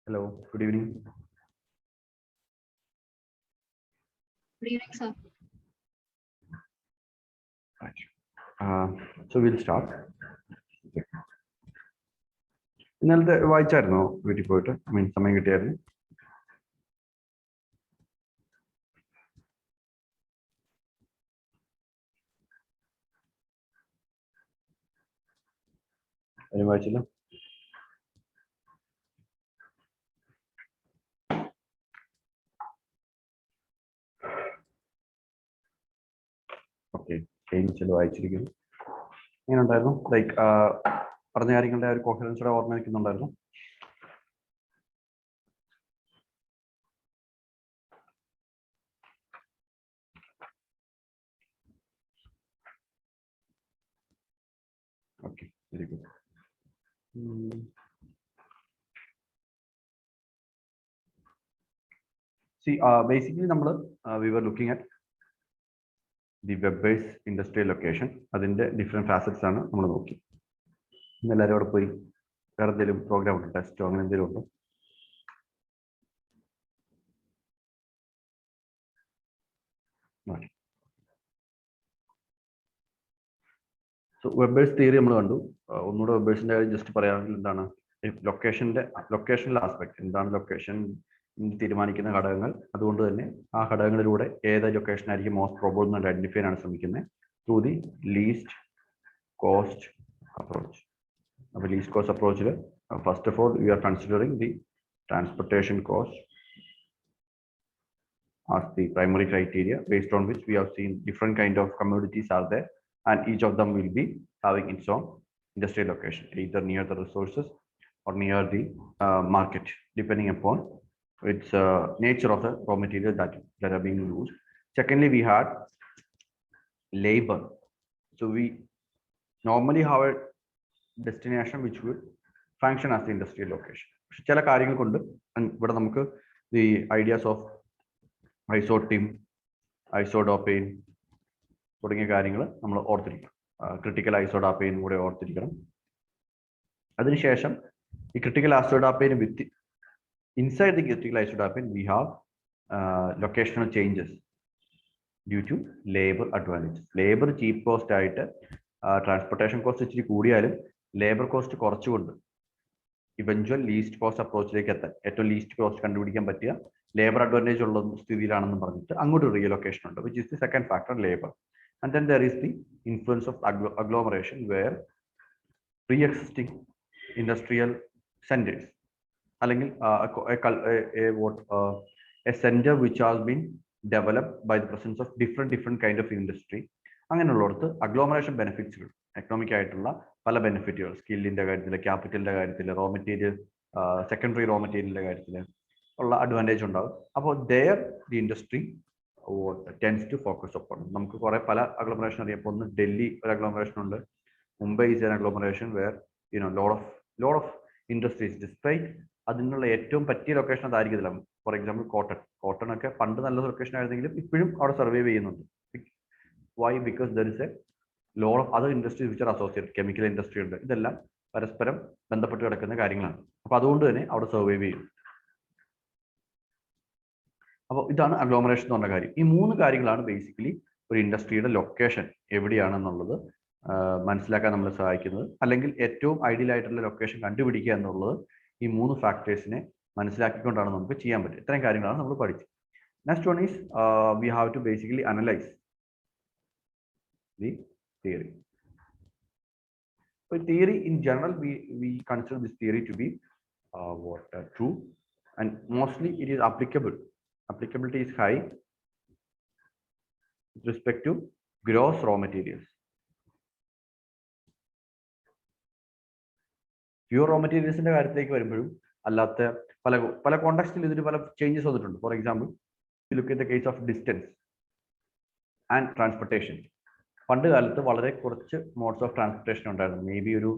Hello, good evening. Good evening, sir. So we'll start. ഇന്നലത്തെ വായിച്ചായിരുന്നോ വീട്ടിൽ പോയിട്ട്? സമയം കിട്ടിയായിരുന്നു? അതിന് വായിച്ചില്ല? ഓക്കെ, ചില വായിച്ചിരിക്കുന്നു. എങ്ങനെ ഉണ്ടായിരുന്നു? ലൈക്ക് പറഞ്ഞ കാര്യങ്ങളുടെ ഒരു കോഹറൻസോടെ ഓർമ്മ വയ്ക്കുന്നുണ്ടായിരുന്നു? Okay, very good. See, basically, we were looking at the web-based industrial location. അതിന്റെ ഡിഫറെന്റ് ഫാസറ്റ്സ് ആണ് നമ്മൾ നോക്കി. എല്ലാവരും അവിടെ പോയി വേറെ എന്തെങ്കിലും പ്രോഗ്രാം ഉണ്ടോ, ടെസ്റ്റോ അങ്ങനെ എന്തെങ്കിലും ഉണ്ടോ? സോ വെബ് ബേസ്ഡ് തിയറി നമ്മൾ കണ്ടു. ഒന്നുകൂടെ വെബ് ബേസിന്റെ കാര്യം ജസ്റ്റ് പറയുകയാണെങ്കിൽ എന്താണ് ലൊക്കേഷണൽ ആസ്പെക്ട്, എന്താണ് ലൊക്കേഷൻ തീരുമാനിക്കുന്ന ഘടകങ്ങൾ. അതുകൊണ്ട് തന്നെ ആ ഘടകങ്ങളിലൂടെ ഏത് ലൊക്കേഷൻ ആയിരിക്കും മോസ്റ്റ് പ്രോബബിൾ എന്ന് ഐഡന്റിഫൈ ചെയ്യാനാണ് ശ്രമിക്കുന്നത് through the least cost approach. അപ്പോൾ ലീസ്റ്റ് കോസ്റ്റ് അപ്രോച്ചിൽ first of all we are considering the transportation cost as the primary criteria, based on which we have seen different kind of commodities are there, and each of them will be having its own industrial location, either near the resources or near the market, depending upon its nature of the raw material that are being used. Secondly, we had labor. So we normally have a destination which will function as the industrial location. ചില കാര്യങ്ങൾ കൊണ്ട് ഇവിടെ നമുക്ക് the ideas of ഐസോട്ടിം, ഐസോഡോപ്പെയിൻ തുടങ്ങിയ കാര്യങ്ങൾ നമ്മൾ ഓർത്തിരിക്കണം. Critical ഐസോഡോപ്പെയിൻ കൂടെ ഓർത്തിരിക്കണം. അതിനുശേഷം ഈ critical isodapane with inside the critical isodapane we have locational changes due to labour advantages. Labour cheap cost ആയിട്ട് ട്രാൻസ്പോർട്ടേഷൻ കോസ്റ്റ് ഇച്ചിരി കൂടിയാലും ലേബർ കോസ്റ്റ് കുറച്ചുകൊണ്ട് ഇവഞ്ച്വൽ ലീസ്റ്റ് കോസ്റ്റ് അപ്രോച്ചിലേക്ക് എത്താൻ, ഏറ്റവും ലീസ്റ്റ് കോസ്റ്റ് കണ്ടുപിടിക്കാൻ പറ്റിയ ലേബർ അഡ്വാൻറ്റേജ് ഉള്ള സ്ഥിതിയിലാണെന്ന് പറഞ്ഞിട്ട് അങ്ങോട്ട് റീലൊക്കേഷൻ ഉണ്ട്, which is the second factor, labour. And then there is the influence of agglomeration where pre existing industrial centres അല്ലെങ്കിൽ a centre which has been developed by the presence of different kind of industry. അങ്ങനെയുള്ളിടത്ത് agglomeration ബെനിഫിറ്റ്സുകൾ, economic ആയിട്ടുള്ള പല ബെനിഫിറ്റുകൾ, സ്കില്ലിന്റെ കാര്യത്തിൽ, ക്യാപിറ്റലിന്റെ കാര്യത്തിൽ, raw material, secondary raw മെറ്റീരിയലിന്റെ കാര്യത്തിൽ ഉള്ള അഡ്വാൻറ്റേജ് ഉണ്ടാകും. അപ്പോൾ there the industry tends to focus upon. നമുക്ക് കുറെ പല അഗ്ലോമറേഷൻ അറിയാം. ഇപ്പോൾ ഒന്ന് ഡൽഹി ഒരു അഗ്ലോമറേഷൻ ഉണ്ട്, Mumbai is an agglomeration where load of industries despite അതിനുള്ള ഏറ്റവും പറ്റിയ ലൊക്കേഷൻ അതായിരിക്കത്തില്ല. ഫോർ എക്സാമ്പിൾ കോട്ടൺ ഒക്കെ പണ്ട് നല്ല ലൊക്കേഷൻ ആയിരുന്നെങ്കിലും ഇപ്പോഴും അവിടെ സർവൈവ് ചെയ്യുന്നുണ്ട്. Why? Because there is a load of other industries which are associated. Chemical industry ഉണ്ട്, ഇതെല്ലാം പരസ്പരം ബന്ധപ്പെട്ട് കിടക്കുന്ന കാര്യങ്ങളാണ്. അപ്പൊ അതുകൊണ്ട് തന്നെ അവിടെ സർവൈവ് ചെയ്യും. അപ്പോൾ ഇതാണ് അഗ്ലോമറേഷൻ എന്ന് പറഞ്ഞ കാര്യം. ഈ മൂന്ന് കാര്യങ്ങളാണ് ബേസിക്കലി ഒരു ഇൻഡസ്ട്രിയുടെ ലൊക്കേഷൻ എവിടെയാണെന്നുള്ളത് മനസ്സിലാക്കാൻ നമ്മളെ സഹായിക്കുന്നത്. അല്ലെങ്കിൽ ഏറ്റവും ഐഡിയൽ ആയിട്ടുള്ള ലൊക്കേഷൻ കണ്ടുപിടിക്കുക എന്നുള്ളത് ഈ മൂന്ന് ഫാക്ടേഴ്സിനെ മനസ്സിലാക്കിക്കൊണ്ടാണ് നമുക്ക് ചെയ്യാൻ പറ്റുക. ഇത്രയും കാര്യങ്ങളാണ് നമ്മൾ പഠിച്ചത്. Next one is we have to basically analyse the theory. So theory in general, we consider this theory to be true, and mostly it is applicable. Applicability is high with respect to gross raw materials. Pure raw materials ന്റെ കാര്യത്തിലേക്ക് വരുമ്പോഴും അല്ലാത്ത പല കോണ്ടെക്സ്റ്റിൽ ഇതിന് പല changes വന്നിട്ടുണ്ട്. For example, look at the case of distance and transportation. പണ്ട് കാലത്ത് വളരെ കുറച്ച് മോഡ്സ് ഓഫ് ട്രാൻസ്പോർട്ടേഷൻ ഉണ്ടായിരുന്നു. മേ ബി ഒരു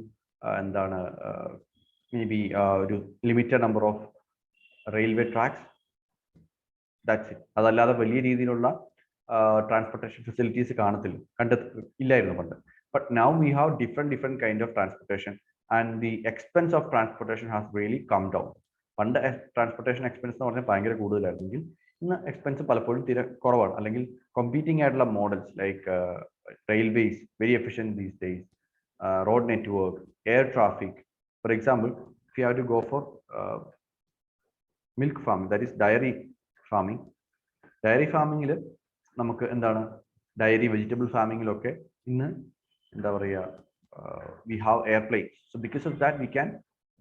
ഒരു limited number of railway tracks, that's it. അതല്ലാതെ വലിയ രീതിയിലുള്ള ട്രാൻസ്പോർട്ടേഷൻ ഫെസിലിറ്റീസ് ഇല്ലായിരുന്നു പണ്ട്. But now we have different kind of transportation and the expense of transportation has really come down. പണ്ട് transportation expense എന്ന് പറഞ്ഞാൽ ഭയങ്കര കൂടുതലായിരുന്നെങ്കിൽ ഇന്ന് എക്സ്പെൻസ് പലപ്പോഴും തീരെ കുറവാണ്. അല്ലെങ്കിൽ കോമ്പീറ്റിംഗ് ആയിട്ടുള്ള models like railways very efficient these days, road network, air traffic. For example, if you have to go for milk farming, that is dairy farming. Dairy farming നമുക്ക് എന്താണ് ഡയറി വെജിറ്റബിൾ ഫാമിങ്ങിലൊക്കെ ഇന്ന് എന്താ പറയുക we have airplanes. So because of that we can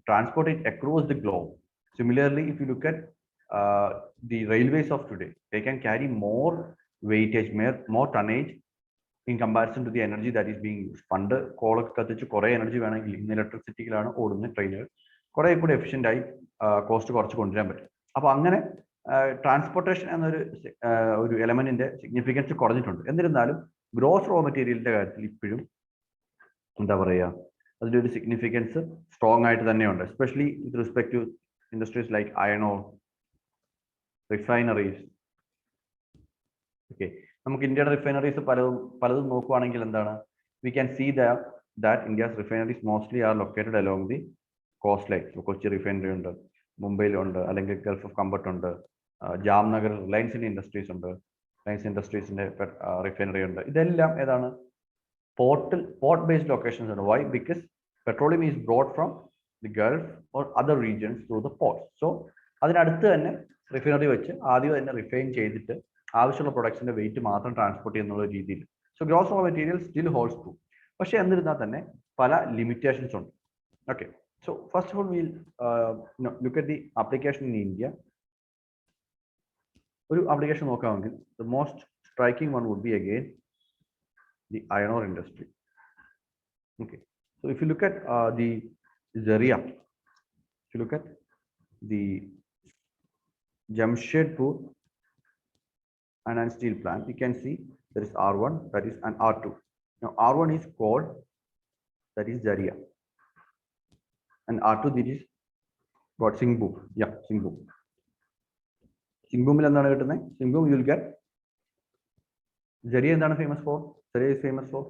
transport it across the globe. Similarly, if you look at the railways of today, they can carry more weightage, more tonnage in comparison to the energy that is being used. പണ്ട് കോളൊക്കെ കത്തിച്ച് കുറേ energy വേണമെങ്കിൽ ഇന്ന് ഇലക്ട്രിസിറ്റിയിലാണ് ഓടുന്ന ട്രെയിനുകൾ, കുറേ കൂടി efficient ആയി കോസ്റ്റ് കുറച്ച് കൊണ്ടുവരാൻ പറ്റും. അപ്പോൾ അങ്ങനെ ട്രാൻസ്പോർട്ടേഷൻ എന്നൊരു എലമെന്റിന്റെ സിഗ്നിഫിക്കൻസ് കുറഞ്ഞിട്ടുണ്ട്. എന്നിരുന്നാലും ഗ്രോസ് റോ മെറ്റീരിയലിന്റെ കാര്യത്തിൽ ഇപ്പോഴും എന്താ പറയുക അതിൻ്റെ ഒരു സിഗ്നിഫിക്കൻസ് സ്ട്രോങ് ആയിട്ട് തന്നെയുണ്ട്. Especially with respect to industries like iron or refineries. Okay, നമുക്ക് ഇന്ത്യയുടെ റിഫൈനറീസ് പലതും നോക്കുവാണെങ്കിൽ എന്താണ്, we can see that India's refineries mostly are located along the coast line. Kochi refinery ഉണ്ട്, മുംബൈയിലുണ്ട്, അല്ലെങ്കിൽ ഗൾഫ് ഓഫ് കംബർട്ട് ഉണ്ട്, ജാംനഗർ റിലയൻസിന്റെ ഇൻഡസ്ട്രീസ് ഉണ്ട്, റിലയൻസ് ഇൻഡസ്ട്രീസിന്റെ റിഫൈനറി ഉണ്ട്. ഇതെല്ലാം ഏതാണ് port based locations ആണ്. Why? Because petroleum is brought from the Gulf or other regions through the ports. So അതിനടുത്ത് തന്നെ റിഫൈനറി വെച്ച് ആദ്യം തന്നെ റിഫൈൻ ചെയ്തിട്ട് ആവശ്യമുള്ള പ്രൊഡക്ട്സിന്റെ വെയിറ്റ് മാത്രം ട്രാൻസ്പോർട്ട് ചെയ്യുന്ന രീതിയിൽ. So gross raw material still holds true. പക്ഷെ എന്നിരുന്നാൽ തന്നെ പല ലിമിറ്റേഷൻസ് ഉണ്ട്. Okay, so first of all will look at the application in India. ഒരു ആപ്ലിക്കേഷൻ നോക്കാമെങ്കിൽ the most striking one would be again the iron ore industry. Okay, so if you look at the Zaria, if you look at the Jamshedpur iron and steel plant, you can see there is R1, that is, and R2. Now R1 is called, that is Zaria, and R2 that is what, Singhbum. Yeah, Singhbum. Singhbum എന്താണ് കിട്ടുന്നത്? Singhbum you will get. Zaria എന്താണ് famous for? Zaria is famous for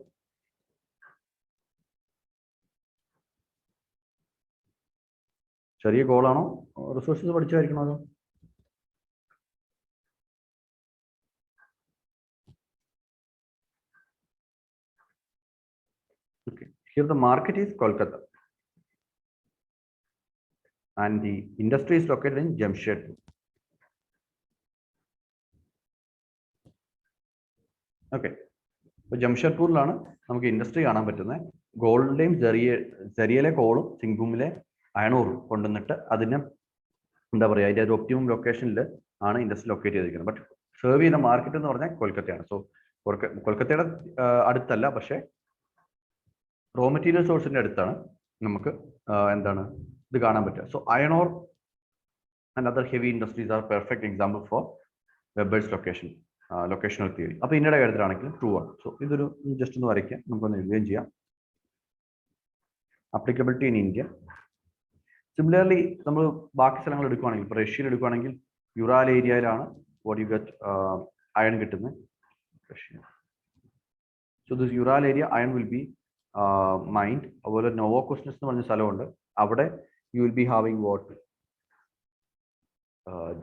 ചെറിയ ഗോളാണോ resources പഠിച്ചായിരിക്കണോ അതോ? Okay, here the market is Kolkata and the industry is located in Jamshedpur. Okay, അപ്പോൾ ജംഷഡ്പൂരിലാണ് നമുക്ക് industry കാണാൻ പറ്റുന്നത്. ഗോൾഡിന്റെയും സെറിയയിലെ കോളും സിംഗ്ഭൂമിലെ അയണൂറും കൊണ്ടുവന്നിട്ട് അതിനെ എന്താ പറയുക അതിന്റെ ഒരു ഒപ്റ്റിമം ലൊക്കേഷനിൽ ആണ് ഇൻഡസ്ട്രി ലൊക്കേറ്റ് ചെയ്തിരിക്കുന്നത്. ബട്ട് സെർവ് ചെയ്യുന്ന മാർക്കറ്റ് എന്ന് പറഞ്ഞാൽ കൊൽക്കത്തയാണ്. സോ കൊൽക്കത്തയുടെ അടുത്തല്ല, പക്ഷേ റോ മെറ്റീരിയൽ സോഴ്സിന്റെ അടുത്താണ് നമുക്ക് എന്താണ് ഇത് കാണാൻ പറ്റുക. So iron ore and other heavy industries R perfect example for വെബേഴ്സ് locational theory. അപ്പോൾ ഇന്ത്യയുടെ കാര്യത്തിലാണെങ്കിലും ട്രൂ ആണ്. സോ ഇതൊരു ജസ്റ്റ് ഒന്ന് വരയ്ക്കാം, നമുക്കൊന്ന് എഴുതുകയും ചെയ്യാം. Applicability in India. സിമിലർലി നമ്മൾ ബാക്കി സ്ഥലങ്ങൾ എടുക്കുകയാണെങ്കിൽ, ഇപ്പോൾ റഷ്യയിൽ എടുക്കുകയാണെങ്കിൽ യുറാൽ ഏരിയയിലാണ് വാട്ട് യു ഗെറ്റ് അയൺ കിട്ടുന്നത്. Russia. So this Ural area iron will be mind. അതുപോലെ നോവോകോസ്നസ് എന്ന് പറഞ്ഞ സ്ഥലമുണ്ട്, അവിടെ you will be having what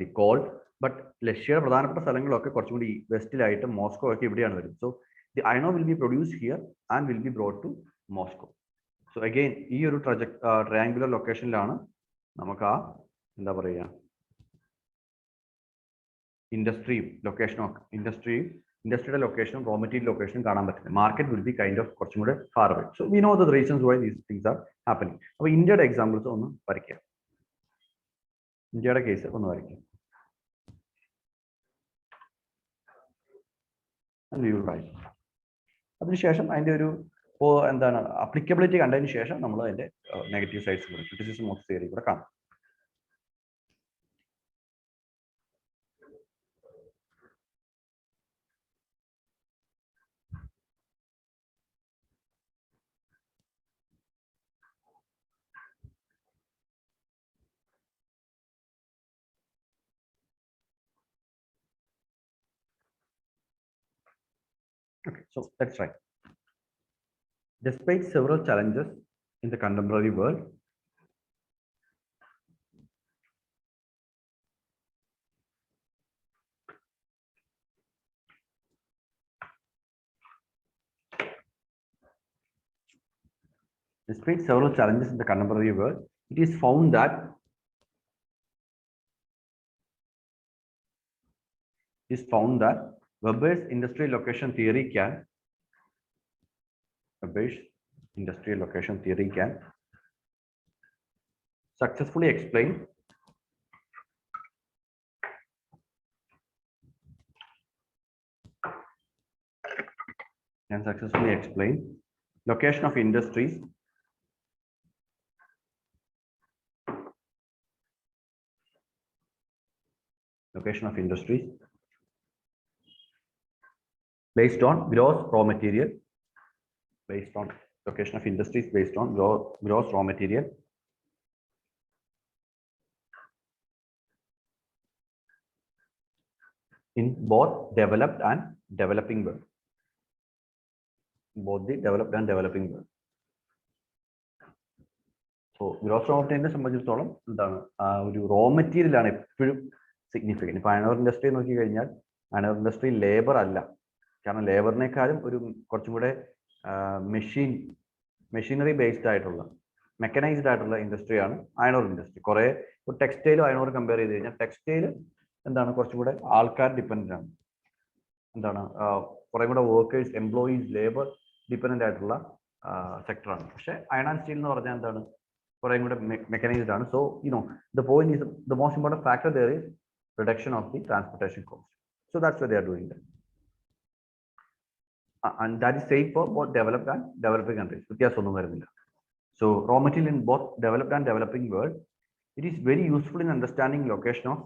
the call. But റഷ്യയുടെ പ്രധാനപ്പെട്ട സ്ഥലങ്ങളൊക്കെ കുറച്ചും കൂടി വെസ്റ്റിലായിട്ട് മോസ്കോ ഒക്കെ ഇവിടെയാണ് വരുന്നത്. സോ ദി അയണോ will be produced here and will be brought to Moscow. So again ഈ ഒരു ട്രയാങ്കുലർ ലൊക്കേഷനിലാണ് നമുക്ക് ആ എന്താ പറയുക ഇൻഡസ്ട്രിയുടെ ലൊക്കേഷനും റോ മെറ്റീരിയൽ ലൊക്കേഷനും കാണാൻ പറ്റുന്നത്. Market will be kind of കുറച്ചും കൂടെ far away. So we know the reasons Y these things are happening. അപ്പോൾ ഇന്ത്യയുടെ എക്സാമ്പിൾസ് ഒന്ന് വരയ്ക്കുക. ഇന്ത്യയുടെ കേസ് ഒന്ന് വരയ്ക്കുക. അതിനുശേഷം അതിന്റെ ഒരു എന്താണ് അപ്ലിക്കബിലിറ്റി കണ്ടതിന് ശേഷം നമ്മൾ അതിന്റെ നെഗറ്റീവ് സൈഡ്സ് കൂടെ ക്രിറ്റിസിസം ഓഫ് തിയറി കൂടെ കാണാം. Okay, so let's try. Despite several challenges in the contemporary world, Despite several challenges in the contemporary world, it is found that Weber's industrial location theory can successfully explain location of industries based on gross raw material, based on gross raw material in both developed and developing world. Both the developed and developing world. So gross raw മെറ്റീരിയലിനെ സംബന്ധിച്ചിടത്തോളം എന്താണ് ഒരു raw material ആണ് എപ്പോഴും significant. ഇപ്പൊ iron industry നോക്കി കഴിഞ്ഞാൽ iron industry labour അല്ല, കാരണം ലേബറിനേക്കാളും ഒരു കുറച്ചും കൂടെ മെഷീനറി ബേസ്ഡ് ആയിട്ടുള്ള മെക്കനൈസ്ഡ് ആയിട്ടുള്ള ഇൻഡസ്ട്രിയാണ് അയൺ ഇൻഡസ്ട്രി. കുറെ ടെക്സ്റ്റൈലും അയൺ കമ്പയർ ചെയ്ത് കഴിഞ്ഞാൽ ടെക്സ്റ്റൈൽ എന്താണ് കുറച്ചും കൂടെ ആൾക്കാർ ഡിപ്പെൻഡന്റ് ആണ്, എന്താണ് കുറെ കൂടെ വർക്കേഴ്സ് എംപ്ലോയീസ് ലേബർ ഡിപ്പെൻഡന്റ് ആയിട്ടുള്ള സെക്ടറാണ്. പക്ഷെ അയൺ ആൻഡ് സ്റ്റീൽ എന്ന് പറഞ്ഞാൽ എന്താണ് കുറെ കൂടെ മെക്കനൈസ്ഡ് ആണ്. So the point is the most important factor there is reduction of the transportation cost. So that's why they are doing that. And that is same for both developed and developing countries. വ്യത്യാസമൊന്നും വരുന്നില്ല. So raw material in both developed and developing world, it is very useful in understanding location of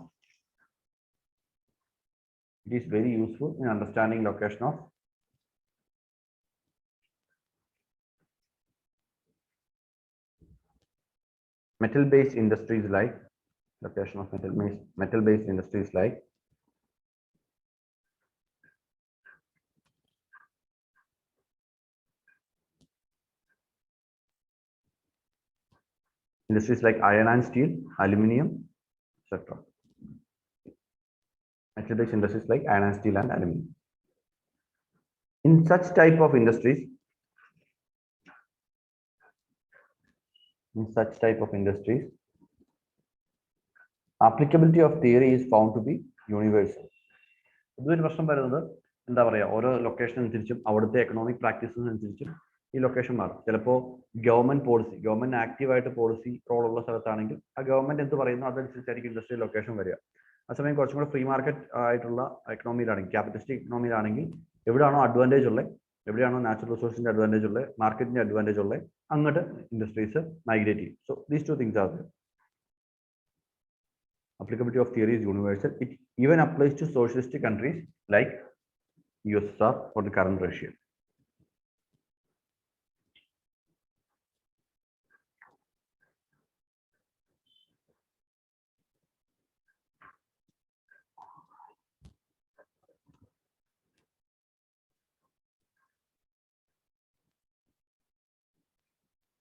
metal-based industries like metal-based industries like iron and steel, aluminum, etc. Metal-based industries like iron and steel and aluminum. In such type of industries, applicability of theory is found to be universal. ഇതൊരു പ്രശ്നം വരുന്നത് എന്താ പറയാ, ഓരോ location അനുസരിച്ചും അവിടുത്തെ economic practices അനുസരിച്ചും ഈ ലൊക്കേഷൻ മാറും. ചിലപ്പോൾ ഗവൺമെന്റ് ആക്റ്റീവായിട്ട് പോളിസി റോൾ ഉള്ള സ്ഥലത്താണെങ്കിൽ ആ ഗവൺമെന്റ് എന്ത് പറയുന്നു അതനുസരിച്ചായിരിക്കും ഇൻഡസ്ട്രിയൽ ലൊക്കേഷൻ വരിക. അതേസമയം കുറച്ചും കൂടെ ഫ്രീ മാർക്കറ്റ് ആയിട്ടുള്ള എക്കണോമിയിലാണെങ്കിൽ, ക്യാപിറ്റലിസ്റ്റിക് എക്കണോമിയിലാണെങ്കിൽ എവിടെയാണോ അഡ്വാൻറ്റേജ് ഉള്ളത്, എവിടെയാണോ നാച്ചുറൽ റിസോഴ്സിന്റെ അഡ്വാൻറ്റേജ് ഉള്ളത്, മാർക്കറ്റിന്റെ അഡ്വാൻറ്റേജ് ഉള്ളത്, അങ്ങോട്ട് ഇൻഡസ്ട്രീസ് മൈഗ്രേറ്റ് ചെയ്യും. So these two things are there. Applicability of theory is universal. It even applies to socialistic countries like USSR or the current Russia.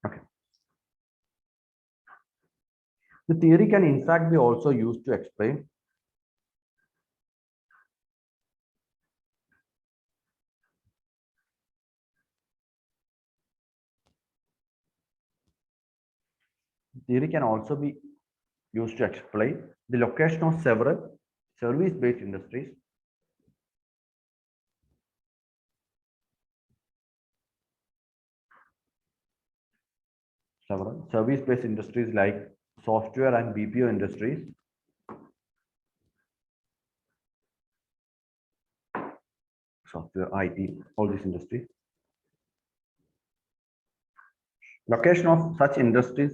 Okay. The theory can in fact be also used to explain the location of several service-based industries like software and BPO industries, software, IT, all these industries. Location of such industries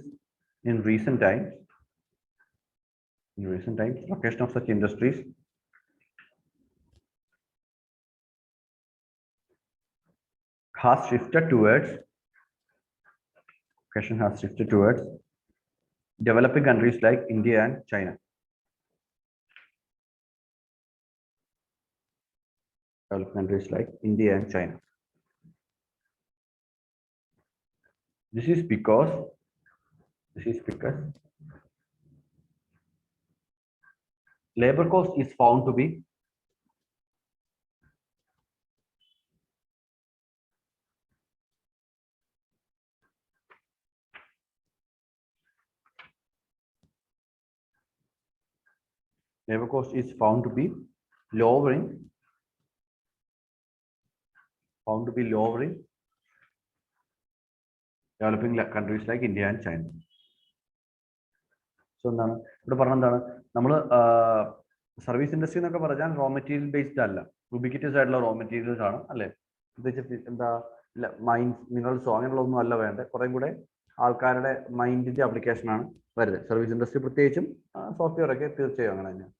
in recent times, location of such industries has shifted towards developing countries like India and China. This is because labor cost is found to be labor cost is found to be lowering developing countries like India and China. So എന്താണ് ഇവിടെ പറഞ്ഞെന്താണ് നമ്മൾ service industry എന്നൊക്കെ പറഞ്ഞാൽ raw material based അല്ല, റുബിക്വിറ്റസ് ആയിട്ടുള്ള raw materials ആണ് അല്ലേ. പ്രത്യേകിച്ച് എന്താ മൈൻസ് മിനറൽസോ അങ്ങനെയുള്ളതൊന്നും അല്ല വേണ്ടത്, കുറേ കൂടെ ആൾക്കാരുടെ മൈൻഡിന്റെ ആപ്ലിക്കേഷൻ ആണ് വരുന്നത്. സർവീസ് ഇൻഡസ്ട്രി പ്രത്യേകിച്ചും സോഫ്റ്റ്വെയർ ഒക്കെ തീർച്ചയായും അങ്ങനെ തന്നെയാണ്.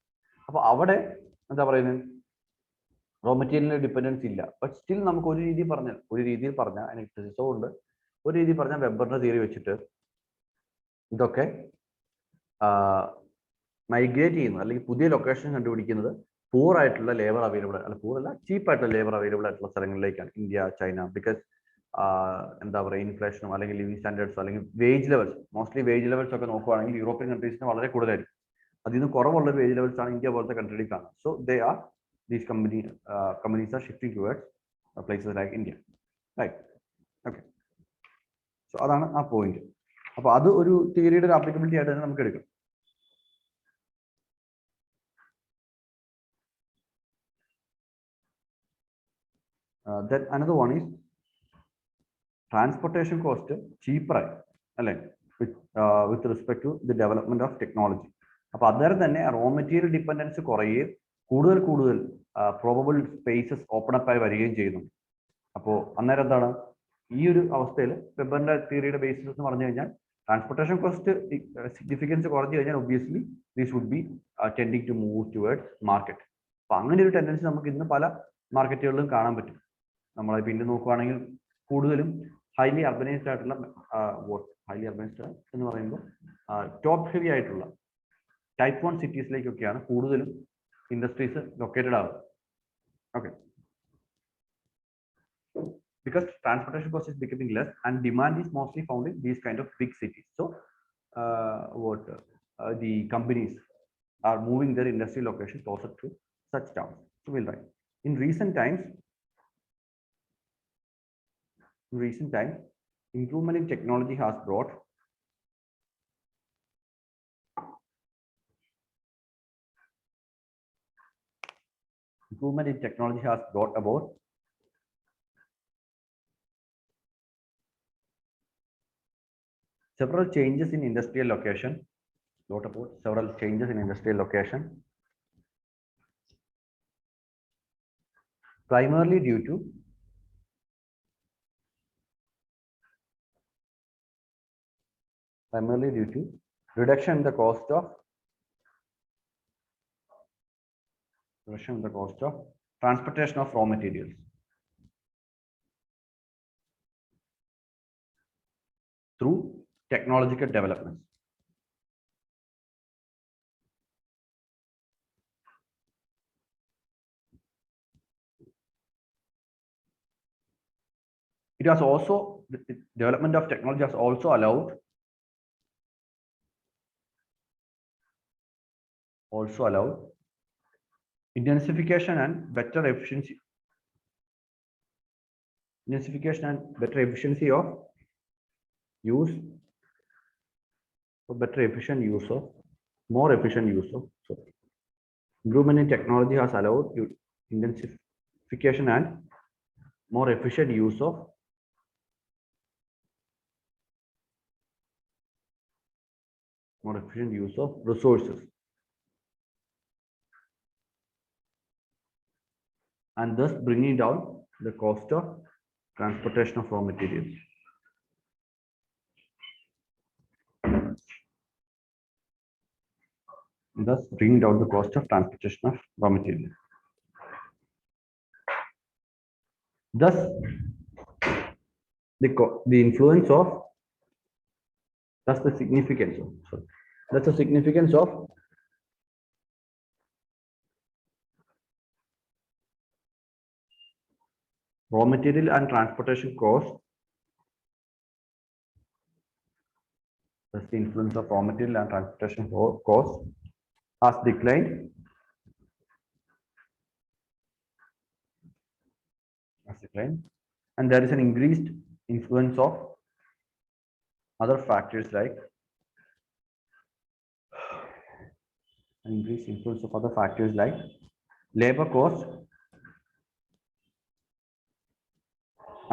അപ്പോൾ അവിടെ എന്താ പറയുന്നത്, റോ മെറ്റീരിയലിന് ഡിപ്പെൻഡൻസ് ഇല്ല. ബട്ട് സ്റ്റിൽ നമുക്ക് ഒരു രീതിയിൽ പറഞ്ഞാൽ അതിന് ക്രിറ്റിസിസവും ഉണ്ട്. ഒരു രീതിയിൽ പറഞ്ഞാൽ വെബറിന്റെ തിയറി വെച്ചിട്ട് ഇതൊക്കെ മൈഗ്രേറ്റ് ചെയ്യുന്നത് അല്ലെങ്കിൽ പുതിയ ലൊക്കേഷൻ കണ്ടുപിടിക്കുന്നത് പൂർ ആയിട്ടുള്ള ലേബർ അവൈലബിൾ അല്ല, പൂർ അല്ല ചീപ്പ് ആയിട്ടുള്ള ലേബർ അവൈലബിൾ ആയിട്ടുള്ള സ്ഥലങ്ങളിലേക്കാണ്, ഇന്ത്യ, ചൈന. ബിക്കോസ് എന്താ പറയുക, ഇൻഫ്ലേഷനോ അല്ലെങ്കിൽ ലിവിങ് സ്റ്റാൻഡേർഡ്സോ അല്ലെങ്കിൽ wage levels, mostly wage levels ഒക്കെ നോക്കുകയാണെങ്കിൽ യൂറോപ്യൻ കൺട്രീസിന് വളരെ കൂടുതലായിരിക്കും. അതിൽ നിന്ന് കുറവുള്ള വേജ് ലെവൽസ് ആണ് ഇന്ത്യ പോലത്തെ കൺട്രിയിലേക്കാണ്. So these companies are shifting towards places like India, right? Okay, so അതാണ് ആ പോയിന്റ്. അപ്പോൾ അത് ഒരു തിയറിയുടെ ഒരു ആപ്ലിക്കബിലിറ്റി ആയിട്ട് തന്നെ നമുക്ക് എടുക്കാം. Then another one is transportation cost cheaper അല്ലേ, with respect to the development of technology. അപ്പോൾ അന്നേരം തന്നെ റോ മെറ്റീരിയൽ ഡിപ്പെൻഡൻസ് കുറയുകയും കൂടുതൽ പ്രോബബിൾ സ്പേസസ് ഓപ്പൺ അപ്പ് ആയി വരികയും ചെയ്യുന്നു. അപ്പോൾ അന്നേരം എന്താണ് ഈ ഒരു അവസ്ഥയിൽ വെബറിന്റെ തിയറിയുടെ ബേസിസ് എന്ന് പറഞ്ഞു കഴിഞ്ഞാൽ ട്രാൻസ്പോർട്ടേഷൻ കോസ്റ്റ് സിഗ്നിഫിക്കൻസ് കുറഞ്ഞു കഴിഞ്ഞാൽ obviously this would be tending to move towards market. അപ്പോൾ അങ്ങനെ ഒരു ടെൻഡൻസി നമുക്ക് ഇന്ന് പല മാർക്കറ്റുകളിലും കാണാൻ പറ്റും. നമ്മളിപ്പോൾ ഇന്ത്യ നോക്കുകയാണെങ്കിൽ കൂടുതലും ഹൈലി അർബനൈസ്ഡ് ആയിട്ടുള്ള ഹൈലി അർബനൈസ്ഡ് എന്ന് പറയുമ്പോൾ ടോപ്പ് ഹെവി ആയിട്ടുള്ള ടൈപ്പ് 1 സിറ്റീസിലേക്കൊക്കെയാണ് കൂടുതലും industries located out. Okay, because transportation cost is becoming less and demand is mostly found in these kind of big cities. So the companies are moving their industry location closer to such towns. So we'll write in recent times improvement in technology has brought about several changes in industrial location. Primarily due to reduction in the cost of transportation of raw materials. Through technological developments. It has also, the development of technology has also allowed intensification and better efficiency of use, more efficient use of improvement in technology has allowed intensification and more efficient use of resources, and thus bringing down the cost of transportation of raw materials. Thus bringing down the cost of transportation of raw materials. Thus, the influence of, that's the significance of, sorry, that's the significance of raw material and transportation cost. That's the influence of raw material and transportation cost has declined and there is an increased influence of other factors like increased influence of other factors like labor cost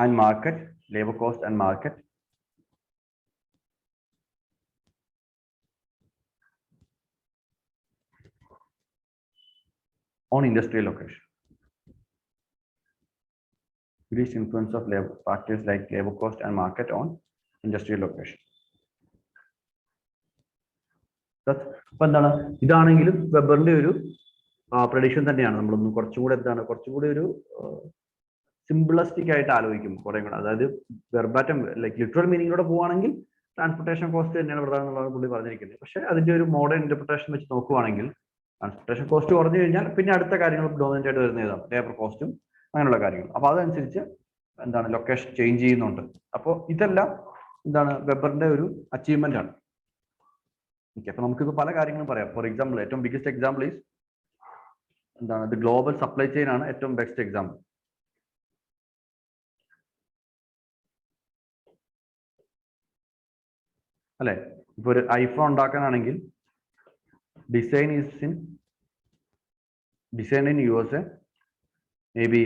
and market, labor cost and market, on industrial location. Increased influence of labor factors like labor cost and market on industrial location. അപ്പൊ എന്താണ് ഇതാണെങ്കിലും വെബറിന്റെ ഒരു prediction തന്നെയാണ്. നമ്മളൊന്ന് കുറച്ചുകൂടെ ഒരു സിംപിളസ്റ്റിക് ആയിട്ട് ആലോചിക്കും കുറെ കൂടെ. അതായത് വെർബാറ്റം ലൈക്ക് ലിറ്ററൽ മീനിങ്ങിലൂടെ പോവുകയാണെങ്കിൽ ട്രാൻസ്പോർട്ടേഷൻ കോസ്റ്റ് തന്നെയാണ് പ്രധാനം എന്നുള്ളത് പുള്ളി പറഞ്ഞിരിക്കുന്നത്. പക്ഷെ അതിന്റെ ഒരു മോഡേൺ ഇന്റർപ്രിട്ടേഷൻ വെച്ച് നോക്കുവാണെങ്കിൽ ട്രാൻസ്പോർട്ടേഷൻ കോസ്റ്റ് കുറഞ്ഞു കഴിഞ്ഞാൽ പിന്നെ അടുത്ത കാര്യങ്ങൾ ഡോമിനന്റ് ആയിട്ട് വരുന്ന ഏതാണ് ലേബർ കോസ്റ്റും അങ്ങനെയുള്ള കാര്യങ്ങൾ. അപ്പൊ അതനുസരിച്ച് എന്താണ് ലൊക്കേഷൻ ചേഞ്ച് ചെയ്യുന്നുണ്ട്. അപ്പോൾ ഇതെല്ലാം എന്താണ് വെബറിന്റെ ഒരു അച്ചീവ്മെന്റ് ആണ്. ഓക്കെ, അപ്പൊ നമുക്കിത് പല കാര്യങ്ങളും പറയാം. ഫോർ എക്സാമ്പിൾ ഏറ്റവും ബിഗസ്റ്റ് എക്സാമ്പിൾ ഈസ് എന്താണ് ഇത് ഗ്ലോബൽ സപ്ലൈ ചെയിൻ ആണ് ഏറ്റവും ബെസ്റ്റ് എക്സാമ്പിൾ. അല്ലെ, ഇപ്പൊ ഒരു ഐഫോൺ ഉണ്ടാക്കാനാണെങ്കിൽ design in USA, maybe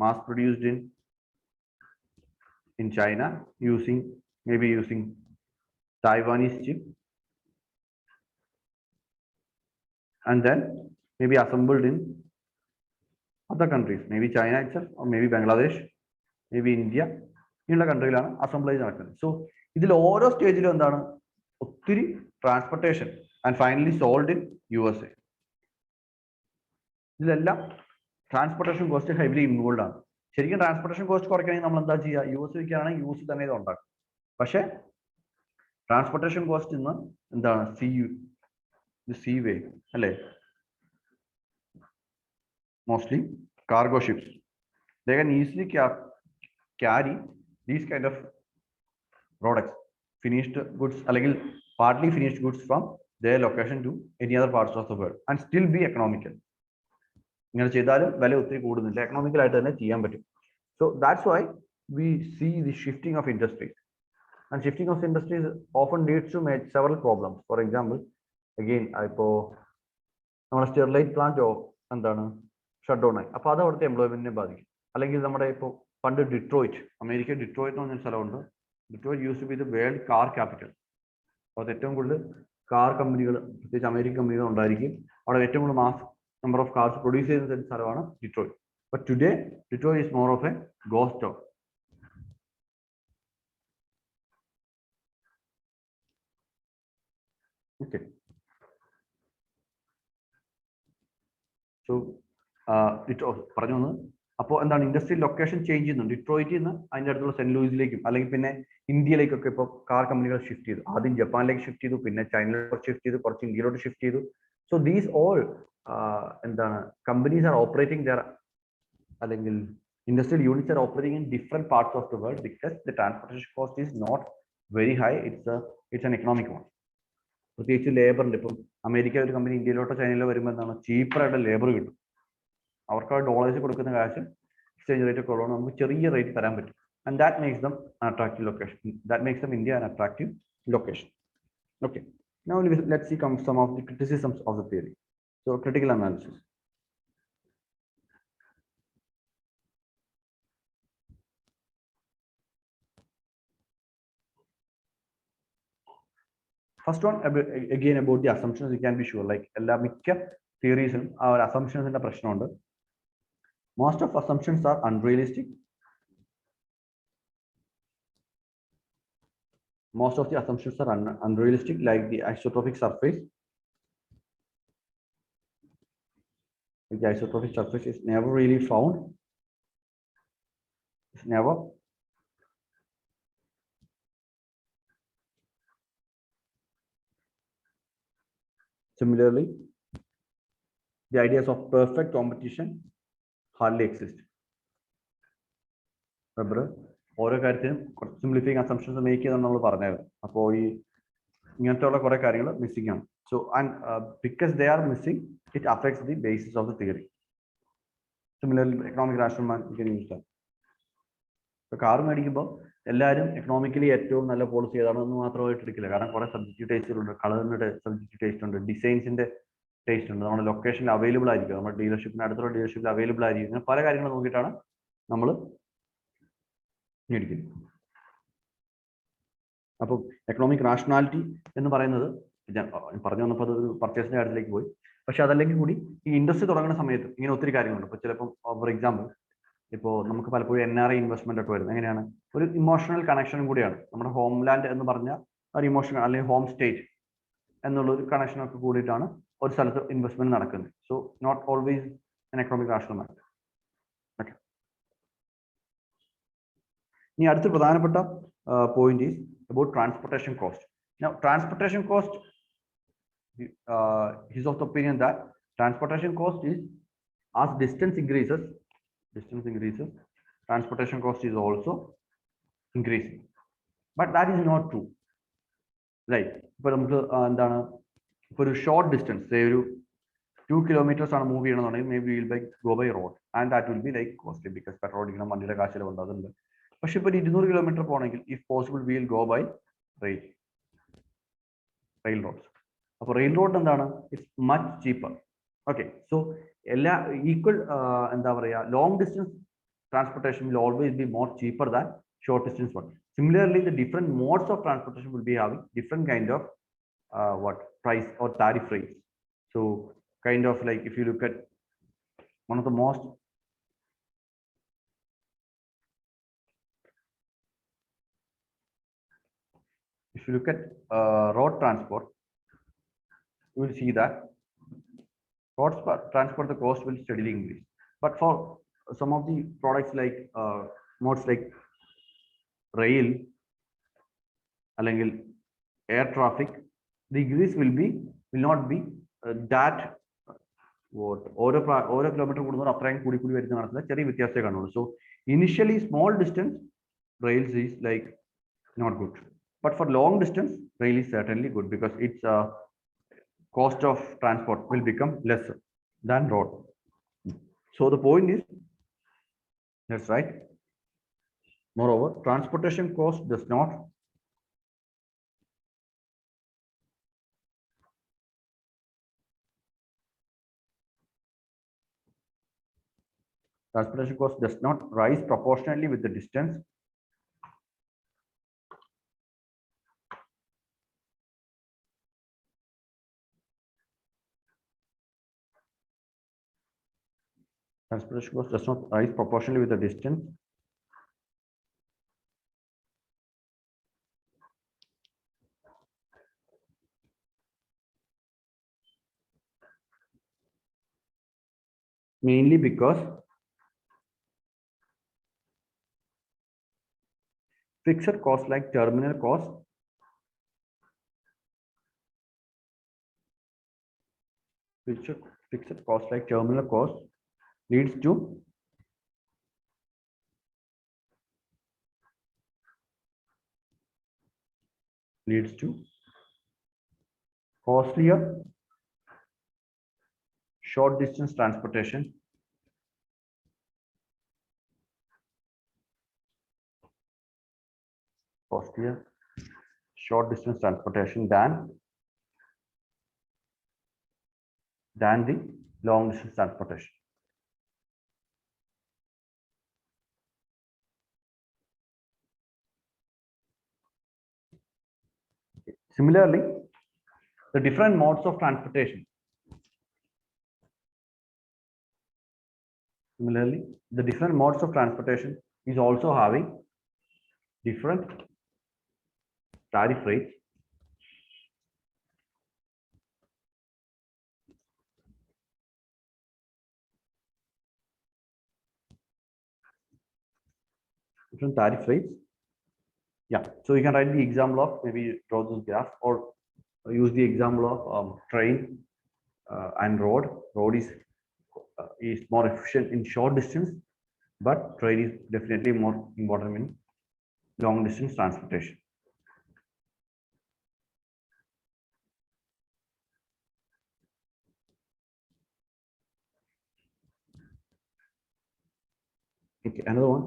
mass produced in China using Taiwanese chip, and then maybe assembled in other countries, maybe China itself or maybe Bangladesh, maybe India. ഇങ്ങനെയുള്ള കൺട്രിയിലാണ് അസംബ്ലൈസ് നടക്കുന്നത്. So ഇതിൽ ഓരോ സ്റ്റേജിലും എന്താണ് ഒത്തിരി transportation and finally sold in USA. ഇതിലെല്ലാം transportation cost heavily involve ആണ്. ശരിക്കും transportation cost കുറയ്ക്കണമെങ്കിൽ നമ്മൾ എന്താ ചെയ്യുക? US വയ്ക്കുകയാണെങ്കിൽ US തന്നെ ഇത് ഉണ്ടാക്കും. പക്ഷെ ട്രാൻസ്പോർട്ടേഷൻ കോസ്റ്റ് ഇന്ന് എന്താണ് സീ വേ അല്ലെ, mostly cargo ships they can easily carry these kind of products, finished goods അല്ലെങ്കിൽ partly finished goods from their location to any other parts of the world and still be economical. ഇങ്ങനെ ചെയ്താലും വില ഒത്തിരി കൂടുന്നില്ല, economical ആയിട്ട് തന്നെ ചെയ്യാൻ പറ്റും. So that's why we see the shifting of industries, and shifting of industries often leads to several problems. For example, again ഇപ്പോ നമ്മുടെ സ്റ്റെറിലൈറ്റ് പ്ലാന്റ് എന്താണ് ഷട്ട് ഡൗൺ ആയി, അപ്പൊ അത് അവിടുത്തെ എംപ്ലോയ്മെന്റിനെ ബാധിക്കും. അല്ലെങ്കിൽ നമ്മുടെ ഇപ്പോൾ പണ്ട് ഡിട്രോയിറ്റ്, അമേരിക്ക ഡിട്രോയിറ്റ് എന്ന് പറഞ്ഞ സ്ഥലമുണ്ട്. Detroit use to be the world car capital. അപ്പോൾ ഏറ്റവും കൂടുതൽ കാർ കമ്പനികൾ, പ്രത്യേകിച്ച് അമേരിക്കൻ കമ്പനികൾ ഉണ്ടായിരിക്കും. അവിടെ ഏറ്റവും കൂടുതൽ mass number of cars produce ചെയ്യുന്ന സ്ഥലമാണ് Detroit. But today Detroit is more of A ghost town. Okay, so പറഞ്ഞു വന്നത് അപ്പോൾ എന്താണ് ഇൻഡസ്ട്രിയൽ ലൊക്കേഷൻ ചേഞ്ച് ചെയ്യുന്നുണ്ട്. ഡിട്രോയിറ്റിൽ നിന്ന് അതിൻ്റെ അടുത്തുള്ള സെന്റ് ലൂയിസിലേക്കും അല്ലെങ്കിൽ പിന്നെ ഇന്ത്യയിലേക്കൊക്കെ ഇപ്പോൾ കാർ കമ്പനികൾ ഷിഫ്റ്റ് ചെയ്തു. ആദ്യം ജപ്പാനിലേക്ക് ഷിഫ്റ്റ് ചെയ്തു, പിന്നെ ചൈനയിലോട്ട് ഷിഫ്റ്റ് ചെയ്തു, കുറച്ച് ഇന്ത്യയിലോട്ട് ഷിഫ്റ്റ് ചെയ്തു. സോ ദീസ് ഓൾ എന്താണ് കമ്പനീസ് ആർ ഓപ്പറേറ്റിംഗ് ദർ അല്ലെങ്കിൽ industrial units are operating in different parts of the world because the transportation cost is not very high. It's an economic one. പ്രത്യേകിച്ച് ലേബറിന്റെ ഇപ്പം America ഒരു company ഇന്ത്യയിലോട്ടോ ചൈനയിലോ വരുമ്പോൾ എന്താണ് ചീപ്പറായിട്ട് labour കിട്ടും. അവർക്ക് ഡോളേഴ്സ് കൊടുക്കുന്ന കാശ് എക്സ്ചേഞ്ച് റേറ്റ് ഒക്കെ ഉള്ളതുകൊണ്ട് നമുക്ക് ചെറിയ റേറ്റ് തരാൻ പറ്റും. And that makes them attractive location. That makes them India an attractive location. Okay, now let's see some of the criticisms of the theory. So critical analysis. First one, again about the assumptions, you can be sure like എല്ലാ മിക്ക തിയറീസും ആ ഒരു അസംഷൻസിന്റെ പ്രശ്നമുണ്ട്. Most of assumptions are unrealistic. Most of the assumptions are unrealistic, like the isotropic surface. The isotropic surface is never really found. It's never. Similarly, the ideas of perfect competition hardly exist. Remember, ഓരോ കാര്യത്തിനും കുറച്ച് simplifying assumptions make ചെയ്താണ് നമ്മൾ പറഞ്ഞത്. അപ്പോൾ ഈ ഇങ്ങനത്തെ ഉള്ള കുറെ കാര്യങ്ങൾ മിസ്സിംഗ് ആണ്. So and because they are missing it affects the basis of the theory. Similarly economic രാഷ്ട്രമാൻ യൂസ് ആണ്. ഇപ്പൊ കാർ മേടിക്കുമ്പോൾ എല്ലാവരും എക്കണോമിക്കലി ഏറ്റവും നല്ല പോളിസി ഏതാണെന്ന് മാത്രമായിട്ട് എടുക്കില്ല. കാരണം കുറെ സബ്ജക്റ്റീവ് ടേസ്റ്റുകളുണ്ട്, കളറിന്റെ സബ്ജക്റ്റീവ് ടേസ്റ്റ് ഉണ്ട്, ഡിസൈൻസിന്റെ ടേസ്റ്റ് ഉണ്ട്, നമ്മുടെ ലൊക്കേഷനിൽ അവൈലബിൾ ആയിരിക്കും, നമ്മുടെ ഡീലർഷിപ്പിന് അടുത്തുള്ള ഡീലർഷിപ്പിൽ അവൈലബിൾ ആയിരിക്കും. ഇങ്ങനെ പല കാര്യങ്ങൾ നോക്കിയിട്ടാണ് നമ്മൾ മേടിക്കുന്നത്. അപ്പോൾ എക്കണോമിക് റാഷണാലിറ്റി എന്ന് പറയുന്നത് ഞാൻ പറഞ്ഞു വന്നപ്പോൾ അത് ഒരു പർച്ചേസിന്റെ കാര്യത്തിലേക്ക് പോയി. പക്ഷെ അതല്ലെങ്കിൽ കൂടി ഈ ഇൻഡസ്ട്രി തുടങ്ങുന്ന സമയത്ത് ഇങ്ങനെ ഒത്തിരി കാര്യങ്ങളുണ്ട്. ഇപ്പോൾ ചിലപ്പം ഫോർ എക്സാമ്പിൾ ഇപ്പോൾ നമുക്ക് പലപ്പോഴും NRI ഇൻവെസ്റ്റ്മെന്റ് ഒക്കെ വരുന്നത് എങ്ങനെയാണ്, ഒരു ഇമോഷണൽ കണക്ഷനും കൂടിയാണ്. നമ്മുടെ ഹോംലാൻഡ് എന്ന് പറഞ്ഞ ഒരു ഇമോഷണൽ അല്ലെങ്കിൽ ഹോം സ്റ്റേറ്റ് എന്നുള്ള ഒരു കണക്ഷനൊക്കെ കൂടിയിട്ടാണ് ഒരു സ്ഥലത്ത് ഇൻവെസ്റ്റ്മെന്റ് നടക്കുന്നത്. So not always an economic rational matter. Okay, ഇനി അടുത്ത പ്രധാനപ്പെട്ട point is about transportation cost. Now, transportation cost, he's of the opinion that transportation cost is, as distance increases, transportation cost is also increasing. But that is not true, right? ഇപ്പോൾ നമുക്ക് എന്താണ്, ഇപ്പോൾ ഒരു short distance, ഒരു 2 kilometers ആണ് move ചെയ്യണമെന്നുണ്ടെങ്കിൽ maybe will go by road and that will be like costly because petrol അടിക്കണം, വണ്ടിയുടെ കാശിലുണ്ട്, അതുണ്ട്. പക്ഷെ ഇപ്പോൾ 200 കിലോമീറ്റർ പോകണമെങ്കിൽ if possible will go by rail roads. അപ്പോൾ റെയിൽ റോഡ് എന്താണ്, it's much cheaper. Okay, so എല്ലാ ഈക്വൽ എന്താ പറയുക, long distance transportation will always be more cheaper than short distance one. Similarly, the different modes of transportation will be having different kind of price or tariff rates. So kind of like if you look at one of the most road transport, you will see that road transport, the cost will steadily increase. But for some of the products like modes like rail അല്ലെങ്കിൽ air traffic, the increase will not be that ഓരോ kilometre കൂടുന്നവർ അത്രയും കൂടി വരുന്ന നടത്തുന്ന ചെറിയ വ്യത്യാസമേ കാണുള്ളൂ. So initially small distance rails is like not good, but for long distance rail is certainly good because its cost of transport will become lesser than road. So the point is, that's right. Moreover, transportation cost does not rise proportionally with the distance. Transportation cost does not rise proportionally with the distance. Mainly because fixed costs like terminal cost leads to costlier short distance transportation than the long distance transportation. Similarly, the different modes of transportation. Is also having different tariff rates. Yeah, so you can write the example of, maybe draw this graph or use the example of train and road. Road is more efficient in short distance, but train is definitely more important in long distance transportation. Okay, another one.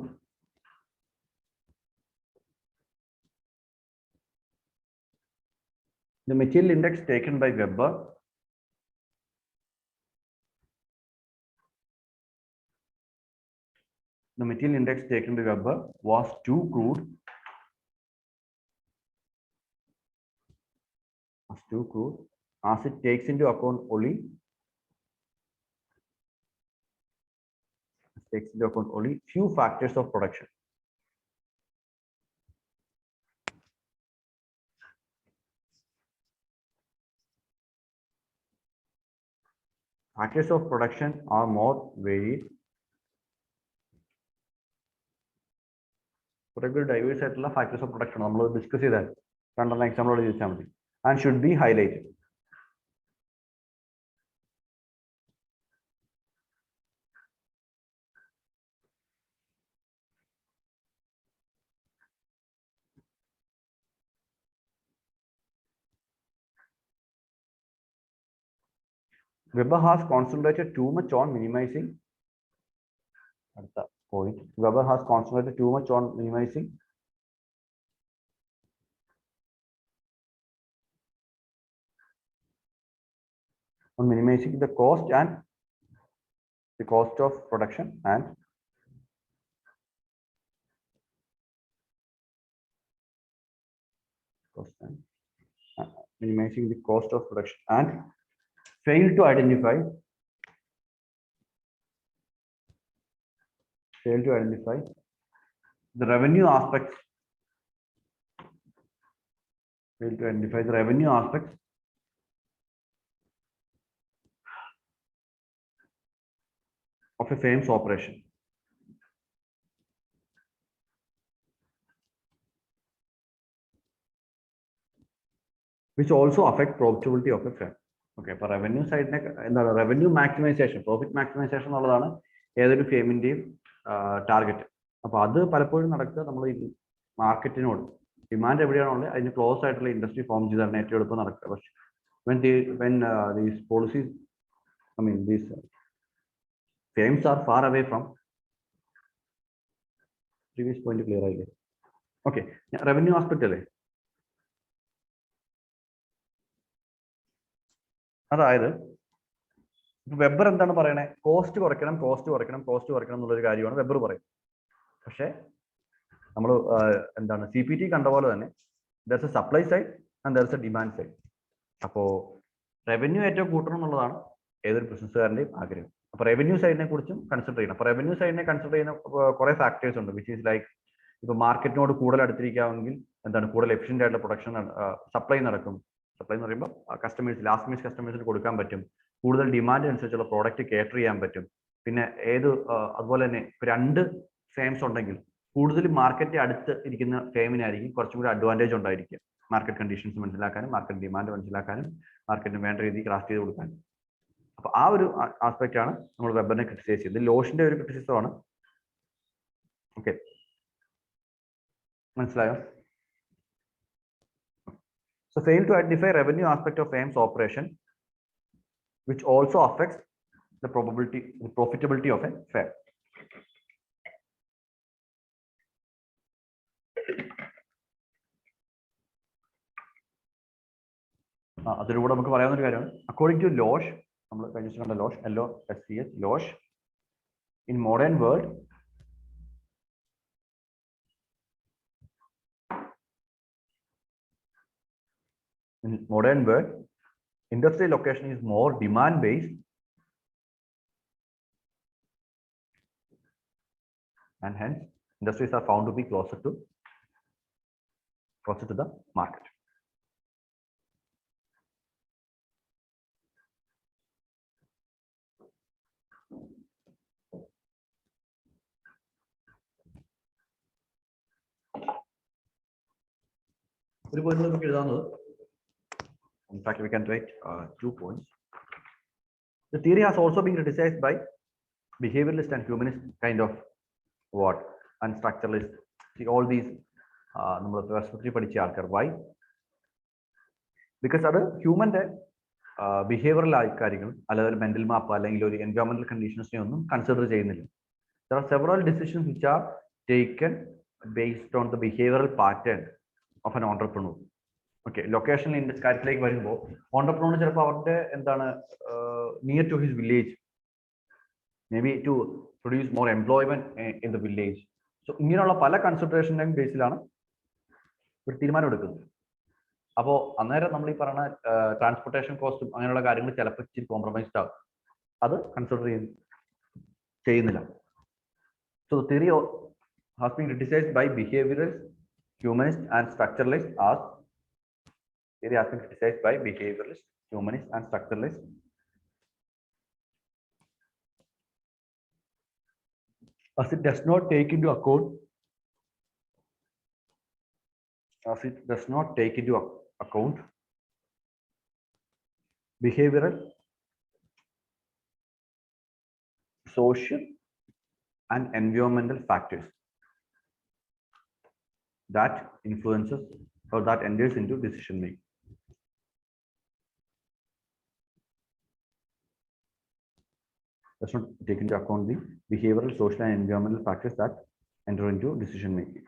The material index taken by Weber the material index taken by Weber was too crude. As it takes into account only few factors of production. Factors of production are more varied. Particular diverse factors of production. We will discuss that. Example and should be highlighted. Weber has concentrated too much on minimizing. At the point, Weber has concentrated too much on minimizing the cost and the cost of production and minimizing the cost of production and failed to identify the revenue aspects. Of a firm's operation. Which also affect profitability of a firm. Okay, for revenue side, revenue maximization, profit maximization ഉള്ളതാണ് ഏതൊരു ഫേമിന്റെയും target. അപ്പോൾ അത് പലപ്പോഴും നടക്കുക നമ്മൾ മാർക്കറ്റിനോട് demand എവിടെയാണുള്ളത് അതിന് close ആയിട്ടുള്ള industry form ചെയ്താണ് ഏറ്റവും എളുപ്പം നടക്കുക. പക്ഷേ when these policies, these firms are far away from previous point clear ആയില്ലേ? Okay, revenue aspect അല്ലേ? അതായത് വെബർ എന്താണ് പറയണേ? കോസ്റ്റ് കുറയ്ക്കണം എന്നുള്ളൊരു കാര്യമാണ് വെബർ പറയുന്നത്. പക്ഷേ നമ്മൾ എന്താണ് CPT കണ്ട പോലെ തന്നെ there is a supply side and there is a demand side. അപ്പോൾ റവന്യൂ ഏറ്റവും കൂട്ടണം എന്നുള്ളതാണ് ഏതൊരു ബിസിനസ്സുകാരൻ്റെയും ആഗ്രഹം. അപ്പോൾ റവന്യൂ സൈഡിനെ കുറിച്ചും കൺസിഡർ ചെയ്യണം. അപ്പോൾ റവന്യൂ സൈഡിനെ കൺസിഡർ ചെയ്യുന്ന കുറെ ഫാക്ടേഴ്സ് ഉണ്ട്, വിച്ച് ഈസ് ലൈക്ക് ഇപ്പോൾ മാർക്കറ്റിനോട് കൂടുതൽ അടുത്തിരിക്കാമെങ്കിൽ എന്താണ് കൂടുതൽ എഫിഷ്യൻ്റ് ആയിട്ടുള്ള പ്രൊഡക്ഷൻ സപ്ലൈ നടക്കും. സപ്ലൈ എന്ന് പറയുമ്പോൾ ലാസ്റ്റ് മീൻസ് കസ്റ്റമേഴ്സിന് കൊടുക്കാൻ പറ്റും. കൂടുതൽ ഡിമാൻഡ് അനുസരിച്ചുള്ള പ്രോഡക്റ്റ് കേറ്റർ ചെയ്യാൻ പറ്റും. പിന്നെ അതുപോലെ തന്നെ ഇപ്പോൾ രണ്ട് ഫേംസ് ഉണ്ടെങ്കിൽ കൂടുതൽ മാർക്കറ്റ് അടുത്ത് ഇരിക്കുന്ന ഫേമിനായിരിക്കും കുറച്ചും കൂടി അഡ്വാൻറ്റേജ് ഉണ്ടായിരിക്കും. മാർക്കറ്റ് കണ്ടീഷൻസ് മനസ്സിലാക്കാനും മാർക്കറ്റ് ഡിമാൻഡ് മനസ്സിലാക്കാനും മാർക്കറ്റിന് വേണ്ട രീതിയിൽ ക്രാഫ്റ്റ് ചെയ്ത് കൊടുക്കാനും. അപ്പോൾ ആ ഒരു ആസ്പെക്റ്റ് ആണ് നമ്മൾ വെബറിനെ ക്രിട്ടിസൈസ് ചെയ്തത്. ലോഷിന്റെ ഒരു ക്രിറ്റിസിസമാണ്. ഓക്കെ, മനസ്സിലായോ? So fail to identify revenue aspect of firm's operation, which also affects the profitability of a firm. അതിലൂടെ നമുക്ക് പറയാവുന്ന ഒരു കാര്യമാണ് അക്കോർഡിംഗ് ടു ലോഷ്, നമ്മൾ കഴിഞ്ഞ ദിവസം കണ്ട Losch, LOSCH, Losch, in modern world industrial location is more demand based and hence industries are found to be closer to the market. In fact, we can write 2 points. The theory has also been criticized by behavioralist and humanist kind of and structuralist. See all these perspective പഠിച്ച ആൾക്കാർ. Why? Because അത് ഹ്യൂമന്റെ behavioural കാര്യങ്ങൾ അല്ലെങ്കിൽ mental മാപ്പ് അല്ലെങ്കിൽ ഒരു എൻവയോൺമെന്റൽ കണ്ടീഷൻസിനെ ഒന്നും consider ചെയ്യുന്നില്ല. There are several decisions which are taken based on the behavioral pattern of an entrepreneur. Okay, ലൊക്കേഷനിൽ കാര്യത്തിലേക്ക് വരുമ്പോൾ ഓണ്ടർപ്രണർ ചിലപ്പോൾ അവരുടെ എന്താണ് near to his village, maybe to produce more employment in the village. So ഇങ്ങനെയുള്ള പല കൺസിഡറേഷൻ്റെയും ബേസിലാണ് ഒരു തീരുമാനം എടുക്കുന്നത്. അപ്പോൾ അന്നേരം നമ്മൾ ഈ പറയുന്ന ട്രാൻസ്പോർട്ടേഷൻ കോസ്റ്റും അങ്ങനെയുള്ള കാര്യങ്ങൾ ചിലപ്പോൾ ഇച്ചിരി കോംപ്രമൈസ്ഡ് ആകും. അത് കൺസിഡർ ചെയ്യുന്നില്ല. So the theory has been criticized by behavioralists, humanists and structuralists as theory has been criticized by behavioralists, humanists and structuralists as it does not take into account behavioral, social and environmental factors that influences or that enters into decision making. Does not take into account the behavioral, social and environmental factors that enter into decision making.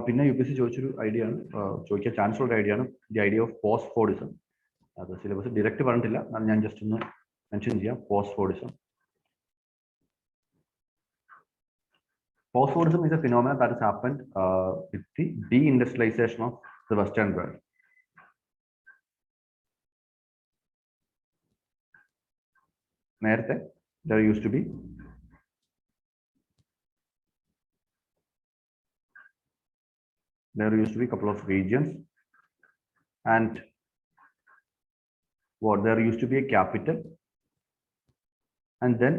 പിന്നെ UPSC ചോദിച്ചൊരു idea ആണ്, ചോദിക്കാൻ chance ഉള്ള idea ആണ് the idea of post Fordism. അത് syllabus direct പറഞ്ഞിട്ടില്ല, ഞാൻ just ഒന്ന് മെൻഷൻ ചെയ്യാം. Post Fordism is a phenomenon that has happened with the deindustrialization of the Western world. നേരത്തെ there used to be a couple of regions, and there used to be a capital and then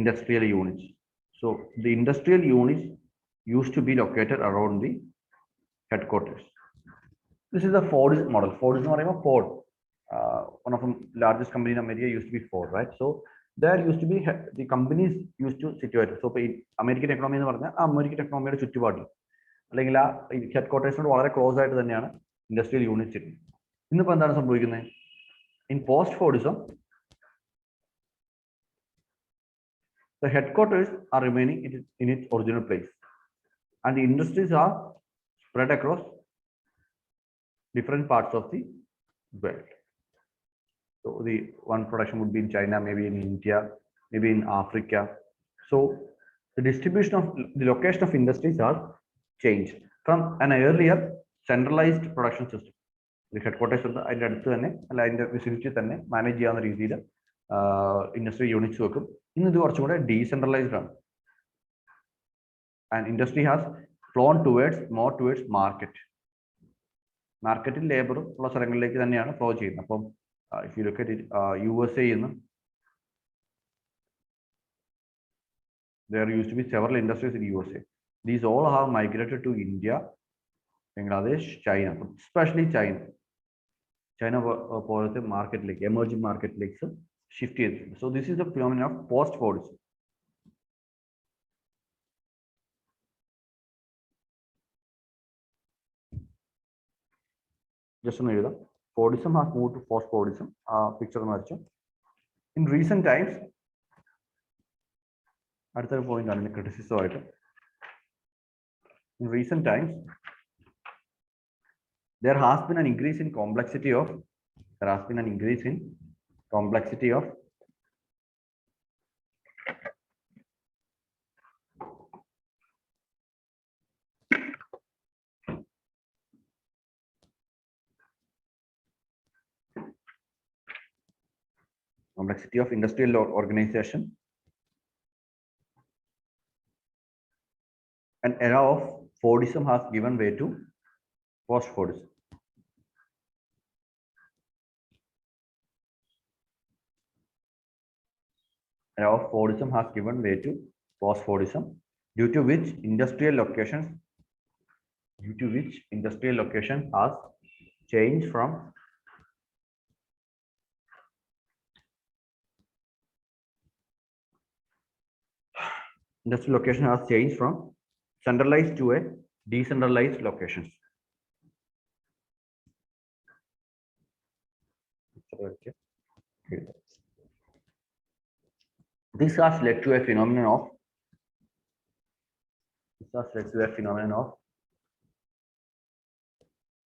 industrial units. So the industrial units used to be located around the headquarters. This is the Ford's model. Ford is not Ford. One of the largest companies in America used to be Ford, right? So there used to be the companies used to situate. So American economy എന്ന് പറഞ്ഞാൽ American എക്കണോമിയുടെ ചുറ്റുപാടിൽ അല്ലെങ്കിൽ ആ ഹെഡ്ക്വാർട്ടേഴ്സിനോട് വളരെ close ആയിട്ട് തന്നെയാണ് industrial units ഇരിക്കുന്നത്. ഇന്നിപ്പോൾ എന്താണ് സംഭവിക്കുന്നത്? In post Fordism the headquarters are remaining in its original place and the industries are spread across different parts of the world. So the one production would be in China, maybe in India, maybe in Africa. So the distribution of the location of industries are changed from an earlier centralized production system. The headquarters അതിന്റെ അടുത്ത് തന്നെ അല്ല അതിന്റെ vicinity തന്നെ manage ചെയ്യാവുന്ന രീതിയിൽ industry units വെക്കും. ഇന്ന് ഇത് കുറച്ചും കൂടെ ഡീസെൻട്രലൈസ്ഡ് ആണ്. And industry has flown more towards market. മാർക്കറ്റിൽ ലേബർ ഉള്ള സ്ഥലങ്ങളിലേക്ക് തന്നെയാണ് ഫ്ലോ ചെയ്യുന്നത്. അപ്പം if you look at USA ഇന്ന് there used to be several industries in USA. These all have migrated to India, Bangladesh, China, especially China. China പോലത്തെ മാർക്കറ്റിലേക്ക് emerging മാർക്കറ്റിലേക്ക് ഷിഫ്റ്റ് ചെയ്തിട്ടുണ്ട്. So this is the phenomenon of post Fordism. Just ഒന്ന് എഴുതാം. Fordism has moved to post Fordism. Picture എന്ന് വരച്ചു. In recent times, അടുത്തൊരു point ആണ് ക്രിറ്റിസിസം ആയിട്ട്. In recent times, there has been an increase in complexity of industrial organization. An era of Fordism has given way to post Fordism. Era of Fordism has given way to post Fordism, due to which industrial location has changed from centralized to a decentralized locations. This has led to a phenomenon of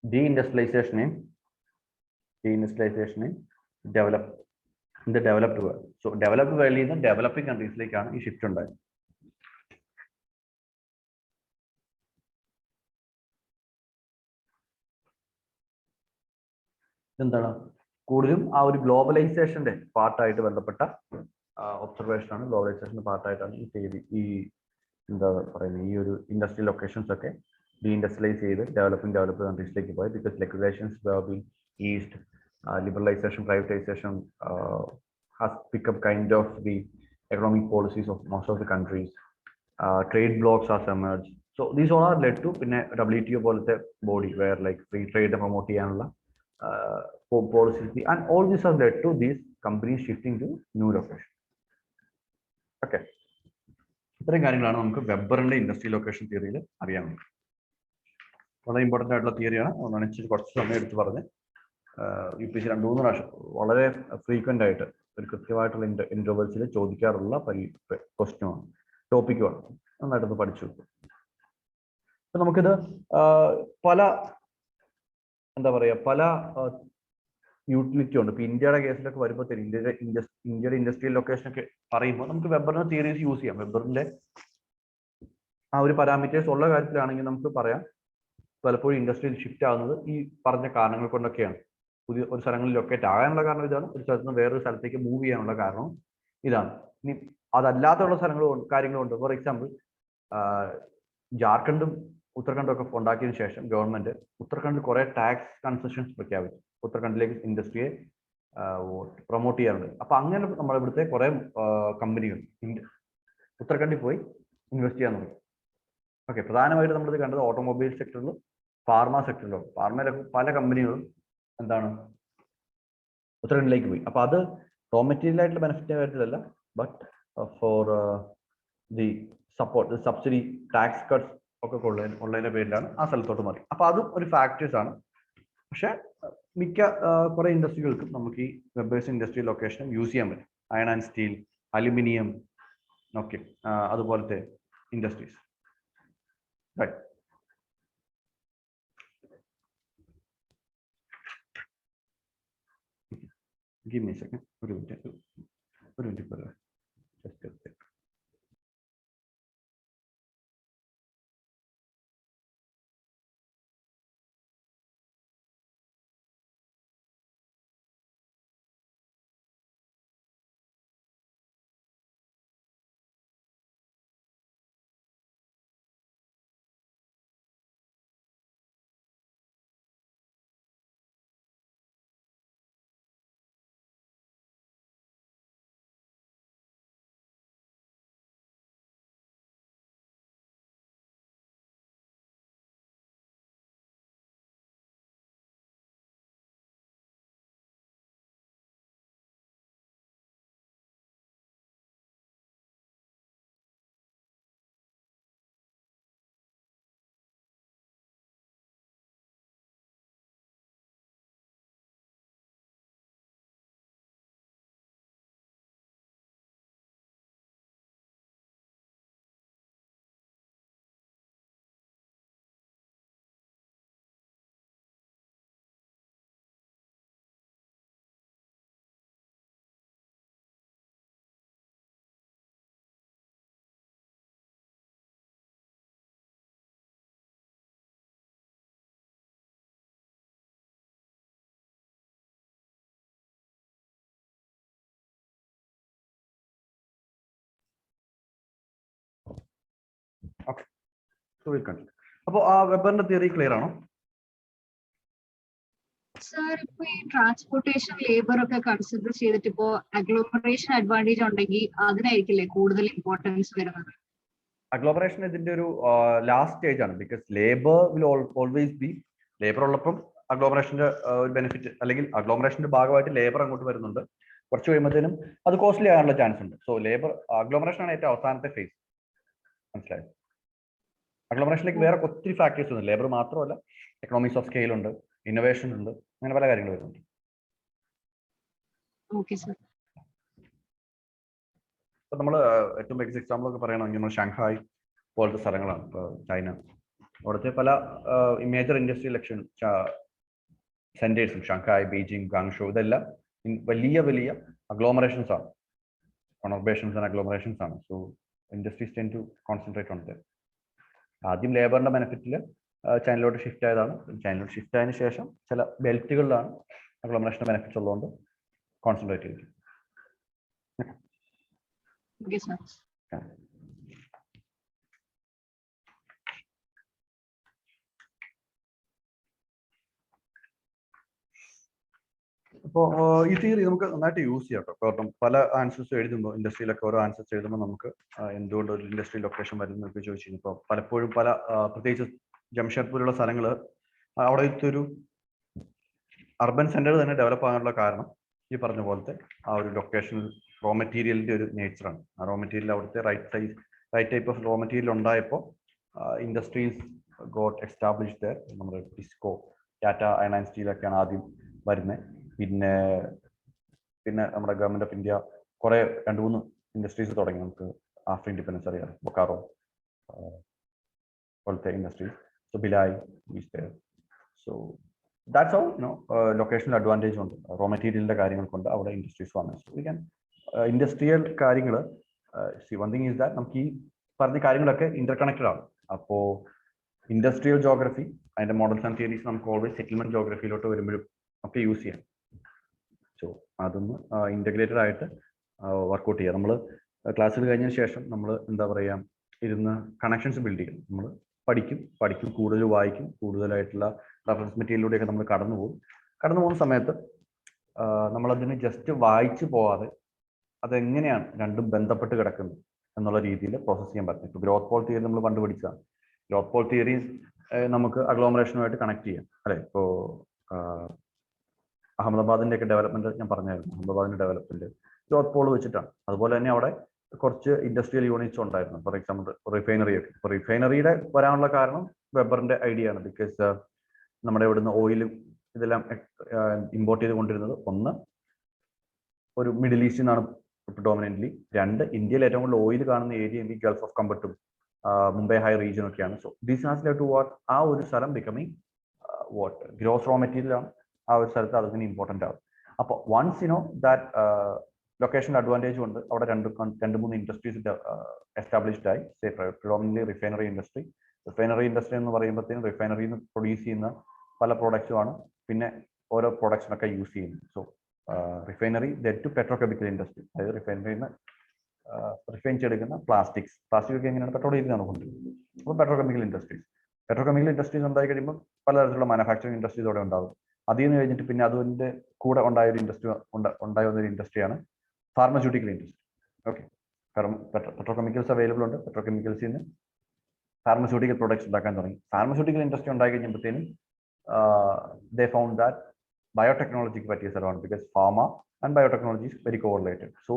deindustrialization in the developed world. So developed world in the developing countries like ഈ shift ഉണ്ടായത്. എന്താണ് കൂടുതലും ആ ഒരു ഗ്ലോബലൈസേഷന്റെ പാർട്ടായിട്ട് ബന്ധപ്പെട്ട observation ആണ്. ഗ്ലോബലൈസേഷന്റെ പാർട്ടായിട്ടാണ് ഈ എന്താ പറയുന്നത് ഈ ഒരു ഇൻഡസ്ട്രിയൽ ലൊക്കേഷൻസ് ഒക്കെ ഡീഇൻഡസ്ട്രിയലൈസ് ചെയ്ത് ഡെവലപ്ഡ് കൺട്രീസിലേക്ക് പോയി. Because regulations were being eased, liberalization, privatization has become kind of the economic policies of most of the countries. Trade blocks has emerged. So these all are led to പിന്നെ WTO പോലത്തെ body where like free trade promote ചെയ്യാനുള്ള policies, and all this has led to these companies shifting to new location. Okay, ഇത്രയും കാര്യങ്ങളാണ് നമുക്ക് വെബറിന്റെ industrial location തിയറിയിൽ അറിയാനുള്ളത്. വളരെ important ആയിട്ടുള്ള തിയറിയാണ്. അതുകൊണ്ടാണ് ഇച്ചിരി കുറച്ച് സമയം എടുത്ത് പറഞ്ഞ് UPSC 2-3 പ്രാവശ്യം വളരെ ഫ്രീക്വന്റ് ആയിട്ട് ഒരു കൃത്യമായിട്ടുള്ള ഇന്റർവെൽസിൽ ചോദിക്കാറുള്ള ക്വസ്റ്റ്യനാണ്, ടോപ്പിക്കുമാണ്. നന്നായിട്ടൊന്ന് പഠിച്ചു. അപ്പൊ നമുക്കിത് പല എന്താ പറയാ പല യൂട്ടിലിറ്റി ഉണ്ട്. ഇപ്പൊ ഇന്ത്യയുടെ കേസിലൊക്കെ വരുമ്പോൾ ഇന്ത്യയുടെ ഇൻഡസ്ട്രിയൽ ലൊക്കേഷൻ ഒക്കെ പറയുമ്പോൾ നമുക്ക് വെബറിന്റെ തിയറീസ് യൂസ് ചെയ്യാം. വെബറിന്റെ ആ ഒരു പാരാമീറ്റേഴ്സ് ഉള്ള കാര്യത്തിലാണെങ്കിൽ നമുക്ക് പറയാം പലപ്പോഴും ഇൻഡസ്ട്രിയിൽ ഷിഫ്റ്റ് ആകുന്നത് ഈ പറഞ്ഞ കാരണങ്ങൾ കൊണ്ടൊക്കെയാണ്. പുതിയ ഒരു സ്ഥലങ്ങളിൽ ലൊക്കേറ്റ് ആകാനുള്ള കാരണം ഇതാണ്, ഒരു സ്ഥലത്ത് നിന്ന് വേറൊരു സ്ഥലത്തേക്ക് മൂവ് ചെയ്യാനുള്ള കാരണം ഇതാണ്. ഇനി അതല്ലാത്തുള്ള സ്ഥലങ്ങളും കാര്യങ്ങളുണ്ട്. ഫോർ എക്സാമ്പിൾ ജാർഖണ്ഡും ഉത്തരാഖണ്ഡും ഒക്കെ ഉണ്ടാക്കിയതിനു ശേഷം ഗവൺമെന്റ് ഉത്തരാഖണ്ഡിൽ കുറെ ടാക്സ് കൺസെഷൻസ് പ്രഖ്യാപിച്ചു. ഉത്തരാഖണ്ഡിലേക്ക് ഇൻഡസ്ട്രിയെ പ്രൊമോട്ട് ചെയ്യാറുണ്ട്. അപ്പൊ അങ്ങനെ നമ്മുടെ ഇവിടുത്തെ കുറെ കമ്പനികൾ ഉത്തരാഖണ്ഡിൽ പോയി ഇൻവെസ്റ്റ് ചെയ്യാൻ തുടങ്ങി. ഓക്കെ, പ്രധാനമായിട്ട് നമ്മളിത് കണ്ടത് ഓട്ടോമൊബൈൽ സെക്ടറിലും ഫാർമ സെക്ടറിലും. ഫാർമയിലൊക്കെ പല കമ്പനികളും എന്താണ് ഉത്തരാഖണ്ഡിലേക്ക് പോയി. അപ്പൊ അത് റോ മെറ്റീരിയൽ ആയിട്ടുള്ള ബെനിഫിറ്റിന്റെ കാര്യത്തിലല്ല, but for the support subsidy tax cuts ഒക്കെ ഉള്ളതിന്റെ പേരിലാണ് ആ സ്ഥലത്തോട്ട് മാറി. അപ്പൊ അതും ഒരു ഫാക്ടേഴ്സ് ആണ്. പക്ഷെ മിക്ക കുറെ ഇൻഡസ്ട്രികൾക്കും നമുക്ക് ഈ web based industrial location use ചെയ്യാൻ പറ്റും. Iron and steel, aluminium, okay, അതുപോലത്തെ industries. Right. Give me a second. One minute. Just a sec. Okay, so we'll continue. അപ്പോൾ ആ വെബറിന്റെ തിയറി ക്ലിയർ ആണോ? സർ, ഇപ്പൊ ഈ ട്രാൻസ്പോർട്ടേഷൻ ലേബർ ഒക്കെ കൺസിഡർ ചെയ്തിട്ട് ഇപ്പോ അഗ്ലോമറേഷൻ അഡ്വാൻറ്റേജ് ഉണ്ടെങ്കിൽ അതിനായിരിക്കില്ലേ കൂടുതൽ ഇമ്പോർട്ടൻസ് വരുന്നത്? അഗ്ലോമറേഷൻ ഇതിന്റെ ഒരു ലാസ്റ്റ് സ്റ്റേജ് ആണ്. Because labour will always be, labour ഉള്ളപ്പം അഗ്ലോമറേഷന്റെ ഒരു ബെനിഫിറ്റ് അല്ലെങ്കിൽ അഗ്ലോമറേഷന്റെ ഭാഗമായിട്ട് ലേബർ അങ്ങോട്ട് വരുന്നുണ്ട്. കുറച്ച് കഴിയുമ്പോഴത്തേനും അത് കോസ്റ്റ്ലി ആകാനുള്ള ചാൻസ് ഉണ്ട്. സോ ലേബർ അഗ്ലോമറേഷൻ ആണ് ഏറ്റവും അവസാനത്തെ ഫേസ്. മനസ്സിലായോ? അഗ്ലോമറേഷനിലേക്ക് വേറെ ഒത്തിരി ഫാക്ടേഴ്സ് ഉണ്ട്. ലേബർ മാത്രമല്ല, എക്കണോമിക്സ് ഓഫ് സ്കെയിൽ ഉണ്ട്, ഇന്നോവേഷൻ ഉണ്ട്, അങ്ങനെ പല കാര്യങ്ങൾ വരുന്നുണ്ട്. ഇപ്പൊ നമ്മൾ ഏറ്റവും ബേസിക് എക്സാമ്പിൾ ഒക്കെ പറയണമെങ്കിൽ നമ്മൾ ഷാങ്ഹായ് പോലത്തെ സ്ഥലങ്ങളാണ്. ഇപ്പൊ ചൈന, അവിടുത്തെ പല മേജർ ഇൻഡസ്ട്രിയൽ സെന്റേഴ്സും ഷാങ്ഹായ്, ബീജിംഗ്, ഗാങ്ഷോ ഇതെല്ലാം വലിയ വലിയ അഗ്ലോമറേഷൻസ് ആണ്, കോണർബേഷൻസ് ആൻഡ് അഗ്ലോമറേഷൻസ് ആണ്. So industries tend to concentrate on them. ആദ്യം ലേബറിന്റെ ബെനിഫിറ്റിൽ ചൈനയിലോട്ട് ഷിഫ്റ്റ് ആയതാണ്. ചൈനയിലോട്ട് ഷിഫ്റ്റ് ആയതിനു ശേഷം ചില ബെൽറ്റുകളിലാണ് അഗ്ലോമറേഷൻ ബെനിഫിറ്റ്സ് ഉള്ളതുകൊണ്ട് കോൺസെൻട്രേറ്റ് ചെയ്തത്. അപ്പോൾ ഈ തിയറി നമുക്ക് നന്നായിട്ട് യൂസ് ചെയ്യാം കേട്ടോ. കാരണം പല ആൻസേഴ്സ് എഴുതുമ്പോൾ ഇൻഡസ്ട്രിയിലൊക്കെ ഓരോ ആൻസേഴ്സ് എഴുതുമ്പോൾ നമുക്ക് എന്തുകൊണ്ട് ഒരു ഇൻഡസ്ട്രിയൽ ലൊക്കേഷൻ വരുന്നതൊക്കെ ചോദിച്ചു കഴിഞ്ഞപ്പോൾ പലപ്പോഴും പല പ്രത്യേകിച്ച് ജംഷഡ്പൂരുള്ള സ്ഥലങ്ങൾ അവിടുത്തെ ഒരു അർബൻ സെന്റർ തന്നെ ഡെവലപ്പ് ആകാനുള്ള കാരണം ഈ പറഞ്ഞ പോലത്തെ ആ ഒരു ലൊക്കേഷൻ റോ മെറ്റീരിയലിന്റെ ഒരു നേച്ചറാണ്. ആ റോ മെറ്റീരിയൽ അവിടുത്തെ right type of raw material ഉണ്ടായപ്പോൾ ഇൻഡസ്ട്രീസ് ഗോട്ട് എസ്റ്റാബ്ലിഷ്ഡ്. നമ്മുടെ ടിസ്കോ, ടാറ്റ അയൺ ആൻഡ് സ്റ്റീലൊക്കെയാണ് ആദ്യം വരുന്നത്. പിന്നെ നമ്മുടെ ഗവൺമെന്റ് ഓഫ് ഇന്ത്യ കുറെ 2-3 ഇൻഡസ്ട്രീസ് തുടങ്ങി. നമുക്ക് ആഫ്റ്റർ ഇൻഡിപെൻഡൻസ് അറിയാം, ബൊക്കാറോ പോലത്തെ industries. So Bhilai, so that's how locational advantage ഉണ്ട് റോ മെറ്റീരിയലിന്റെ കാര്യങ്ങൾ കൊണ്ട് അവിടെ ഇൻഡസ്ട്രീസ് വന്നു. സോ വി ക്യാൻ ഇൻഡസ്ട്രിയൽ കാര്യങ്ങൾ വൺ തിങ് ഈസ് ദാറ്റ് നമുക്ക് ഈ പറഞ്ഞ കാര്യങ്ങളൊക്കെ ഇന്റർകണക്റ്റഡ് ആണ്. അപ്പോൾ ഇൻഡസ്ട്രിയൽ ജോഗ്രഫി അതിന്റെ മോഡൽസ് ആൻഡ് തിയറീസ് നമുക്ക് ഓൾവേസ് സെറ്റിൽമെന്റ് ജോഗ്രഫിയിലോട്ട് വരുമ്പോഴും ഒക്കെ യൂസ് ചെയ്യാം. സോ അതൊന്ന് ഇന്റഗ്രേറ്റഡ് ആയിട്ട് വർക്ക്ഔട്ട് ചെയ്യാം. നമ്മൾ ക്ലാസ്സിൽ കഴിഞ്ഞതിന് ശേഷം നമ്മൾ എന്താ പറയുക, ഇരുന്ന് കണക്ഷൻസ് ബിൽഡ് ചെയ്യും. നമ്മൾ പഠിക്കും, കൂടുതൽ വായിക്കും, കൂടുതലായിട്ടുള്ള റെഫറൻസ് മെറ്റീരിയലിലൂടെയൊക്കെ നമ്മൾ കടന്നു പോകുന്ന സമയത്ത് നമ്മളതിന് ജസ്റ്റ് വായിച്ചു പോവാതെ അതെങ്ങനെയാണ് രണ്ടും ബന്ധപ്പെട്ട് കിടക്കുന്നത് എന്നുള്ള രീതിയിൽ പ്രോസസ് ചെയ്യാൻ പറ്റും. ഇപ്പോൾ ഗ്രോത്ത് പോൾ തിയറി നമ്മൾ കണ്ടുപിടിച്ചതാണ്. ഗ്രോത്ത് പോൾ തിയറി നമുക്ക് അഗ്ലോമറേഷനുമായിട്ട് കണക്ട് ചെയ്യാം അല്ലെ. ഇപ്പോൾ അഹമ്മദാബാദിന്റെ ഒക്കെ ഡെവലപ്മെന്റ് ഞാൻ പറഞ്ഞായിരുന്നു. അഹമ്മദാബാദിന്റെ ഡെവലപ്മെന്റ് ഗ്രോത്ത് പോൾ വെച്ചിട്ടാണ്. അതുപോലെ തന്നെ അവിടെ കുറച്ച് ഇൻഡസ്ട്രിയൽ യൂണിറ്റ്സ് ഉണ്ടായിരുന്നു. ഫോർ എക്സാമ്പിൾ റിഫൈനറി ഒക്കെ. ഇപ്പോൾ റിഫൈനറിയുടെ വരാനുള്ള കാരണം വെബറിന്റെ ഐഡിയ ആണ്. ബിക്കോസ് നമ്മുടെ ഇവിടുന്ന് ഓയിലും ഇതെല്ലാം ഇമ്പോർട്ട് ചെയ്ത് കൊണ്ടിരുന്നത് ഒന്ന് ഒരു മിഡിൽ ഈസ്റ്റിൽ നിന്നാണ് പ്രിഡോമിനന്റ്ലി. 2 ഇന്ത്യയിൽ ഏറ്റവും കൂടുതൽ ഓയിൽ കാണുന്ന ഏരിയ ഈ ഗൾഫ് ഓഫ് കമ്പട്ടും മുംബൈ ഹൈ റീജിയൻ ഒക്കെയാണ്. So this has led to what ആ ഒരു സ്ഥലം becoming what gross raw material ആണ്. ആ ഒരു സ്ഥലത്ത് അതിന് ഇമ്പോർട്ടൻ്റ് ആവും. അപ്പോൾ വൺസ് ദാറ്റ് ലൊക്കേഷൻ അഡ്വാൻറ്റേജ് കൊണ്ട് അവിടെ 2-3 ഇൻഡസ്ട്രീസ് എസ്റ്റാബ്ലിഷ്ഡ് ആയി. പ്രിഡോമിനന്റ്ലി റിഫൈനറി ഇൻഡസ്ട്രി എന്ന് പറയുമ്പോഴത്തേക്കും റിഫൈനറിയിൽ നിന്ന് പ്രൊഡ്യൂസ് ചെയ്യുന്ന പല പ്രോഡക്റ്റ്സുമാണ് പിന്നെ ഓരോ പ്രോഡക്ട്സിനൊക്കെ യൂസ് ചെയ്യുന്നത്. So refinery to petrochemical industry, അതായത് റിഫൈനറിയിൽ നിന്ന് റിഫൈൻ ചെയ്തെടുക്കുന്ന പ്ലാസ്റ്റിക് ഒക്കെ എങ്ങനെയാണ് പെട്രോളിൽ നിന്നാണ് കൊണ്ടുവരുന്നത്. അപ്പോൾ പെട്രോകെമിക്കൽ ഇൻഡസ്ട്രീസ് ഉണ്ടായി കഴിയുമ്പോൾ പലതരത്തിലുള്ള മാനുഫാക്ചറിങ് ഇൻഡസ്ട്രീസ് അവിടെ ഉണ്ടാകും. അതിൽ നിന്ന് കഴിഞ്ഞിട്ട് പിന്നെ അതിൻ്റെ കൂടെ ഉണ്ടായ ഒരു വന്നൊരു ഇൻഡസ്ട്രിയാണ് ഫാർമസ്യൂട്ടിക്കൽ ഇൻഡസ്ട്രി. ഓക്കെ, കാരണം പെട്രോകെമിക്കൽസ് അവൈലബിൾ ഉണ്ട്. പെട്രോകെമിക്കൽസിൽ നിന്ന് ഫാർമസ്യൂട്ടിക്കൽ പ്രോഡക്ട്സ് ഉണ്ടാക്കാൻ തുടങ്ങി. ഫാർമസ്യൂട്ടിക്കൽ ഇൻഡസ്ട്രി ഉണ്ടായി കഴിഞ്ഞപ്പോഴത്തേനും ദേ ഫൗണ്ട് ദാറ്റ് ബയോടെക്നോളജിക്ക് പറ്റിയ സ്ഥലമാണ്. Because pharma and biotechnology is very correlated. So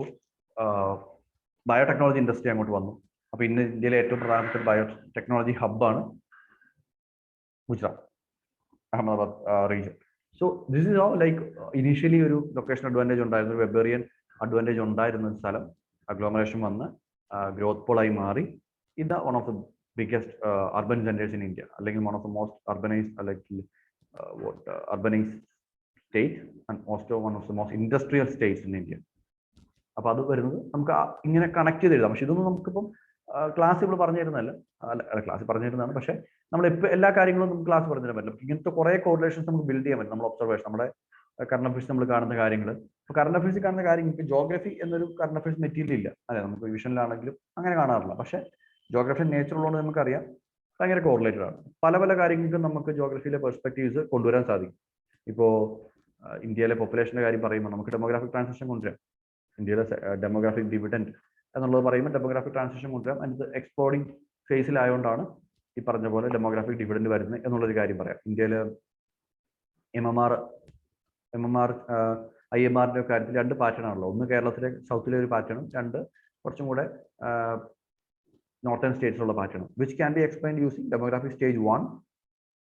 biotechnology industry അങ്ങോട്ട് വന്നു. അപ്പോൾ ഇന്ന് ഇന്ത്യയിലെ ഏറ്റവും പ്രധാനപ്പെട്ട ബയോടെക്നോളജി ഹബ്ബാണ് Gujarat, Ahmedabad region. So this is all like initially ഒരു ലൊക്കേഷൻ അഡ്വാൻറ്റേജ് ഉണ്ടായിരുന്നു, ഒരു വെബേറിയൻ അഡ്വാൻറ്റേജ് ഉണ്ടായിരുന്ന സ്ഥലം അഗ്ലോമറേഷൻ വന്ന് ഗ്രോത്ത് പോളായി മാറി. ഇത് one of the biggest urban centres in India, അല്ലെങ്കിൽ one of the most urbanised അല്ലെങ്കിൽ urbanised state and also one of the most industrial states in India. അപ്പൊ അത് വരുന്നത് നമുക്ക് ഇങ്ങനെ കണക്ട് ചെയ്ത് എഴുതാം. പക്ഷെ ഇതൊന്നും നമുക്കിപ്പം ക്ലാസ് ഇവിടെ പറഞ്ഞു തരുന്നതല്ല, ക്ലാസ് പറഞ്ഞു തരുന്നതാണ്. പക്ഷെ നമ്മൾ ഇപ്പൊ എല്ലാ കാര്യങ്ങളും നമുക്ക് ക്ലാസ് പറഞ്ഞു തരാൻ പറ്റില്ല. ഇങ്ങനത്തെ കുറെ കോറിലേഷൻസ് നമുക്ക് ബിൽഡ് ചെയ്യാൻ പറ്റും. നമ്മൾ ഒബ്സർവേഷൻ, നമ്മുടെ കറണ്ട് അഫയേഴ്സ് നമ്മൾ കാണുന്ന കാര്യങ്ങൾ, ഇപ്പൊ കറണ്ട് അഫയേഴ്സിൽ കാണുന്ന കാര്യങ്ങൾ, ഇപ്പൊ ജോഗ്രഫി എന്നൊരു കറണ്ട് അഫയേഴ്സ് മെറ്റീരിയൽ ഇല്ല അല്ലെ, നമുക്ക് വിഷനിലാണെങ്കിലും അങ്ങനെ കാണാറില്ല. പക്ഷെ ജോഗ്രഫി നേച്ചർ ഉള്ളതുകൊണ്ട് നമുക്കറിയാം ഭയങ്കര കോറിലേറ്റഡ് ആണ്. പല പല കാര്യങ്ങൾക്കും നമുക്ക് ജോഗ്രഫിയിലെ പെർസ്പെക്റ്റീവ്സ് കൊണ്ടുവരാൻ സാധിക്കും. ഇപ്പോ ഇന്ത്യയിലെ പോപ്പുലേഷന്റെ കാര്യം പറയുമ്പോൾ നമുക്ക് ഡെമോഗ്രാഫിക് ട്രാൻസിഷൻ കൊണ്ടുവരാം. ഇന്ത്യയിലെ ഡെമോഗ്രാഫിക് ഡിവിഡൻഡ് എന്നുള്ളത് പറയുമ്പോൾ ഡെമോഗ്രാഫിക് ട്രാൻസിഷൻ കൊണ്ടുവരാം. അതിന് എക്സ്പ്ലോറിംഗ് ഫേസിലായതുകൊണ്ടാണ് ഈ പറഞ്ഞ പോലെ ഡെമോഗ്രാഫിക് ഡിവിഡൻഡ് വരുന്നത് എന്നുള്ളൊരു കാര്യം പറയാം. ഇന്ത്യയിൽ MMR IMRന്റെ കാര്യത്തിൽ 2 പാറ്റേൺ ആണല്ലോ. ഒന്ന് കേരളത്തിലെ സൗത്തിലെ ഒരു പാറ്റേണും, 2 കുറച്ചും കൂടെ നോർത്തേൺ സ്റ്റേറ്റ്സിലുള്ള പാറ്റേണും, which can be explained using demographic stage 1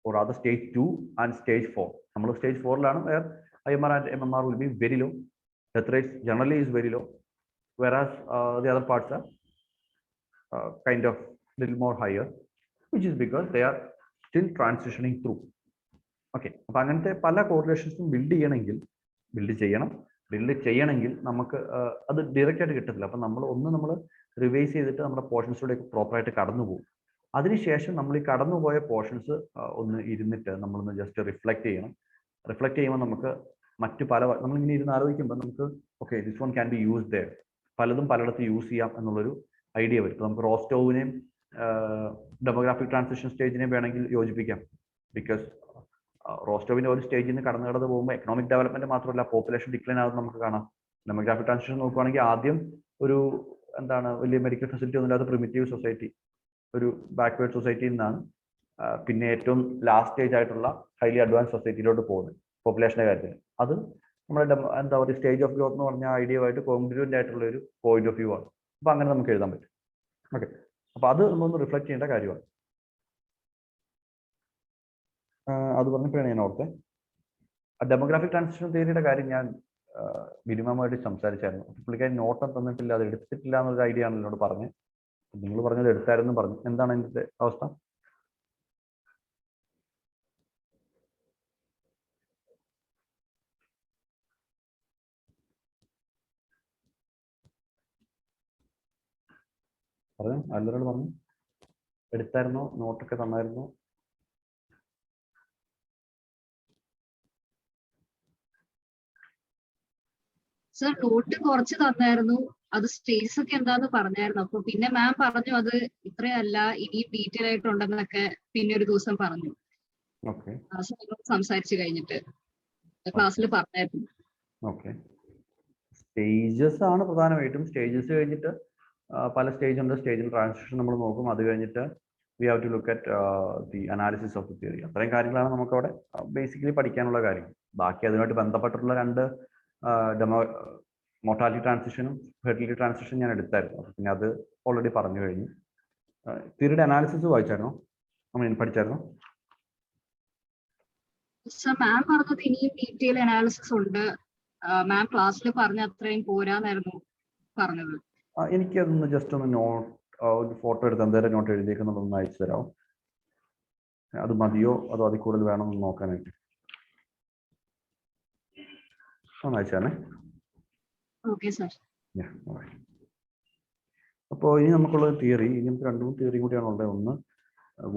or rather stage 2 and stage 4. നമ്മൾ stage 4ലാണ്, where IMR and MMR will be very low. Death rates generally is very low, whereas the other parts are kind of little more higher, which is because they are still transitioning through. Okay, അപ്പൊ അങ്ങനത്തെ പല കോറിലേഷൻസും build ചെയ്യണമെങ്കിൽ നമുക്ക് അത് direct ആയിട്ട് കിട്ടത്തില്ല. അപ്പൊ നമ്മൾ റിവൈസ് ചെയ്തിട്ട് നമ്മുടെ പോർഷൻസിലൂടെ പ്രോപ്പറായിട്ട് കടന്നു പോകും. അതിനുശേഷം നമ്മൾ ഈ കടന്നുപോയ പോർഷൻസ് ഒന്ന് ഇരുന്നിട്ട് നമ്മളൊന്ന് ജസ്റ്റ് റിഫ്ലക്ട് ചെയ്യണം. റിഫ്ലക്ട് ചെയ്യുമ്പോൾ നമുക്ക് മറ്റു നമ്മളിങ്ങനെ ഇരുന്ന് ആലോചിക്കുമ്പോൾ നമുക്ക് okay this one can be use there, പലതും പലയിടത്ത് യൂസ് ചെയ്യാം എന്നുള്ളൊരു ഐഡിയ വരും. നമുക്ക് റോസ്റ്റോവിനെയും ഡെമോഗ്രാഫിക് ട്രാൻസിഷൻ സ്റ്റേജിനെയും വേണമെങ്കിൽ യോജിപ്പിക്കാം. ബിക്കോസ് റോസ്റ്റോവിന്റെ ഒരു സ്റ്റേജിൽ നിന്ന് കടന്നു പോകുമ്പോൾ എക്കണോമിക് ഡെവലപ്മെന്റ് മാത്രമല്ല പോപ്പുലേഷൻ ഡിക്ലൈൻ ആകുന്നത് നമുക്ക് കാണാം. ഡെമോഗ്രാഫിക് ട്രാൻസിഷൻ നോക്കുകയാണെങ്കിൽ ആദ്യം ഒരു വലിയ മെഡിക്കൽ ഫെസിലിറ്റി ഒന്നുമില്ലാത്ത പ്രിമിറ്റീവ് സൊസൈറ്റി, ഒരു ബാക്ക്വേർഡ് സൊസൈറ്റിയിൽ നിന്നാണ് പിന്നെ ഏറ്റവും ലാസ്റ്റ് സ്റ്റേജ് ആയിട്ടുള്ള ഹൈലി അഡ്വാൻസ് സൊസൈറ്റിയിലോട്ട് പോകുന്നത് പോപ്പുലേഷന്റെ കാര്യത്തിൽ. അത് നമ്മുടെ സ്റ്റേജ് ഓഫ് ഗ്രോത്ത് എന്ന് പറഞ്ഞ ഐഡിയയുമായിട്ട് കോൺഗ്രുവന്റ് ആയിട്ടുള്ള ഒരു പോയിന്റ് ഓഫ് വ്യൂ ആണ്. അപ്പൊ അങ്ങനെ നമുക്ക് എഴുതാൻ പറ്റും. ഓക്കെ, അപ്പൊ അത് നമ്മളൊന്ന് റിഫ്ലക്ട് ചെയ്യേണ്ട കാര്യമാണ്. അത് പറഞ്ഞപ്പോഴാണ് ഞാൻ ഓർത്തെ ഡെമോഗ്രാഫിക് ട്രാൻസിഷൻ തിയറിയുടെ കാര്യം ഞാൻ മിനിമമായിട്ട് സംസാരിച്ചായിരുന്നു. പുള്ളിക്കാരി നോട്ടം തന്നിട്ടില്ല, അത് എടുത്തിട്ടില്ല എന്നൊരു ഐഡിയ ആണ് എന്നോട് പറഞ്ഞത്. നിങ്ങൾ പറഞ്ഞത് എടുത്തായിരുന്നു പറഞ്ഞു. എന്താണ് അതിന്റെ അവസ്ഥ? പറഞ്ഞു, എല്ലാവരോട് പറഞ്ഞു എടുത്തായിരുന്നോ, നോട്ടൊക്കെ തന്നായിരുന്നോ? സർ നോട്ട് കുറച്ച് തന്നായിരുന്നു, അത് സ്റ്റേജസ് ഒക്കെ എന്താന്ന് പറഞ്ഞായിരുന്നു. അപ്പൊ പിന്നെ മാം പറഞ്ഞു അത് ഇത്രയല്ല, ഇനിയും ഡീറ്റെയിൽ ആയിട്ടുണ്ടെന്നൊക്കെ പിന്നെ ഒരു ദിവസം പറഞ്ഞു. സംസാരിച്ചു കഴിഞ്ഞിട്ട് ക്ലാസ്സിൽ പറഞ്ഞായിരുന്നു. ഓക്കെ, സ്റ്റേജസ് ആണ് പ്രധാനമായിട്ടും. സ്റ്റേജസ് കഴിഞ്ഞിട്ട് പല സ്റ്റേജ് ഉണ്ട്. സ്റ്റേജിൽ ട്രാൻസിഷൻ നമ്മൾ നോക്കും. അത് കഴിഞ്ഞിട്ട് we have to look at the analysis of the theory. അത്രയും കാര്യങ്ങളാണ് നമുക്ക് അവിടെ ബേസിക്കലി പഠിക്കാനുള്ള കാര്യം. ബാക്കി അതുമായിട്ട് ബന്ധപ്പെട്ടിട്ടുള്ള രണ്ട് മോർട്ടാലിറ്റി ട്രാൻസിഷനും ഫെർട്ടിലിറ്റി ട്രാൻസിഷനും ഞാൻ എടുത്തായിരുന്നു. പിന്നെ അത് ഓൾറെഡി പറഞ്ഞു കഴിഞ്ഞു. തിയറിയുടെ അനാലിസിസ് വായിച്ചായിരുന്നോ? നമ്മൾ പഠിച്ചായിരുന്നോ? മാം പറഞ്ഞത് ഇനിയും ഡീറ്റെയിൽ അനാലിസിസ് ഉണ്ട്. മാം ക്ലാസ്സിൽ പറഞ്ഞ അത്രയും പോരാന്നായിരുന്നു പറഞ്ഞത്. എനിക്കതൊന്ന് ജസ്റ്റ് ഒന്ന് ഒരു ഫോട്ടോ എടുത്ത് എന്തേലും നോട്ട് എഴുതിയേക്കുന്നതൊന്ന് അയച്ചു തരാമോ? അത് മതിയോ അതോ അതിൽ കൂടുതൽ വേണമെന്ന് നോക്കാനായിട്ട് ഒന്ന് അയച്ചാണേ. അപ്പോൾ ഇനി നമുക്കുള്ള തിയറി, ഇങ്ങനത്തെ രണ്ടു മൂന്ന് തിയറി കൂടിയാണ് ഉള്ളത്. ഒന്ന്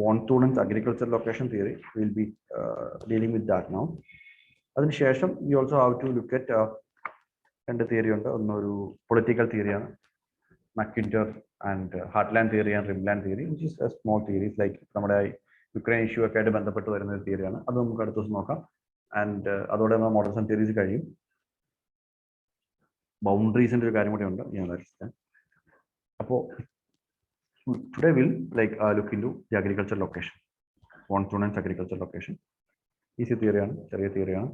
von Thunen's agriculture location theory, will be dealing with that now. അതിനുശേഷം you also have to look at രണ്ട് തിയറി ഉണ്ട്. ഒന്നൊരു പൊളിറ്റിക്കൽ തിയറിയാണ്, Mackinder and heartland theory and rimland theory, which is a small theories like നമ്മുടെ Ukraine issue ഒക്കെ ആയിട്ട് ബന്ധപ്പെട്ട് വരുന്ന ഒരു തിയറിയാണ്. അത് നമുക്ക് അടുത്ത ദിവസം നോക്കാം. ആൻഡ് അതോടെ നമ്മൾ മോഡൽസ് ആൻഡ് തിയറീസ് കഴിയും. ബൗണ്ടറീസിന്റെ ഒരു കാര്യം കൂടി ഉണ്ട്, ഞാൻ വരച്ചിട്ട്. അപ്പോൾ today will look into the agriculture location, von Thunen's agriculture location. Easy തിയറിയാണ്, ചെറിയ തിയറിയാണ്.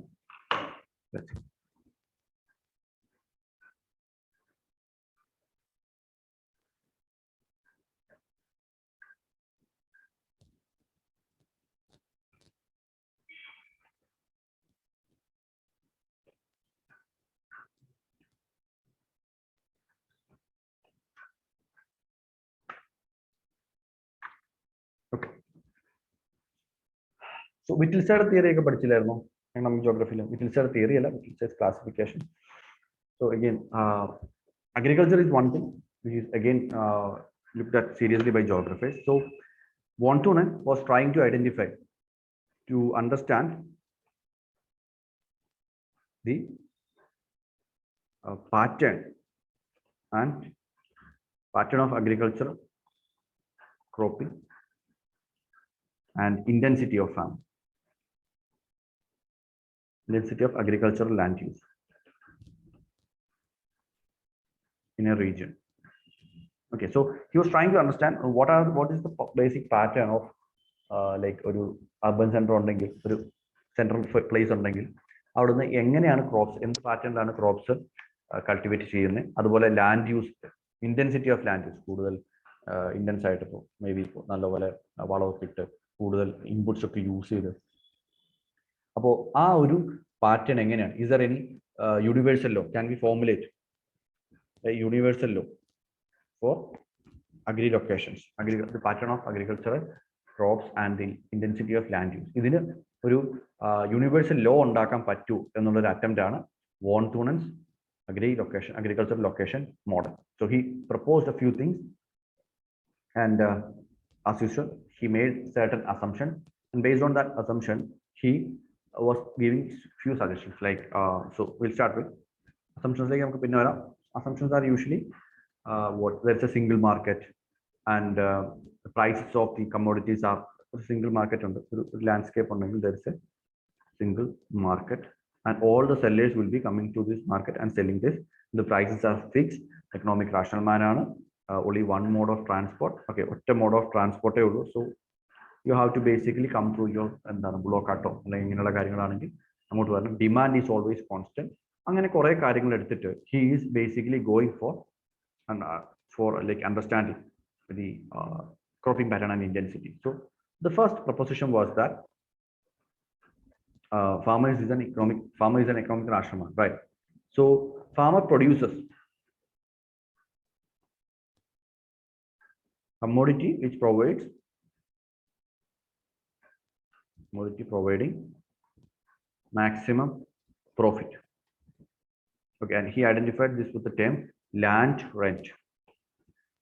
So Wittelside theory ഒക്കെ പഠിച്ചില്ലായിരുന്നോ? എക്കണോമിക് ജോഗ്രഫിയിൽ Wittelside theory അല്ല, Wittelside classification. So again, agriculture is one thing which is again looked at seriously by geographers. So von Thunen was trying to identify, to understand the pattern of agriculture, cropping, and intensity of farm. Intensity of agricultural land use in a region. Okay, so he was trying to understand what is the basic pattern of like ഒരു urban center ഉണ്ടെങ്കിൽ, ഒരു central place ഉണ്ടെങ്കിൽ അവിടുന്ന് എങ്ങനെയാണ് crops, എന്ത് പാറ്റേണിലാണ് crops cultivate ചെയ്യുന്നത്, അതുപോലെ land use, intensity of land use, കൂടുതൽ ഇന്റൻസ് ആയിട്ട് ഇപ്പോൾ മേ ബി ഇപ്പോൾ നല്ലപോലെ വളമൊക്കെ ഇട്ട് കൂടുതൽ ഇൻപുട്സ് ഒക്കെ യൂസ് ചെയ്ത്, അപ്പോൾ ആ ഒരു പാറ്റേൺ എങ്ങനെയാണ്? Is there any universal law, can be formulate universal law for agri locations, the pattern of agricultural crops and the intensity of land use. ഇതിന് ഒരു universal law ഉണ്ടാക്കാൻ പറ്റൂ എന്നുള്ള ഒരു attempt ആണ് von Thunen's agricultural location model. So he proposed a few things, and as usual, he made certain assumptions, and based on that assumption, he was giving few suggestions. Like, so we'll start with assumptions. Like, assumptions are usually what there's a single market, and the prices of the commodities are a single market on the landscape. On there is a single market, and all the sellers will be coming to this market and selling this. The prices are fixed, economic rational manner. Only one mode of transport. Okay, what mode of transport? So you have to basically come through your block auto. Demand is always constant. He is basically going for like understanding the cropping pattern and intensity. So the first proposition was that farmer is an economic rational, right? So farmer produces commodity which provides providing maximum profit. Okay, and he identified this with the term land rent.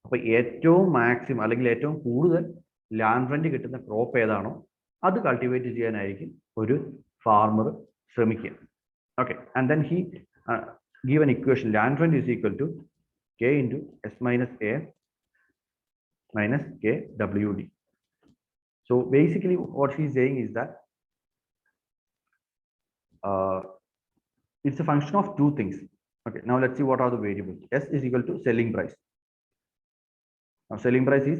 അപ്പോൾ ഏറ്റവും maximum അല്ലെങ്കിൽ ഏറ്റവും കൂടുതൽ land rent കിട്ടുന്ന crop ഏതാണോ അത് cultivate ചെയ്യാനായിരിക്കും ഒരു farmer ശ്രമിക്കുക. Okay, and then he give an equation. Land rent is equal to K into S minus A minus K WD. So basically what he's saying is that it's a function of two things. Okay, now let's see what are the variables. S is equal to selling price. Now selling price is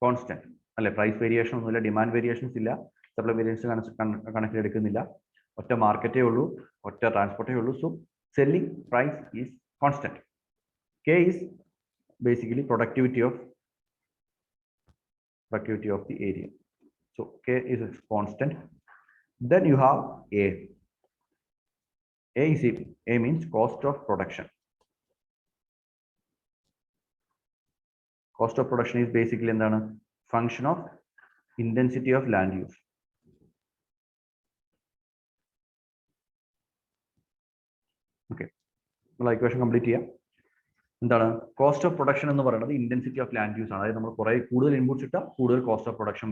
constant. Price variation, demand variations, supply variations connected. What market what transport. So selling price is constant. K is basically productivity of the area. So K is a constant. Then you have A. A means cost of production. Cost of production is basically a function of intensity of land use. Okay, well, equation complete here. Cost of production and the intensity of land use. Inputs cost of production.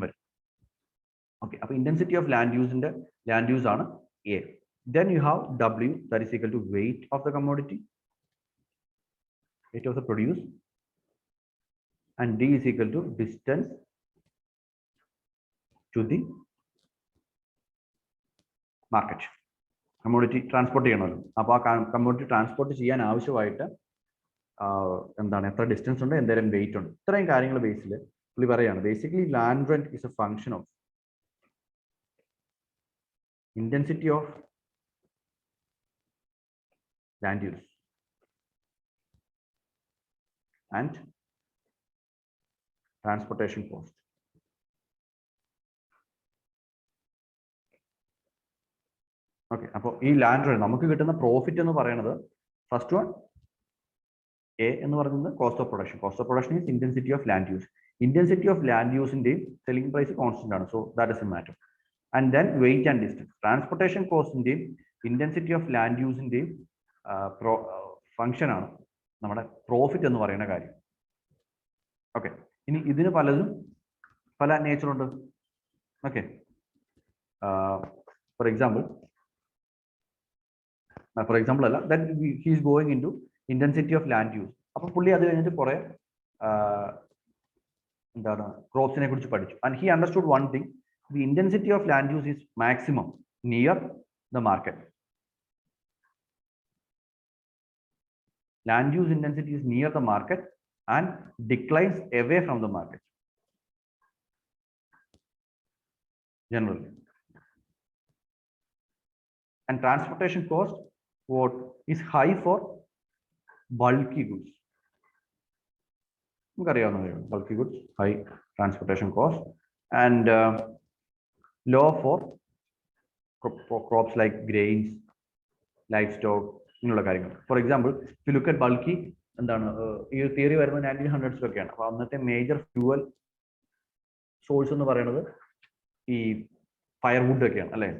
Okay, intensity of land use in the land use on A. Then you have W, that is equal to weight of the commodity, weight of the produce, and D is equal to distance to the market. Commodity transport. Commodity transport is distance and then weight on. Basically, land rent is a function of intensity of land use and transportation cost. Okay, so this land rent, we get the profit. First one, A and the cost of production. Cost of production is intensity of land use. Intensity of land use in the selling price is constant, so that doesn't matter. And then weight and distance. Transportation cost in the intensity of land use in the function on profit and the okay. In this pala nature. Okay. For example, then he is going into intensity of land use. Crops and he understood one thing: the intensity of land use is maximum near the market. Land use intensity is near the market and declines away from the market generally. And transportation cost is high for bulky goods. Bulky goods, high transportation cost, and low for crops like grains, livestock. For example, if you look at bulky, theory 1900s major fuel source എന്ന് പറയുന്നത് ഈ firewood ഒക്കെയാണ് അല്ലേ.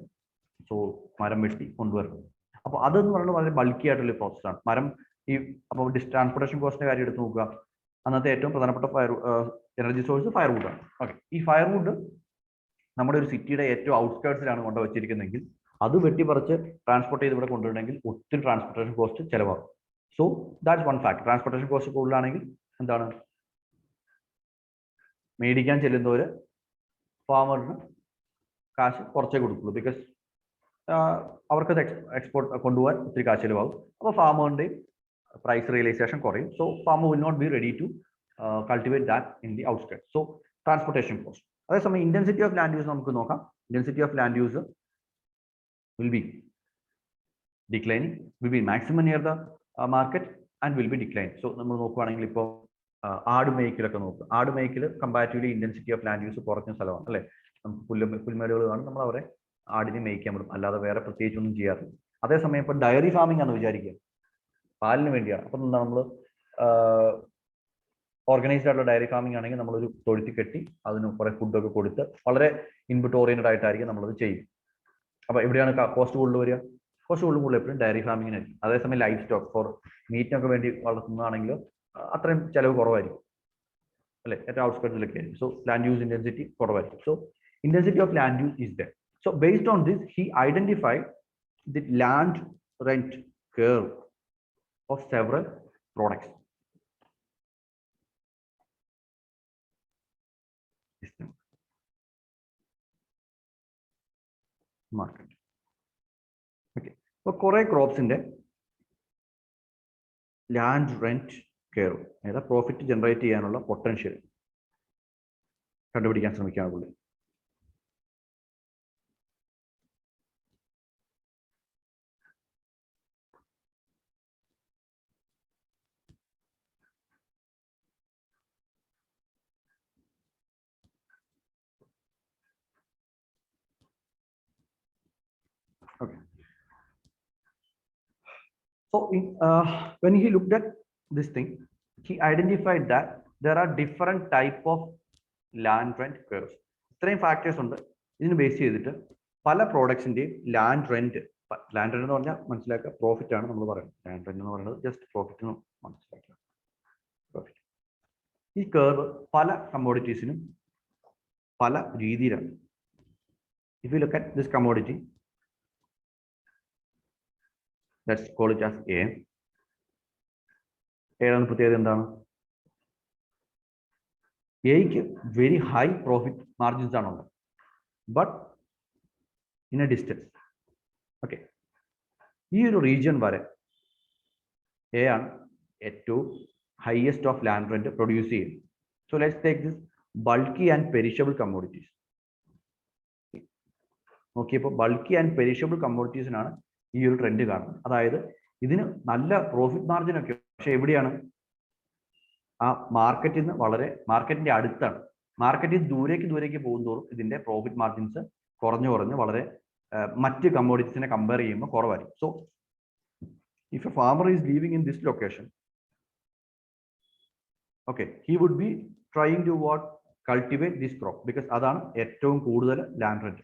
So മരം വെട്ടി കൊണ്ടുവരുന്നത്. അപ്പോൾ അതെന്ന് പറയുന്നത് വളരെ ബൾക്കി ആയിട്ടുള്ള പ്രോസസ്സാണ്. മരം ഈ അപ്പോൾ ട്രാൻസ്പോർട്ടേഷൻ കോസ്റ്റിന്റെ കാര്യം എടുത്ത് നോക്കുക. അന്നത്തെ ഏറ്റവും പ്രധാനപ്പെട്ട എനർജി സോഴ്സ് ഫയർവുഡാണ്. ഓക്കെ, ഈ ഫയർവുഡ് നമ്മുടെ ഒരു സിറ്റിയുടെ ഏറ്റവും ഔട്ട്സ്കേർട്സിലാണ് കൊണ്ടുവച്ചിരിക്കുന്നതെങ്കിൽ അത് വെട്ടിപ്പറിച്ച് ട്രാൻസ്പോർട്ട് ചെയ്ത് ഇവിടെ കൊണ്ടുവരണമെങ്കിൽ ഒത്തിരി ട്രാൻസ്പോർട്ടേഷൻ കോസ്റ്റ് ചിലവാകും. So that's one fact. Transportation cost കൂടുതലാണെങ്കിൽ എന്താണ്, മേടിക്കാൻ ചെല്ലുന്നവര് ഫാമറിന് കാശ് കുറച്ചേ കൊടുക്കുള്ളൂ. ബിക്കോസ് അവർക്കത് എക്സ്പോർട്ട് കൊണ്ടുപോകാൻ ഒത്തിരി കാശ് ചിലവാകും. അപ്പോൾ ഫാമറിന്റെ പ്രൈസ് റിയലൈസേഷൻ കുറയും. So farmer will not be ready to cultivate that in the outskirts. So transportation cost. അതേസമയം ഇന്റൻസിറ്റി ഓഫ് ലാൻഡ് യൂസ് നമുക്ക് നോക്കാം. Intensity of land use will be declining, will be maximum near the market and will be declining. So നമ്മൾ നോക്കുകയാണെങ്കിൽ ഇപ്പോൾ ആട് മേയ്ക്കലൊക്കെ നോക്കുക. ആട് മേയ്ക്കൽ comparatively intensity of land use കുറഞ്ഞ സ്ഥലമാണ് അല്ലേ. നമുക്ക് പുൽമേടുകൾ കാണും, നമ്മൾ അവരെ ആടിനെ മേയ്ക്കാൻ പറ്റും, അല്ലാതെ വേറെ പ്രത്യേകിച്ചൊന്നും ചെയ്യാറില്ല. അതേസമയം ഇപ്പോൾ ഡയറി ഫാമിംഗ് ആണെന്ന് വിചാരിക്കുക, പാലിന് വേണ്ടിയാണ്. അപ്പം എന്താ നമ്മൾ ഓർഗനൈസ്ഡ് ആയിട്ടുള്ള ഡയറി ഫാമിംഗ് ആണെങ്കിൽ നമ്മളൊരു തൊഴുത്തി കെട്ടി അതിന് കുറെ ഫുഡൊക്കെ കൊടുത്ത് വളരെ ഇൻപുട്ട് ഓറിയന്റഡ് ആയിട്ടായിരിക്കും നമ്മളത് ചെയ്യും. അപ്പോൾ എവിടെയാണ് കോസ്റ്റ് കൂടുതൽ വരിക? കോസ്റ്റ് കൂടുതൽ എപ്പോഴും ഡയറി ഫാമിങ്ങിനായിരിക്കും. അതേസമയം ലൈഫ് സ്റ്റോക്ക് ഫോർ മീറ്റിനൊക്കെ വേണ്ടി വളർത്തുന്നതാണെങ്കിൽ അത്രയും ചിലവ് കുറവായിരിക്കും അല്ലെ, ഏറ്റവും ഔട്ട്സ്കേർട്സിലൊക്കെ ആയിരിക്കും. സോ ലാൻഡ് യൂസ് ഇന്റൻസിറ്റി കുറവായിരിക്കും. So intensity of land use is there. So based on this he identified the land rent curve of several products. Market. Okay, അപ്പോൾ കുറെ ക്രോപ്സിന്റെ ലാൻഡ് റെന്റ് കർവ്, അതായത് പ്രോഫിറ്റ് ജനറേറ്റ് ചെയ്യാനുള്ള potential കണ്ടുപിടിക്കാൻ ശ്രമിക്കുകയാണ് പുള്ളി. Okay. So when he looked at this thing, he identified that there are different type of land rent curves. ഇത്രയും factors ഉണ്ട്. ഇതിന് ബേസ് ചെയ്തിട്ട് പല പ്രോഡക്ട്സിന്റെയും ലാൻഡ് റെന്റ് എന്ന് പറഞ്ഞാൽ മനസ്സിലാക്കുക പ്രോഫിറ്റ് ആണ് നമ്മൾ പറയുന്നത്. ലാൻഡ് റെന്റ് എന്ന് പറയുന്നത് ജസ്റ്റ് പ്രോഫിറ്റ് എന്ന് മനസ്സിലാക്കുക. പ്രോഫിറ്റ് ഈ കർവ് പല കമ്മോഡിറ്റീസിനും പല രീതിയിലാണ്. If you look at this commodity, let's call it as A. ഏതാണ് പ്രത്യേകത? എന്താണ്? എക്ക് വെരി ഹൈ പ്രോഫിറ്റ് മാർജിൻസ് ആണുള്ളത്, but in a distance. Okay, ഈ ഒരു റീജിയൻ വരെ എ ആണ് ഏറ്റവും highest of land rent produce ചെയ്യുന്നത്. So let's take this bulky and perishable commodities. നോക്കിയപ്പോൾ ബൾക്കി ആൻഡ് പെരിഷബിൾ കമ്മോഡിറ്റീസിനാണ് ഈ ഒരു ട്രെൻഡ് കാണുന്നത്. അതായത് ഇതിന് നല്ല പ്രോഫിറ്റ് മാർജിൻ ഒക്കെ, പക്ഷെ എവിടെയാണ്? ആ മാർക്കറ്റിൽ നിന്ന് വളരെ മാർക്കറ്റിന്റെ അടുത്താണ്. മാർക്കറ്റിൽ ദൂരേക്ക് പോകുന്തോറും ഇതിന്റെ പ്രോഫിറ്റ് മാർജിൻസ് കുറഞ്ഞ് വളരെ മറ്റ് കമ്മോഡിറ്റീസിനെ കമ്പയർ ചെയ്യുമ്പോൾ കുറവായിരിക്കും. So if a farmer is living in this location, okay, he would be trying to what cultivate this crop, because അതാണ് ഏറ്റവും കൂടുതൽ ലാൻഡ് റെന്റ്.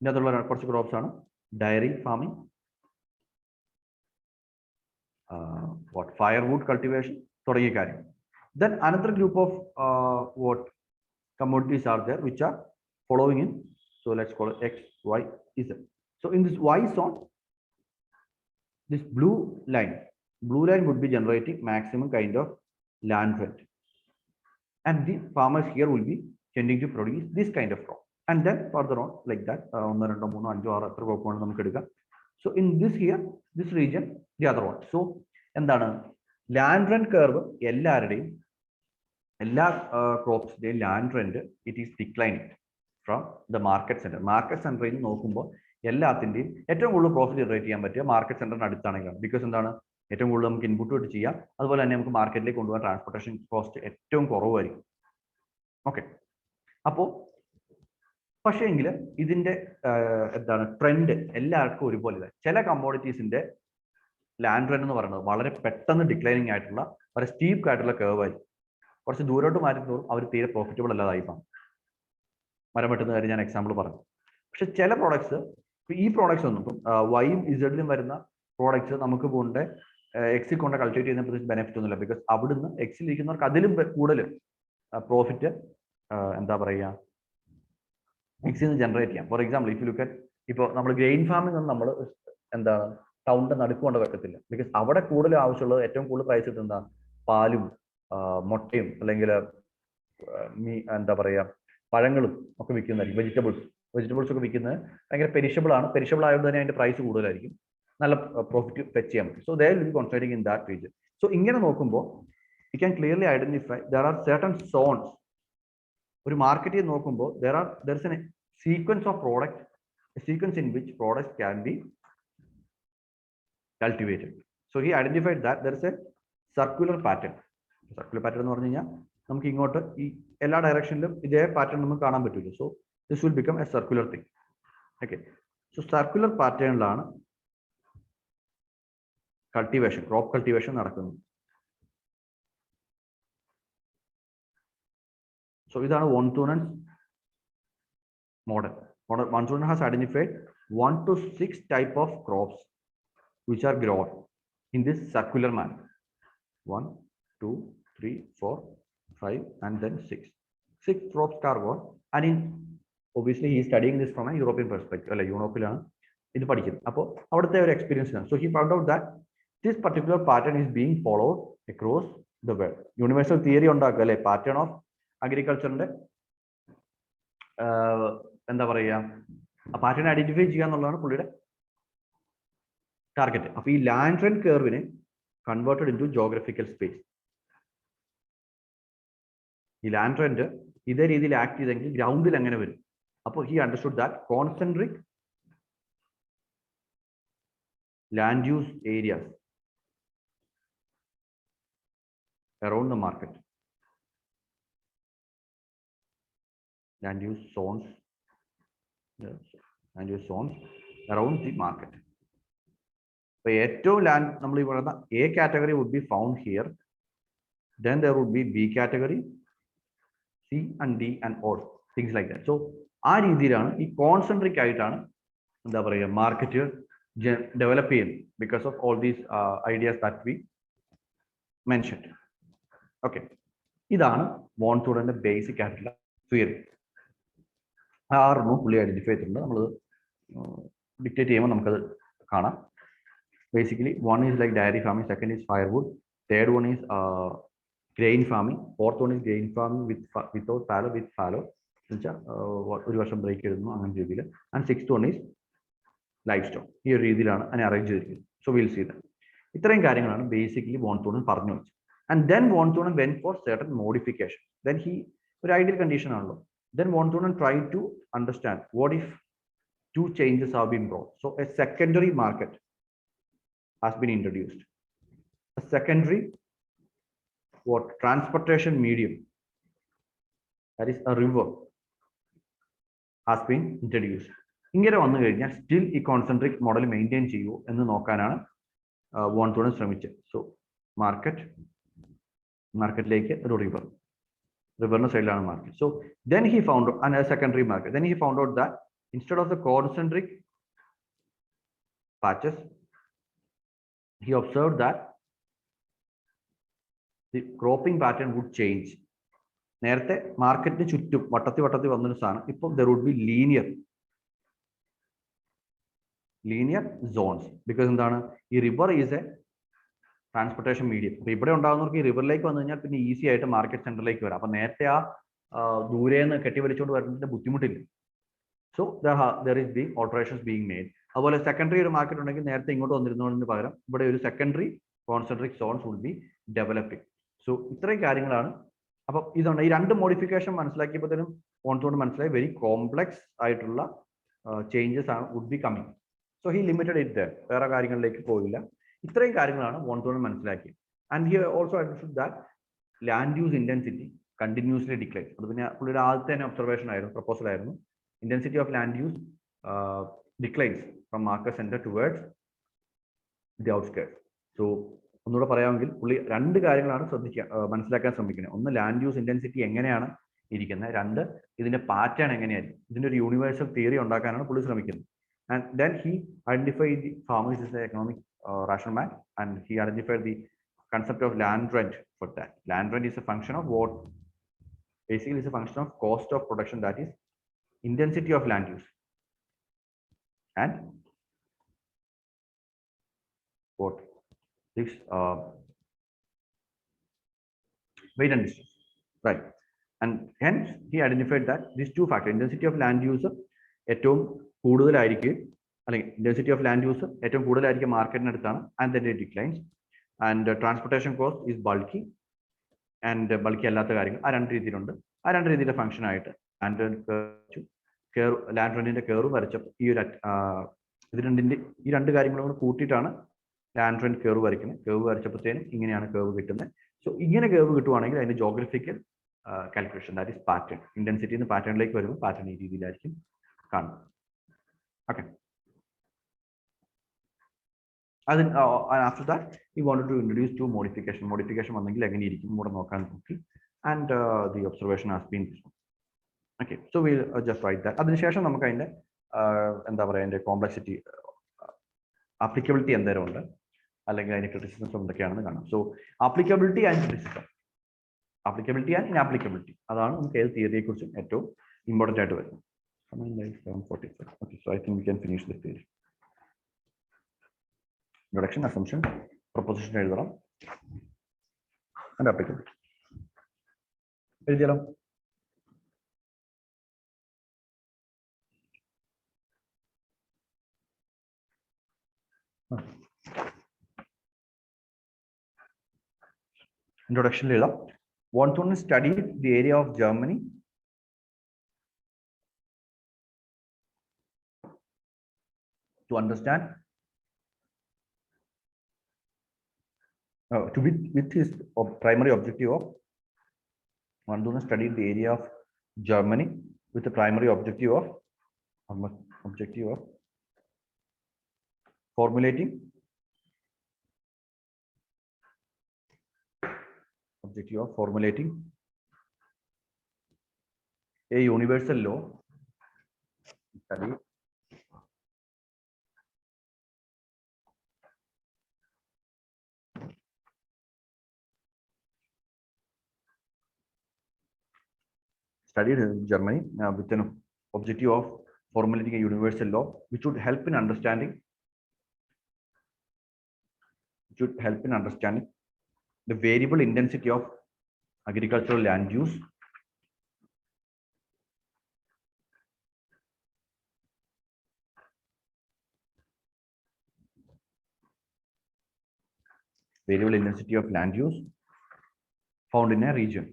ഇതിനകത്തുള്ള കുറച്ച് ക്രോപ്സ് ആണ് dairy farming, what firewood cultivation, തുടങ്ങിയ കാര്യം. Then another group of what commodities are there which are following in. So let's call it X, Y, Z. So in this Y zone, this blue line would be generating maximum kind of land rent, and the farmers here will be tending to produce this kind of crop. And then further on like that, 1, 2, 3, 5, 6 അത്ര കുഴപ്പമാണ് നമുക്ക് എടുക്കാം. So in this here, this region, the other one. So എന്താണ് land rent curve? എല്ലാ ക്രോപ്സിന്റെയും land rent it is declining from the market centre. Market സെന്ററിൽ നിന്ന് നോക്കുമ്പോൾ എല്ലാത്തിന്റെയും ഏറ്റവും കൂടുതൽ പ്രോഫിറ്റ് ജനറേറ്റ് ചെയ്യാൻ പറ്റിയ മാർക്കറ്റ് സെന്ററിന് അടുത്താണെങ്കിലാണ്. ബിക്കോസ് എന്താണ്, ഏറ്റവും കൂടുതൽ നമുക്ക് ഇൻപുട്ട് ആയിട്ട് ചെയ്യാം, അതുപോലെ തന്നെ നമുക്ക് മാർക്കറ്റിലേക്ക് കൊണ്ടുപോകാൻ ട്രാൻസ്പോർട്ടേഷൻ കോസ്റ്റ് ഏറ്റവും കുറവായിരിക്കും. ഓക്കെ, അപ്പോൾ പക്ഷേ എങ്കിൽ ഇതിന്റെ എന്താണ് ട്രെൻഡ് എല്ലാവർക്കും ഒരുപോലെ. ചില കമ്മോഡിറ്റീസിന്റെ ലാൻഡ് റെന്റ് എന്ന് പറയുന്നത് വളരെ പെട്ടെന്ന് ഡിക്ലൈനിങ് ആയിട്ടുള്ള വളരെ സ്റ്റീപ്പ് ആയിട്ടുള്ള കർവ് ആയിരിക്കും. കുറച്ച് ദൂരോട്ട് മാറ്റുന്നതോറും അവർ തീരെ പ്രോഫിറ്റബിൾ അല്ലാതായി പോകും. മരം വെട്ടുന്ന കാര്യം ഞാൻ എക്സാമ്പിൾ പറഞ്ഞു. പക്ഷെ ചില പ്രോഡക്ട്സ്, ഈ പ്രോഡക്ട്സ് ഒന്നും ഇപ്പം വൈയും ഇസഡിലും വരുന്ന പ്രോഡക്ട്സ് നമുക്ക് കൊണ്ട് എക്സിൽ കൊണ്ട് കൾട്ടിവേറ്റ് ചെയ്യുന്ന ബെനിഫിറ്റ് ഒന്നുമില്ല. ബിക്കോസ് അവിടുന്ന് എക്സിൽ ഇരിക്കുന്നവർക്ക് അതിലും കൂടുതൽ പ്രോഫിറ്റ് എന്താ പറയുക എക്സിൽ നിന്ന് ജനറേറ്റ് ചെയ്യാം. For example if you look at ഇപ്പോൾ നമ്മൾ ഗ്രെയിൻ ഫാമിംഗ് ഒന്നും നമ്മൾ എന്താണ് ടൗണിന്റെ നടുക്ക് കൊണ്ട് വെക്കത്തില്ല. ബിക്കോസ് അവിടെ കൂടുതൽ ആവശ്യമുള്ളത് ഏറ്റവും കൂടുതൽ പ്രൈസ് കിട്ടുന്ന പാലും മുട്ടയും അല്ലെങ്കിൽ എന്താ പറയുക പഴങ്ങളും ഒക്കെ വിൽക്കുന്നതായിരിക്കും. വെജിറ്റബിൾസ് ഒക്കെ വിൽക്കുന്നത് ഭയങ്കര പെരിഷബിൾ ആണ്. പെരിഷബിൾ ആയതുകൊണ്ട് തന്നെ അതിന്റെ പ്രൈസ് കൂടുതലായിരിക്കും. നല്ല പ്രോഫിറ്റ് ഫെച്ച് ചെയ്യാൻ പറ്റും. So they will be concentrating in that region. So ഇങ്ങനെ നോക്കുമ്പോൾ you can clearly identify there are certain zones. ഒരു മാർക്കറ്റിൽ നോക്കുമ്പോൾ there is a sequence of product, a sequence in which products can be cultivated. So he identified that there is a circular pattern. Circular pattern എന്ന് പറഞ്ഞു കഴിഞ്ഞാൽ നമുക്ക് ഇങ്ങോട്ട് ഈ എല്ലാ ഡയറക്ഷനിലും ഇതേ പാറ്റേൺ നമുക്ക് കാണാൻ പറ്റില്ല. So this will become a circular thing. Okay, so circular പാറ്റേണിലാണ് കൾട്ടിവേഷൻ, ക്രോപ്പ് കൾട്ടിവേഷൻ നടക്കുന്നത്. സോ ഇതാണ് von Thunen's model. Von Thunen has identified 1 to 6 type of crops which are grown in this circular manner. 1, 2, 3, 4, 5, and then 6. 6 crops are grown, and in obviously he is studying this from a European perspective. European ഇത് പഠിക്കുന്നത്. അപ്പോൾ അവിടുത്തെ ഒരു experience ആണ്. So he found out that this particular pattern is being followed across the world. Universal theory ഉണ്ടാക്കുക അല്ലെ, pattern of അഗ്രികൾച്ചറിന്റെ എന്താ പറയുക ആ പാറ്റേൺ ഐഡന്റിഫൈ ചെയ്യുക എന്നുള്ളതാണ് പുള്ളിയുടെ ടാർഗറ്റ്. അപ്പൊ ഈ ലാൻഡ് റെന്റ് കർവിനെ converted into geographical space. ഈ ലാൻഡ് റെന്റ് ഇതേ രീതിയിൽ ആക്ട് ചെയ്തെങ്കിൽ ഗ്രൗണ്ടിൽ എങ്ങനെ വരും? അപ്പോൾ he understood that concentric land use areas around the market, land use zones, land use zones around the market. So ഏറ്റവും ലാൻഡ് നമ്മൾ ഈ പറയുന്ന A category would be found here, then there would be B category, C and D and all things like that. So ആ രീതിയിലാണ് ഈ concentric ആയിട്ടാണ് എന്താ പറയുക മാർക്കറ്റ് ഡെവലപ്പ് ചെയ്യുന്നത്, because of all these ideas that we mentioned. Okay, ഇതാണ് von തൂനന്റെ basic ആയിട്ടുള്ള theory. ആറെണ്ണം പുള്ളി ഐഡന്റിഫൈ ചെയ്തിട്ടുണ്ട്. നമ്മൾ ഡിക്റ്റേറ്റ് ചെയ്യുമ്പോൾ നമുക്കത് കാണാം. Basically one is like diary farming, second is firewood, third one is grain farming, fourth one is grain farming without fallow, with fallow എന്ന് വെച്ചാൽ ഒരു വർഷം ബ്രേക്ക് എഴുതുന്നു അങ്ങനെ രീതിയിൽ, and sixth one is life stock. ഈ ഒരു രീതിയിലാണ് അതിനെ അറേഞ്ച് ചെയ്തിരിക്കുന്നത്. So will see that. ഇത്രയും കാര്യങ്ങളാണ് ബേസിക്കലി വോൺ തൂനൻ പറഞ്ഞു വെച്ചത്. And then von Thunen went for certain modification. Then he, ഒരു ideal condition ആണല്ലോ. Then von Thunen tried to understand what if two changes have been brought. So a secondary market has been introduced. A secondary transportation medium, that is a river, has been introduced. ഇങ്ങനെ വന്നു കഴിഞ്ഞാൽ still ഈ concentric model maintain ചെയ്യൂ എന്ന് നോക്കാനാണ് von തൂനൻ ശ്രമിച്ചത്. So മാർക്കറ്റിലേക്ക് ഒരു റിവറിന്റെ സൈഡിലാണ് market. So then he found a secondary market. Then he found out that instead of the concentric patches, he observed that the cropping pattern would change. നേരത്തെ മാർക്കറ്റിന് ചുറ്റും വട്ടത്തി വന്നൊരു സാധനം ഇപ്പോൾ there would be linear zones, because എന്താണ് ഈ river is A transportation medium. അപ്പൊ ഇവിടെ ഉണ്ടാകുന്നവർക്ക് ഈ റിവറിലേക്ക് വന്നു കഴിഞ്ഞാൽ പിന്നെ ഈസി ആയിട്ട് മാർക്കറ്റ് സെന്ററിലേക്ക് വരാം. അപ്പൊ നേരത്തെ ആ ദൂരേന്ന് കെട്ടിവലിച്ചുകൊണ്ട് വരുന്നതിന്റെ ബുദ്ധിമുട്ടില്ല. So there is being alterations being made. അതുപോലെ സെക്കൻഡറി ഒരു മാർക്കറ്റ് ഉണ്ടെങ്കിൽ നേരത്തെ ഇങ്ങോട്ട് വന്നിരുന്നതിന് പകരം ഇവിടെ ഒരു secondary concentric zones would be developing. So ഇത്രയും കാര്യങ്ങളാണ്. അപ്പം ഇതുണ്ട്. ഈ രണ്ട് മോഡിഫിക്കേഷൻ മനസ്സിലാക്കിയപ്പോഴത്തേനും വോൺ തൂനൻ മനസ്സിലായി വെരി കോംപ്ലക്സ് ആയിട്ടുള്ള ചേഞ്ചസ് ആണ് would be coming. So he limited it there, വേറെ കാര്യങ്ങളിലേക്ക് പോയില്ല. ഇത്രയും കാര്യങ്ങളാണ് വോൺ തൂനൻ മനസ്സിലാക്കിയത്. And he also understood that land use intensity continuously decline. അത് പിന്നെ പുള്ളിയുടെ ആദ്യത്തെ തന്നെ ഒബ്സർവേഷൻ ആയിരുന്നു, പ്രപ്പോസൽ ആയിരുന്നു. Intensity of land use declines from market centre towards the outskirts. So ഒന്നുകൂടെ പറയാമെങ്കിൽ പുള്ളി രണ്ട് കാര്യങ്ങളാണ് മനസ്സിലാക്കാൻ ശ്രമിക്കുന്നത്. ഒന്ന്, ലാൻഡ് യൂസ് ഇന്റൻസിറ്റി എങ്ങനെയാണ് ഇരിക്കുന്നത്. രണ്ട്, ഇതിന്റെ പാറ്റേൺ എങ്ങനെയായിരിക്കും. ഇതിന്റെ ഒരു യൂണിവേഴ്സൽ തിയറി ഉണ്ടാക്കാനാണ് പുള്ളി ശ്രമിക്കുന്നത്. And then he identified the farmers as an economic rational man, and he identified the concept of land rent for that. Land rent is a function of what? Basically, it's a function of cost of production, that is intensity of land use, and what? This weight and distance, right? And hence he identified that these two factors, intensity of land use ഏറ്റവും കൂടുതലായിരിക്കും, അല്ലെങ്കിൽ intensity of land use ഏറ്റവും കൂടുതലായിരിക്കും മാർക്കറ്റിനടുത്താണ്, and then it declines, and transportation cost is bulky and bulky അല്ലാത്ത കാര്യങ്ങൾ. ആ രണ്ട് രീതിയിലുണ്ട്. ആ രണ്ട് രീതിയിലെ ഫംഗ്ഷൻ ആയിട്ട് ലാൻഡ് റെന്റിന്റെ കർവ് വരച്ചപ്പോൾ ഈ രണ്ട് കാര്യങ്ങളും കൂടെ കൂട്ടിയിട്ടാണ് ലാൻഡ് റെന്റ് കർവ് വരയ്ക്കുന്നത്. കർവ് വരച്ചപ്പോഴത്തേനും ഇങ്ങനെയാണ് കർവ് കിട്ടുന്നത്. സോ ഇങ്ങനെ കർവ് കിട്ടുവാണെങ്കിൽ അതിന്റെ geographical calculation, that is pattern. Intensity പാറ്റേണിലേക്ക് വരുമ്പോൾ പാറ്റേൺ ഈ രീതിയിലായിരിക്കും കാണുന്നത്. Okay. And after that he wanted to introduce two modification വന്നെങ്കിൽ എങ്ങനെയിരിക്കും കൂടെ നോക്കാൻ നോക്കി. And the observation has been this one. Okay, so we'll just write that. അതിനുശേഷം നമുക്ക് അതിന്റെ എന്താ പറയുക, അതിന്റെ കോംപ്ലക്സിറ്റി, ആപ്ലിക്കബിലിറ്റി എന്തേലും ഉണ്ട്, അല്ലെങ്കിൽ അതിന്റെ ക്രിറ്റിസിസം എന്തൊക്കെയാണെന്ന് കാണാം. So applicability and criticism, applicability and inapplicability, അതാണ് നമുക്ക് ഏത് തിയറിയെ കുറിച്ചും ഏറ്റവും ഇമ്പോർട്ടന്റ് ആയിട്ട് വരുന്നത്. Okay, so I think we can finish this theory. Introduction, assumption, proposition എഴുതണം, and applicability എഴുതിയാലോ? Introduction എഴുതാം. Want to study the area of Germany to understand with his primary objective of study the area of Germany with the primary objective of formulating a universal law, study studied in Germany with an objective of formulating a universal law which would help in understanding the variable intensity of agricultural land use found in a region.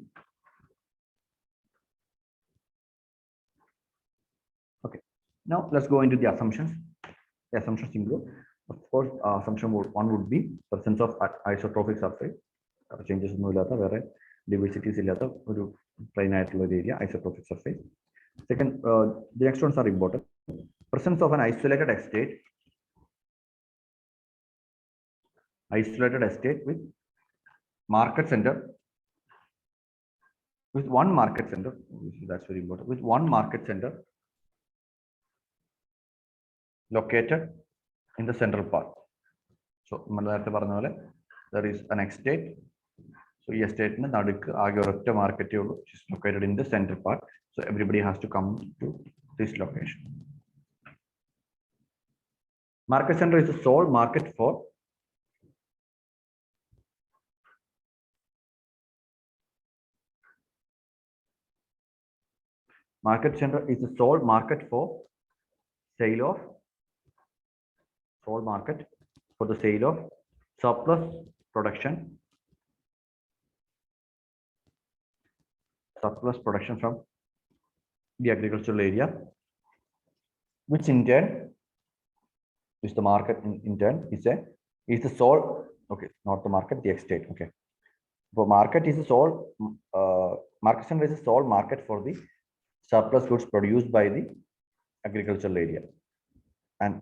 Okay, now let's go into the assumptions. The assumptions include, of course, assumption one would be presence of isotropic surface, changes in the diversities in the plane area, isotropic surface. Second, the next ones are important. Presence of an isolated estate with market center, with one market center, that's very important, with one market center located in the central part. So there is an estate. So this estate market is located in the central part. So everybody has to come to this location. Market center is the sole market for sale of surplus production from the agricultural area, which in turn is the market. In turn is the sole, okay, not the market, the estate. Okay, but market is the sole market center is the sole market for the surplus goods produced by the agricultural area, and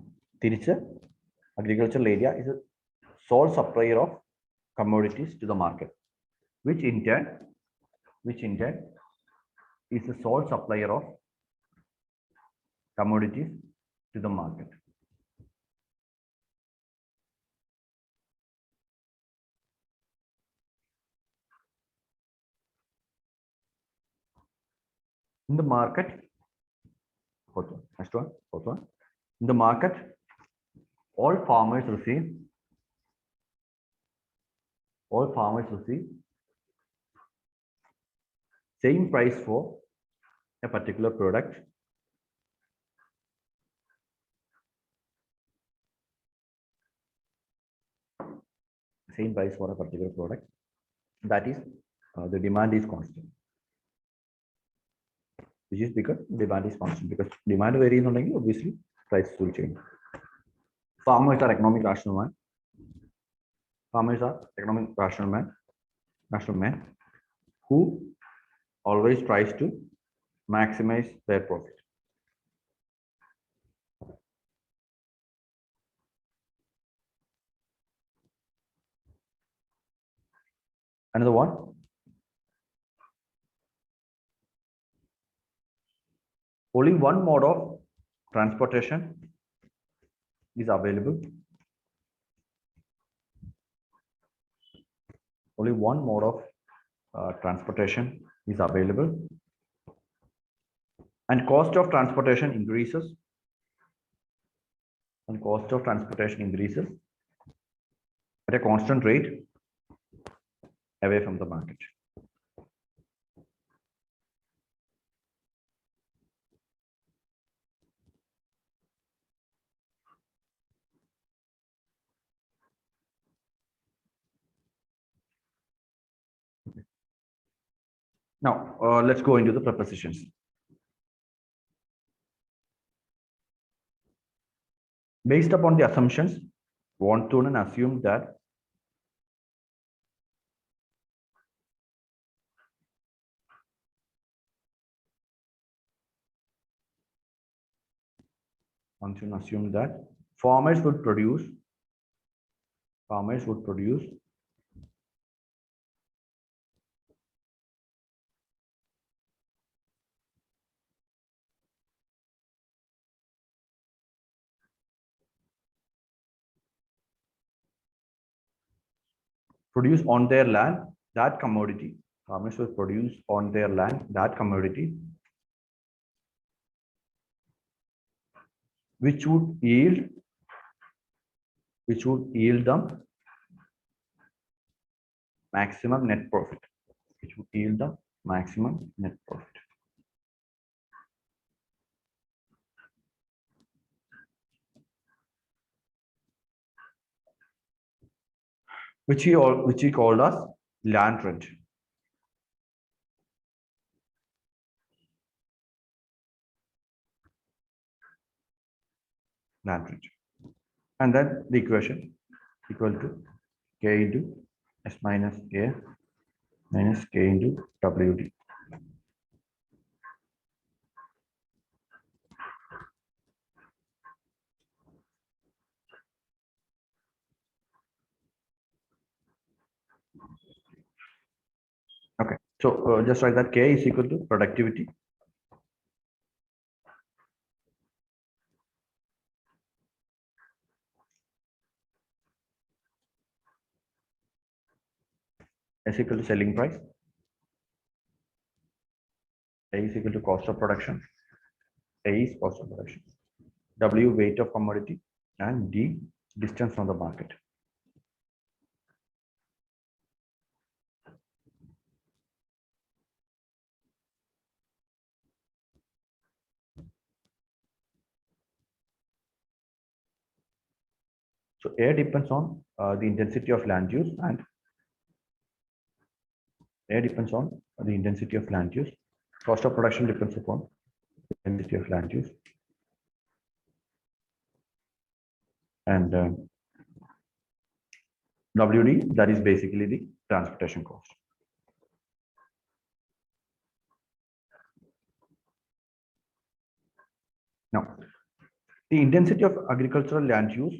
agricultural area is a sole supplier of commodities to the market, which in turn is the sole supplier of commodities to the market. In the market, next one, fourth one. In the market, all farmers receive same price for a particular product that is the demand is constant, which is because demand is constant, because demand varies obviously price will change. Farmers are economic rational man. Rational man who always tries to maximize their profit. Another one. Only one mode of transportation is available. Only one mode of transportation is available, and cost of transportation increases. At a constant rate away from the market. Now, let's go into the prepositions. Based upon the assumptions, von Thunen assumed that farmers would produce on their land that commodity. Farmers will produce on their land that commodity which would yield them maximum net profit. Which he called as land rent. And then the equation equal to K into S minus K into WD. Okay, so just write that K is equal to productivity is equal to selling price, A is equal to cost of production, A is cost of production, W weight of commodity, and D distance from the market. So A depends on the intensity of land use, and cost of production depends upon the intensity of land use, and WD, that is basically the transportation cost. Now, the intensity of agricultural land use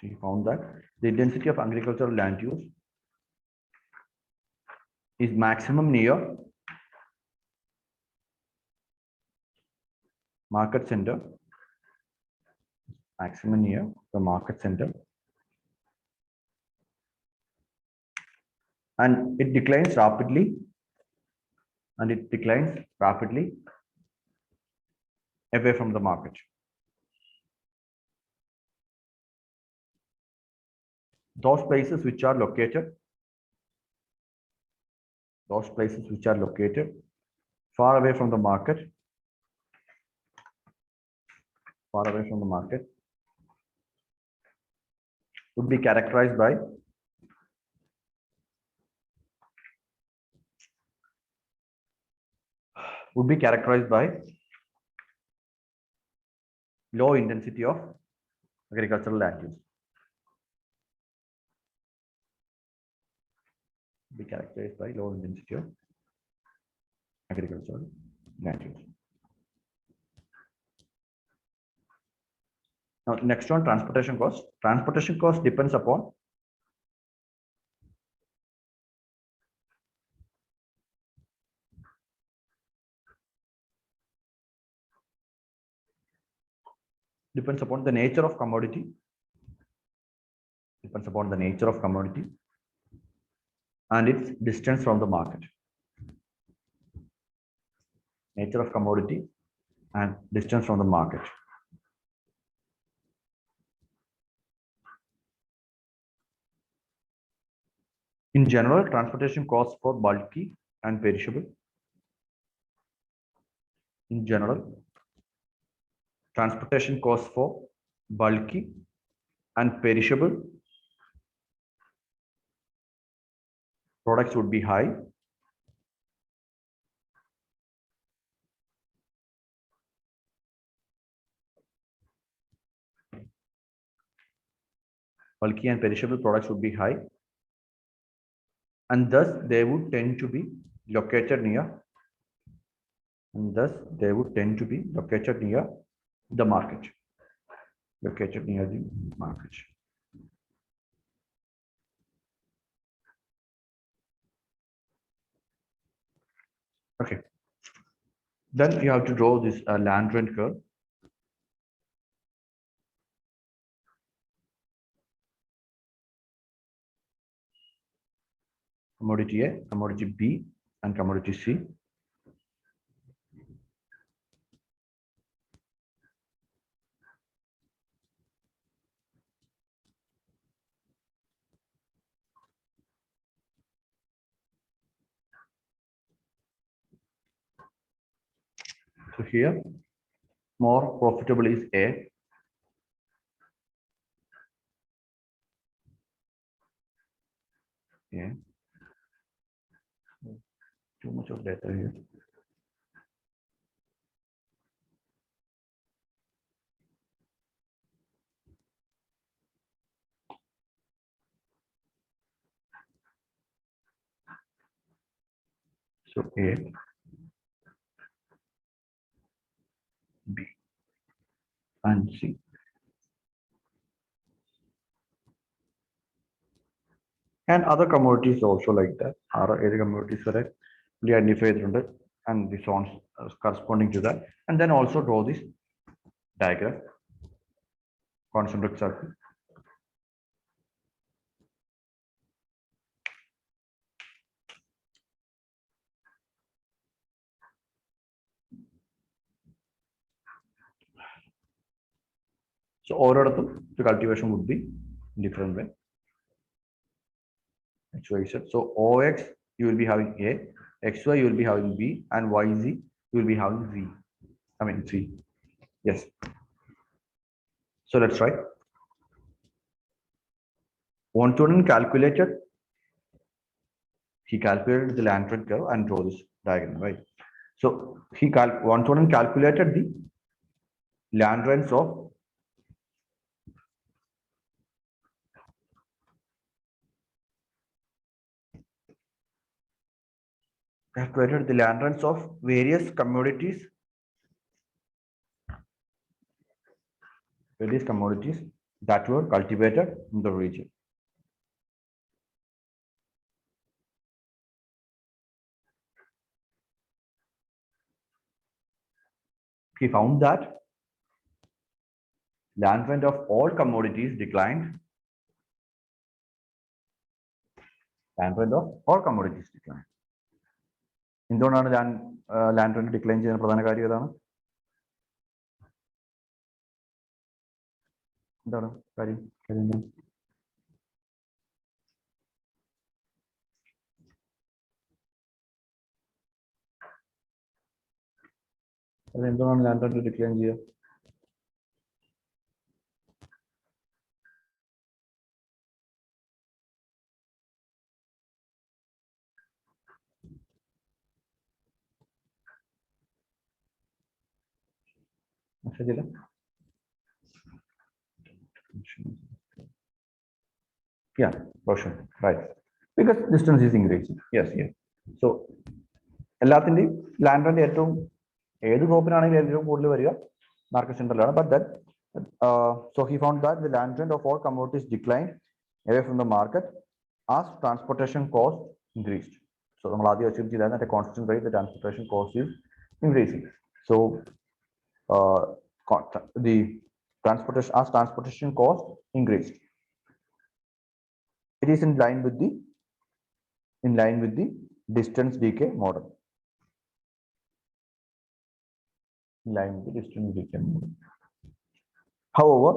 So he found that the intensity of agricultural land use is maximum near market center, maximum near the market center, and it declines rapidly, away from the market. Those places which are located far away from the market, would be characterized by low intensity of agricultural land use. Be characterized by low intensity of agricultural land use. Now, next one, transportation cost. Transportation cost depends upon the nature of commodity. And its distance from the market. Nature of commodity and distance from the market. In general, transportation costs for bulky and perishable. In general, transportation costs for bulky and perishable products would be high. Bulky and perishable products would be high, and thus they would tend to be located near the market. Okay. Then you have to draw this land rent curve. Commodity A, commodity B, and commodity C. So here, more profitable is A. Yeah. Too much of data here. So A, B, and C. And other commodities also like that. Other area commodities are identified and the zones corresponding to that. And then also draw this diagram, concentric circle. So overall, the cultivation would be different way. XY, so OX you will be having A, XY you will be having B, and YZ you will be having Z. I mean C. Yes. So let's try. Wantonen calculated. He calculated the land rent curve and draw this diagram, right? So Wantonen calculated the land rents of various commodities that were cultivated in the region. He found that land rent of all commodities declined. Land rent of all commodities declined. എന്തുകൊണ്ടാണ് land rent decline ചെയ്യുന്ന പ്രധാന കാര്യം ഏതാണ്? എന്താണ് കാര്യം? എന്തുകൊണ്ടാണ് land rent decline ചെയ്യുക? ശരിയല്ല. Yeah, Roshan, right. Because distance is increasing. Yes, yes. So, എല്ലാത്തിന്റെയും ലാൻഡ് റെന്റ് ഏറ്റവും ഏത് ഗ്രൂപ്പിനാണെങ്കിലും ഏറ്റവും കൂടുതൽ വരിക മാർക്കറ്റ് സെന്ററിലാണ്. But that so he found that the land rent of all commodities declined away from the market as transportation cost increased. So നമ്മൾ ആദ്യം അസ്യൂം ചെയ്താൽ at a constant rate the transportation cost is increasing. So the transportation cost increased. It is in line with the distance decay model. In line with the distance decay model. However,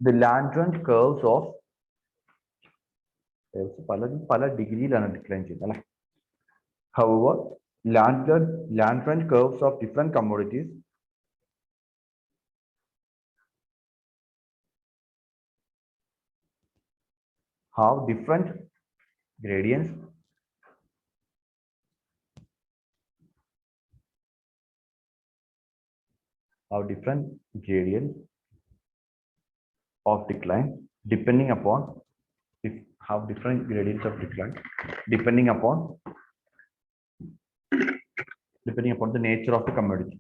the land rent curves of പല ഡിഗ്രിയിലാണ് decline ചെയ്യുന്നത് അല്ലെ. However, land rent curves of different commodities have different gradients of decline depending upon the nature of the commodity.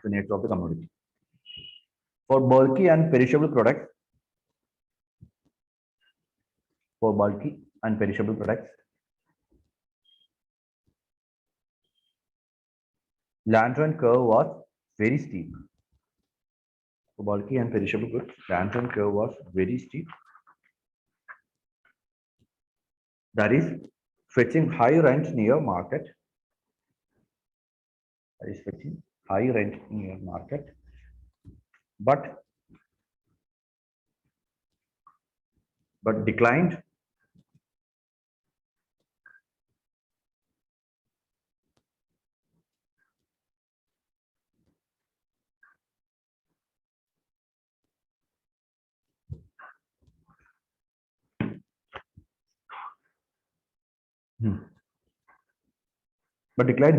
The nature of the commodity. For bulky and perishable products, land rent curve was very steep. For bulky and perishable goods, land rent curve was very steep. That is fetching high rent near market. But declined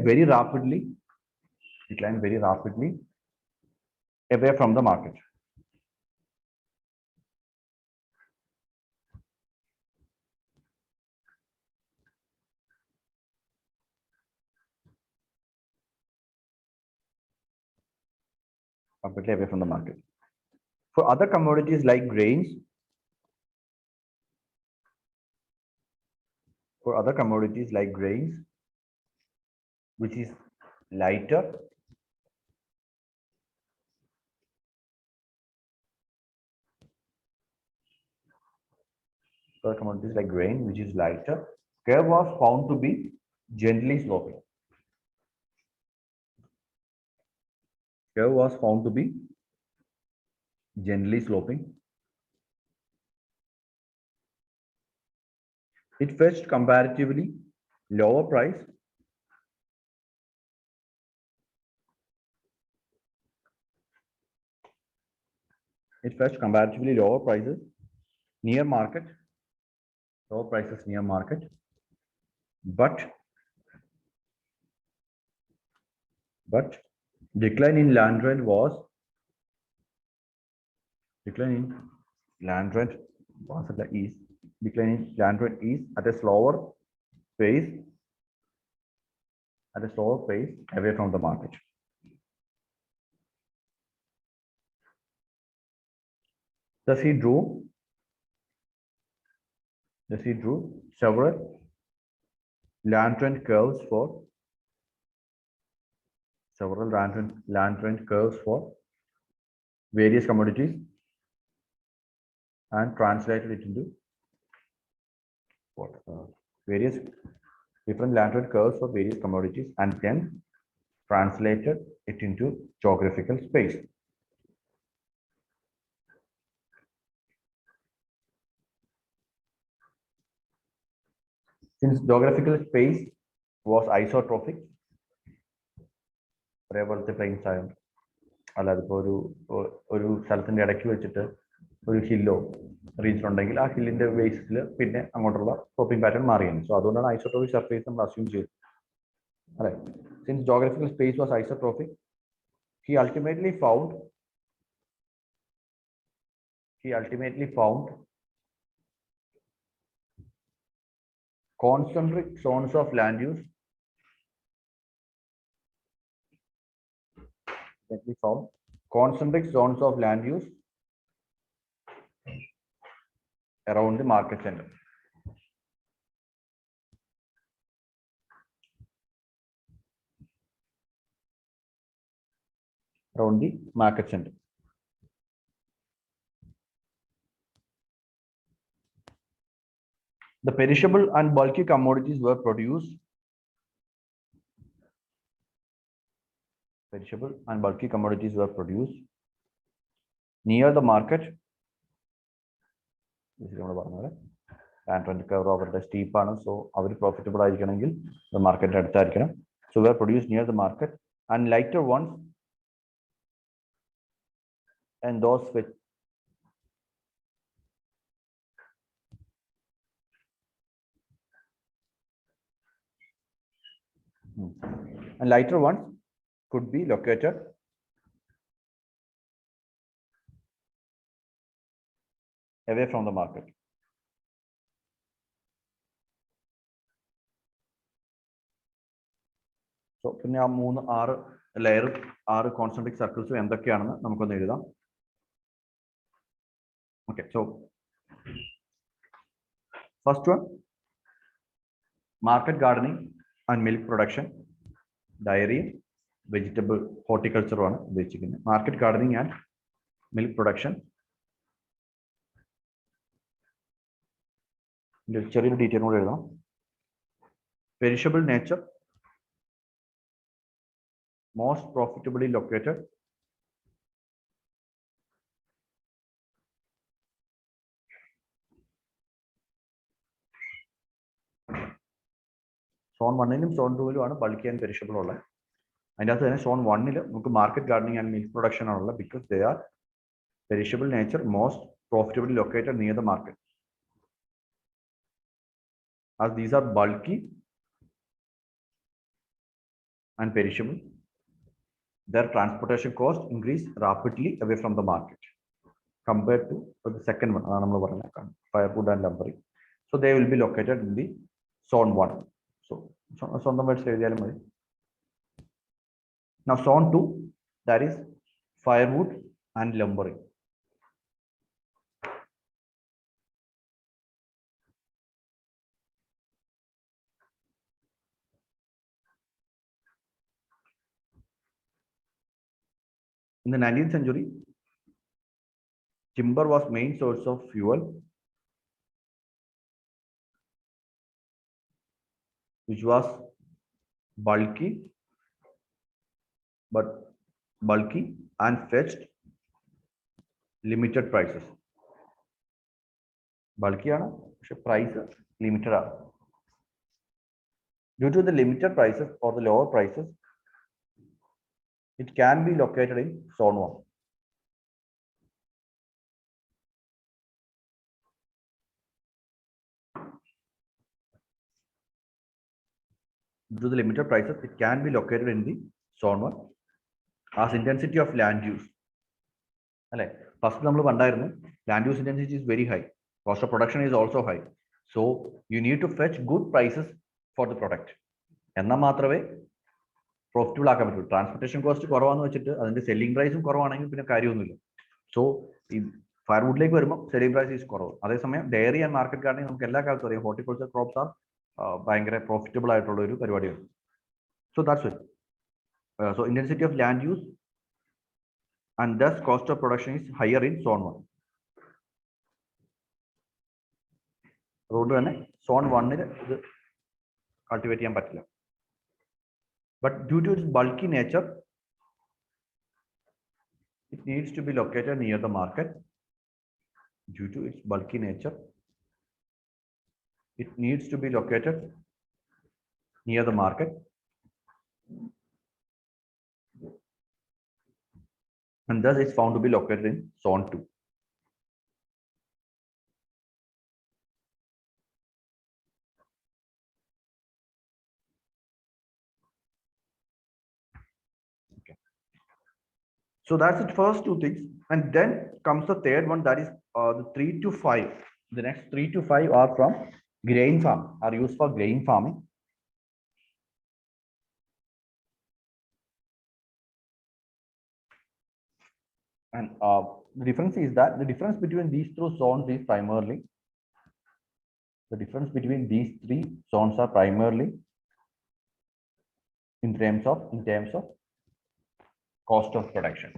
very rapidly away from the market. Completely away from the market. For other commodities like grains, which is lighter, curve was found to be gently sloping. It fetched comparatively lower price near market, but decline in land rent was is declining land rent is at a slower pace, away from the market. Thus he drew several land rent curves for various commodities and translated it into various different land rent curves for various commodities and then translated it into geographical space. Since geographical space was isotrophic, അതേപോലത്തെ planes ആയതുകൊണ്ട് അല്ലാതെ ഇപ്പോൾ ഒരു സ്ഥലത്തിന്റെ ഇടയ്ക്ക് വെച്ചിട്ട് ഒരു ഹില്ലോ region ഉണ്ടെങ്കിൽ ആ ഹില്ലിന്റെ ബേസിൽ പിന്നെ അങ്ങോട്ടുള്ള സ്ലോപ്പിംഗ് പാറ്റേൺ മാറിയാണ്. സോ അതുകൊണ്ടാണ് ഐസോട്രോപിക് സർഫേസ് നമ്മൾ അസ്യൂം ചെയ്തത് അല്ലെ. Since geographical space was isotropic, he ultimately found concentric zones of land use around the market center. The perishable and bulky commodities were produced. Near the market. This is land rent curve over the steep ആണ്, so അവർ profitable ആയിരിക്കണമെങ്കിൽ the market അടുത്തായിരിക്കണം. So were produced near the market, and lighter ones and those with could be located away from the market. So പിന്നെ ആ 6 layer 6 concentric സർക്കിൾസും എന്തൊക്കെയാണെന്ന് നമുക്കൊന്ന് എഴുതാം. Okay, so first one, market gardening and milk production, dairy, vegetable, horticulture ആണ് ഉദ്ദേശിക്കുന്നത്. Market gardening and milk production. ചെറിയൊരു detail കൂടെ എഴുതാം. Perishable nature, most profitably located zone 1ലും സോൺ 2ലും ആണ് ബൾക്കി ആൻഡ് പെരിഷബിൾ ഉള്ളത്. അതിൻ്റെ അകത്ത് തന്നെ സോൺ 1ൽ നമുക്ക് market gardening and milk production ആണുള്ളത്, because they are perishable nature, most profitably located near the market. As these are bulky and perishable, their transportation cost increase rapidly away from the market compared to the second one, firewood and lumbering. So they will be located in the zone 1. So സ്വന്തം words എഴുതിയാലും മതി. Now zone 2, that is firewood and lumbering. In the 19th century, timber was main source of fuel, which was bulky and fetched limited prices. Bulky ആണ്, പക്ഷെ price limited ആണ്. Due to the limited prices or the lower prices, it can be located in zone 1. Due to the limited prices, it can be located in the zone 1 as intensity of land use. അല്ലെ, first നമ്മൾ കണ്ടായിരുന്നു land use intensity is very high. Cost of production is also high. So you need to fetch good prices for the product. എന്നാൽ മാത്രമേ profitable ആക്കാൻ പറ്റുള്ളൂ. Transportation cost കുറവാന്ന് വെച്ചിട്ട് അതിന്റെ selling പ്രൈസും കുറവാണെങ്കിൽ പിന്നെ കാര്യമൊന്നുമില്ല. സോ ഈ ഫയർവുഡിലേക്ക് വരുമ്പോൾ സെല്ലിംഗ് പ്രൈസ് ഈസ് കുറവ്. അതേസമയം ഡയറി ആൻഡ് മാർക്കറ്റ് ഗാർഡനിങ് നമുക്ക് എല്ലാ കാലത്തും അറിയാം, ഹോർട്ടിക്കൾച്ചർ ക്രോപ്സ് ആർ ഭയങ്കര പ്രോഫിറ്റബിൾ ആയിട്ടുള്ള ഒരു പരിപാടിയാണ്. So that's it. So intensity of land use and thus cost of production is higher in zone 1. അതുകൊണ്ട് തന്നെ സോൺ 1 ഇത് കൾട്ടിവേറ്റ് ചെയ്യാൻ പറ്റില്ല. But due to its bulky nature, it needs to be located near the market. Due to its bulky nature, it needs to be located near the market. And thus it's found to be located in zone 2. Okay. So that's the first two things. And then comes the third one, that is the 3 to 5. The next 3 to 5 are from grain farm, are used for grain farming. And the difference is that the difference between these two zones is primarily, the difference between these three zones are primarily in terms of cost of production.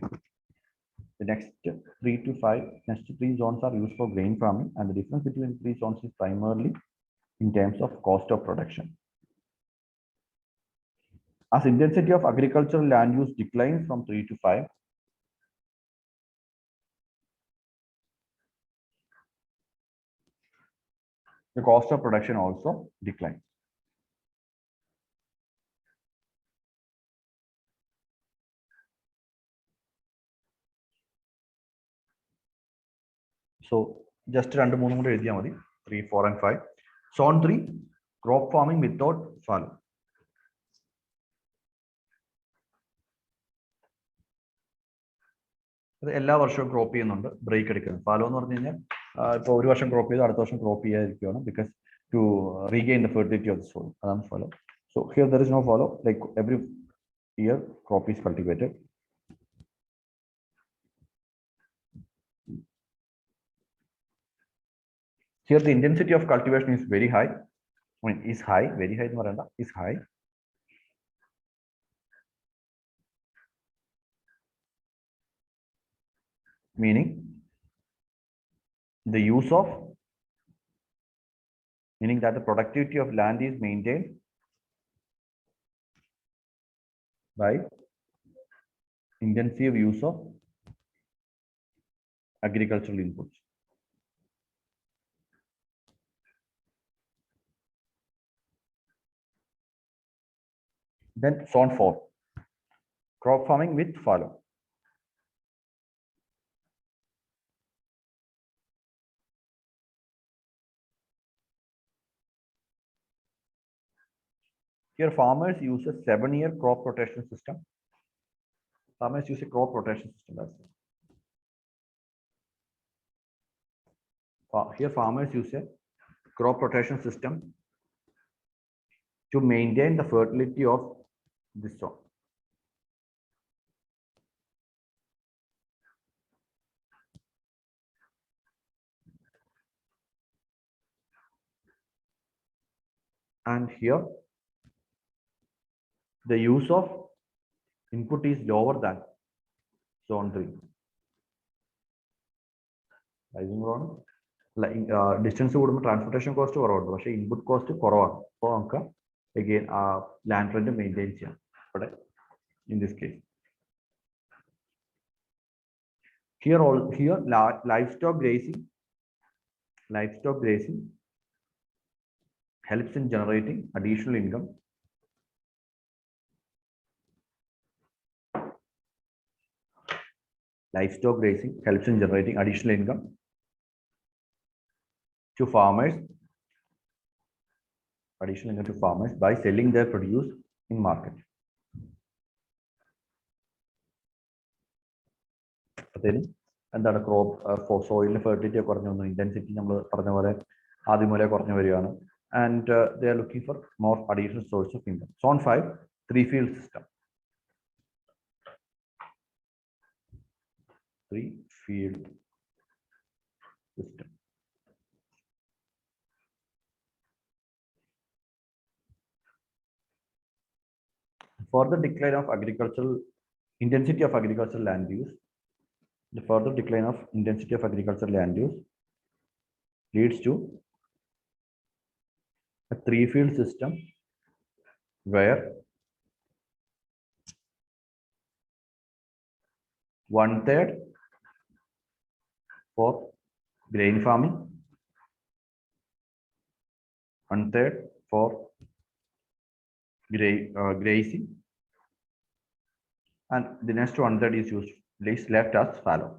The next 3 to 5, next 3 zones are used for grain farming, and the difference between 3 zones is primarily in terms of cost of production. As intensity of agricultural land use declines from 3 to 5, the cost of production also declines. So just 2 3 കൂടെ എഴുതിയാൽ മതി. 3, 4 and 5. Zone 3, crop farming without fallow. അത് എല്ലാ വർഷവും crop ചെയ്യുന്നുണ്ട്, break എടുക്കുന്നത്. Fallow എന്ന് പറഞ്ഞു കഴിഞ്ഞാൽ ഇപ്പോൾ ഒരു വർഷം ക്രോപ്പ് ചെയ്ത് അടുത്ത വർഷം ക്രോപ്പ് ചെയ്യാതിരിക്കുകയാണ്, because to regain the fertility of the soil. അതാണ് fallow. So here there is no fallow, like every year crop is cultivated. Here the intensity of cultivation is very high. I mean, is high, very high എന്ന് പറയണ്ട, is high. Meaning the use of, meaning that the productivity of land is maintained by intensive use of agricultural inputs. Then zone 4, crop farming with fallow. Here farmers use a 7-year crop rotation system. Farmers use a crop rotation system. That's it. Here farmers use a crop rotation system to maintain the fertility of this zone. And here the use of input is lower than zone 3. Rising wrong. Distance കൂടുമ്പോൾ transportation cost കുറവുണ്ട്, പക്ഷേ input cost കുറവാണ്. അപ്പോൾ നമുക്ക് again land rent maintain ചെയ്യാം ഇവിടെ in this case. Here livestock grazing helps in generating additional income. Livestock grazing helps in generating additional income to farmers, by selling their produce in market. എന്താണ് crop സോയിലിന് fertility കുറഞ്ഞു വന്നു, intensity നമ്മൾ പറഞ്ഞ പോലെ ആദ്യം മുതലേ കുറഞ്ഞു വരികയാണ്. And they are looking for more additional source of income. Zone 5 3-field system. 3-field system. Further decline of agricultural intensity of agricultural land use. The further decline of intensity of agricultural land use leads to a 3-field system where 1/3 for grain farming, 1/3 for grazing, and the next 1/3 is left as fallow.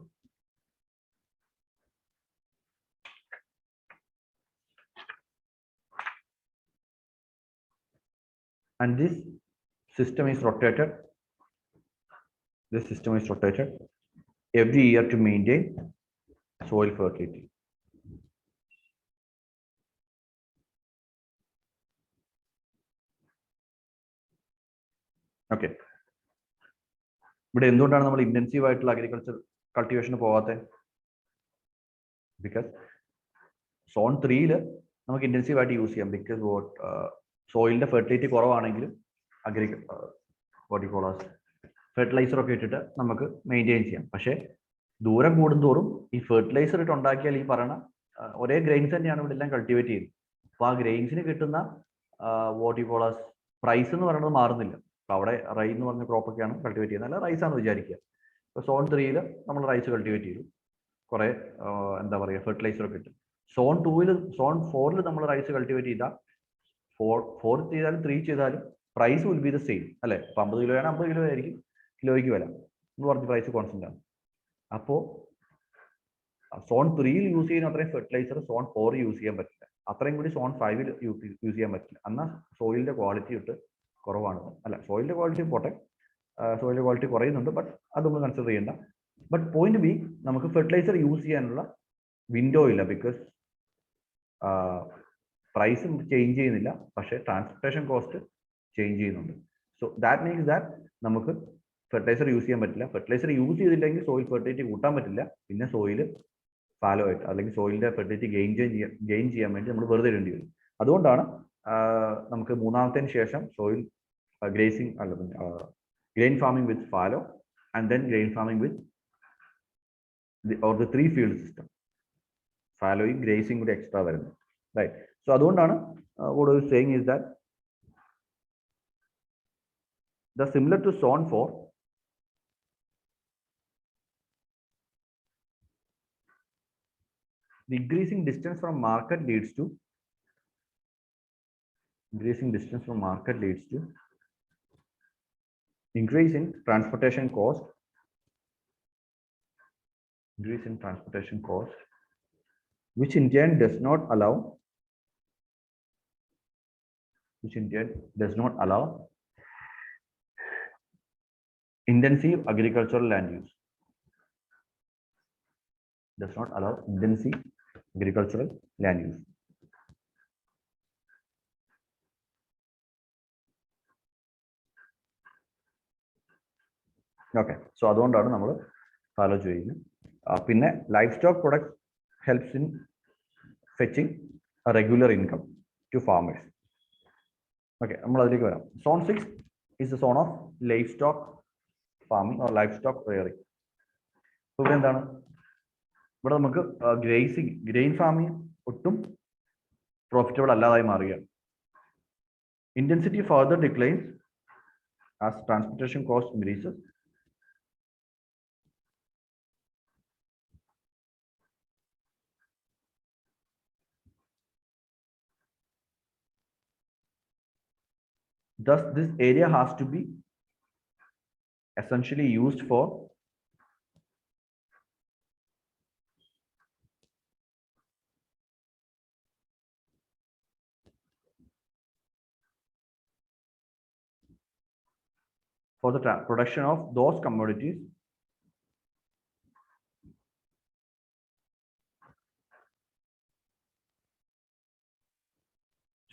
And this system is rotated. This system is rotated every year to maintain soil fertility. Okay. ഇവിടെ എന്തുകൊണ്ടാണ് നമ്മൾ intensive ആയിട്ടുള്ള agriculture കൾട്ടിവേഷന് പോകാത്തത്? Because zone 3-ല് നമുക്ക് intensive ആയിട്ട് use ചെയ്യാം. Because സോയിലിന്റെ fertility കുറവാണെങ്കിലും fertiliser ഒക്കെ ഇട്ടിട്ട് നമുക്ക് മെയിൻറ്റെയിൻ ചെയ്യാം. പക്ഷേ ദൂരം കൂടുന്തോറും ഈ ഫെർട്ടിലൈസർ ഇട്ട് ഉണ്ടാക്കിയാൽ ഈ പറയുന്ന ഒരേ ഗ്രെയിൻസ് തന്നെയാണ് ഇവിടെ എല്ലാം കൾട്ടിവേറ്റ് ചെയ്യുന്നത്. അപ്പോൾ ആ ഗ്രെയിൻസിന് കിട്ടുന്ന പ്രൈസ് എന്ന് പറയുന്നത് മാറുന്നില്ല. അപ്പോൾ അവിടെ റൈ എന്ന് പറഞ്ഞ ക്രോപ്പൊക്കെയാണ് കൾട്ടിവേറ്റ് ചെയ്യുന്നത്, അല്ല റൈസ് ആണ് വിചാരിക്കുക. ഇപ്പോൾ സോൺ 3-ല് നമ്മൾ റൈസ് കൾട്ടിവേറ്റ് ചെയ്തു, കുറേ എന്താ പറയുക ഫെർട്ടിലൈസർ ഒക്കെ ഇട്ട്. സോൺ 4-ല് നമ്മൾ റൈസ് കൾട്ടിവേറ്റ് ചെയ്താൽ 4 ചെയ്താലും 3 ചെയ്താലും price will be the same അല്ലേ? അപ്പോൾ 50 കിലോയാണ് 50 കിലോ ആയിരിക്കും കിലോയ്ക്ക് വില എന്ന് പറഞ്ഞ് പ്രൈസ് കോൺസ്റ്റന്റ് ആണ്. അപ്പോൾ സോൺ 3-ൽ യൂസ് ചെയ്യുന്ന അത്രയും ഫെർട്ടിലൈസർ സോൺ 4 യൂസ് ചെയ്യാൻ പറ്റില്ല, അത്രയും കൂടി സോൺ 5-ൽ യൂസ് ചെയ്യാൻ പറ്റില്ല. എന്നാൽ സോയിലിന്റെ ക്വാളിറ്റി ഇട്ട് കുറവാണ്, അല്ല സോയിലിന്റെ ക്വാളിറ്റി പോട്ടെ, സോയിലിന്റെ ക്വാളിറ്റി കുറയുന്നുണ്ട്, ബട്ട് അത് നമ്മൾ കൺസിഡർ ചെയ്യേണ്ട. ബട്ട് പോയിന്റ് ബി, നമുക്ക് ഫെർട്ടിലൈസർ യൂസ് ചെയ്യാനുള്ള വിൻഡോ ഇല്ല. ബിക്കോസ് പ്രൈസ് ചേഞ്ച് ചെയ്യുന്നില്ല, പക്ഷേ ട്രാൻസ്പോർട്ടേഷൻ കോസ്റ്റ് ചേഞ്ച് ചെയ്യുന്നുണ്ട്. സോ ദാറ്റ് മീൻസ് ദാറ്റ് നമുക്ക് ഫെർട്ടിലൈസർ യൂസ് ചെയ്യാൻ പറ്റില്ല. ഫെർട്ടിലൈസർ യൂസ് ചെയ്തില്ലെങ്കിൽ സോയിൽ ഫെർട്ടിലിറ്റി കൂട്ടാൻ പറ്റില്ല. പിന്നെ സോയിൽ ഫാലോ ആയിട്ട് അല്ലെങ്കിൽ സോയിലിന്റെ ഫെർട്ടിലിറ്റി ഗെയിൻ ചെയ്യാൻ വേണ്ടി നമ്മൾ വെറുതെ ഇടേണ്ടി വരും. അതുകൊണ്ടാണ് നമുക്ക് മൂന്നാമത്തേന് ശേഷം സോയിൽ ഗ്രേസിംഗ് അല്ല grain farming with fallow and then grain farming with the 3-field system. ഫാലോയും ഗ്രേസിംഗ് കൂടി എക്സ്ട്രാ വരുന്നത്, റൈറ്റ്? സോ അതുകൊണ്ടാണ് what I was saying is that the similar to zone 4, the increasing distance from market leads to increase in transportation cost, which in turn does not allow intensive agricultural land use. Okay, so അതുകൊണ്ടാണ് നമ്മൾ follow ചെയ്യുന്നത്. പിന്നെ livestock products helps in fetching a regular income to farmers. Okay, നമ്മൾ അതിലേക്ക് വരാം. Zone 6 is the zone of livestock farming or livestock rearing. അപ്പോൾ ഇവിടെ എന്താണ്? ഇവിടെ നമുക്ക് ഗ്രെയിൻ ഫാമിംഗ് ഒട്ടും പ്രോഫിറ്റബിൾ അല്ലാതായി മാറുകയാണ്. Intensity further declines as transportation cost increases. Thus, this area has to be essentially used for the production of those commodities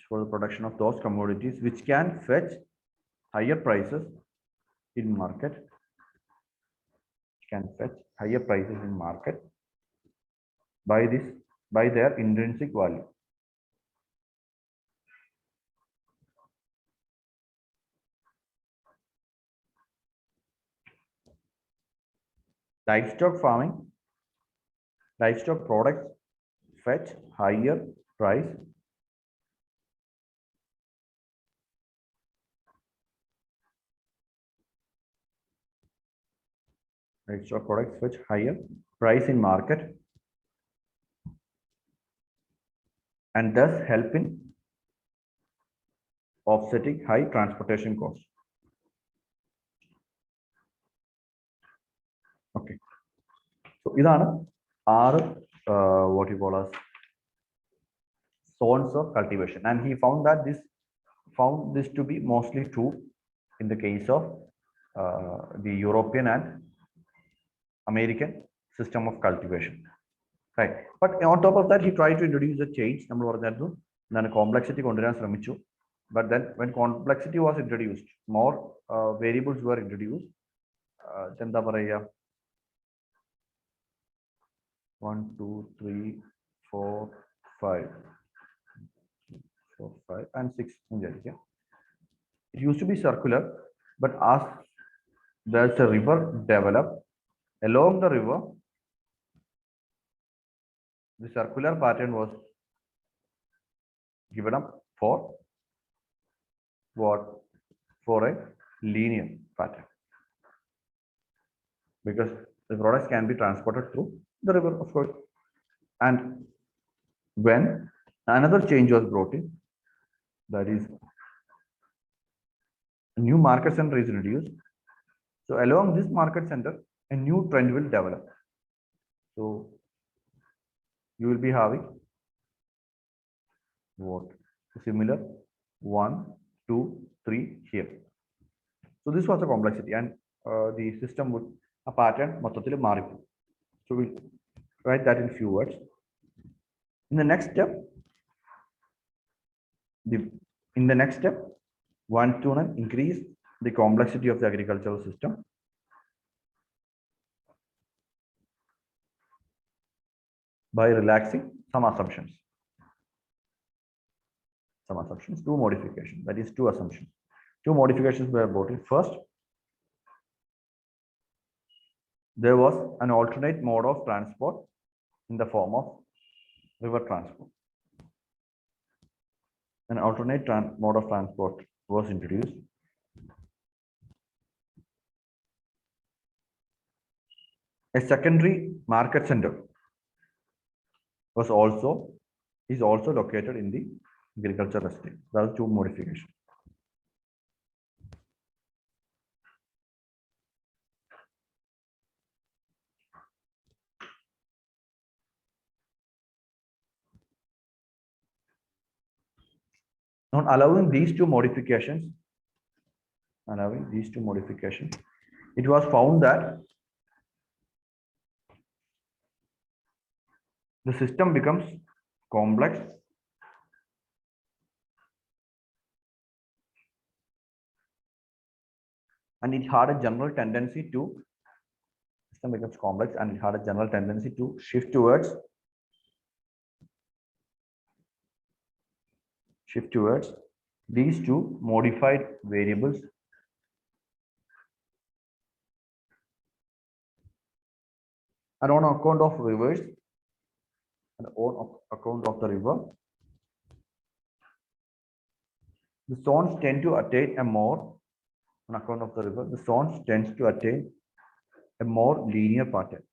for the production of those commodities which can fetch higher prices in market, by their intrinsic value. Livestock farming, livestock products fetch higher price livestock products fetch higher price in market and thus help in offsetting high transportation costs. Okay, so idana are what you call as zones of cultivation, and he found that this to be mostly true in the case of the European and American system of cultivation, right? But on top of that, he tried to introduce a change. Complexity konduvaran ശ്രമിച്ചു. But then when complexity was introduced, more variables were introduced. എന്താ പറയുക, 1 2 3 4 5 4 5 and 6 വിചാരിക്കുക. It used to be circular, but as there's a river developed, along the river the circular pattern was given up for what? For a linear pattern, because the products can be transported through the river, of course. And when another change was brought in, that is a new market center is introduced. So along this market center, a new trend will develop. So you will be having what? Similar 1 2 3 here. So this was a complexity, and the system would a pattern മൊത്തത്തിൽ മാറിപ്പോകും. So we'll write that in few words. In the next step, one to increase the complexity of the agricultural system by relaxing some assumptions. Two modifications, that is two assumptions. Two modifications were brought in. First, there was an alternate mode of transport in the form of river transport. An alternate mode of transport was introduced. A secondary market center is also located in the agricultural estate. There are two modifications. On allowing these two modifications, it was found that the system becomes complex and it had a general tendency to shift towards these two modified variables and on account of rivers and on account of the river, the zones tend to attain a more linear pattern.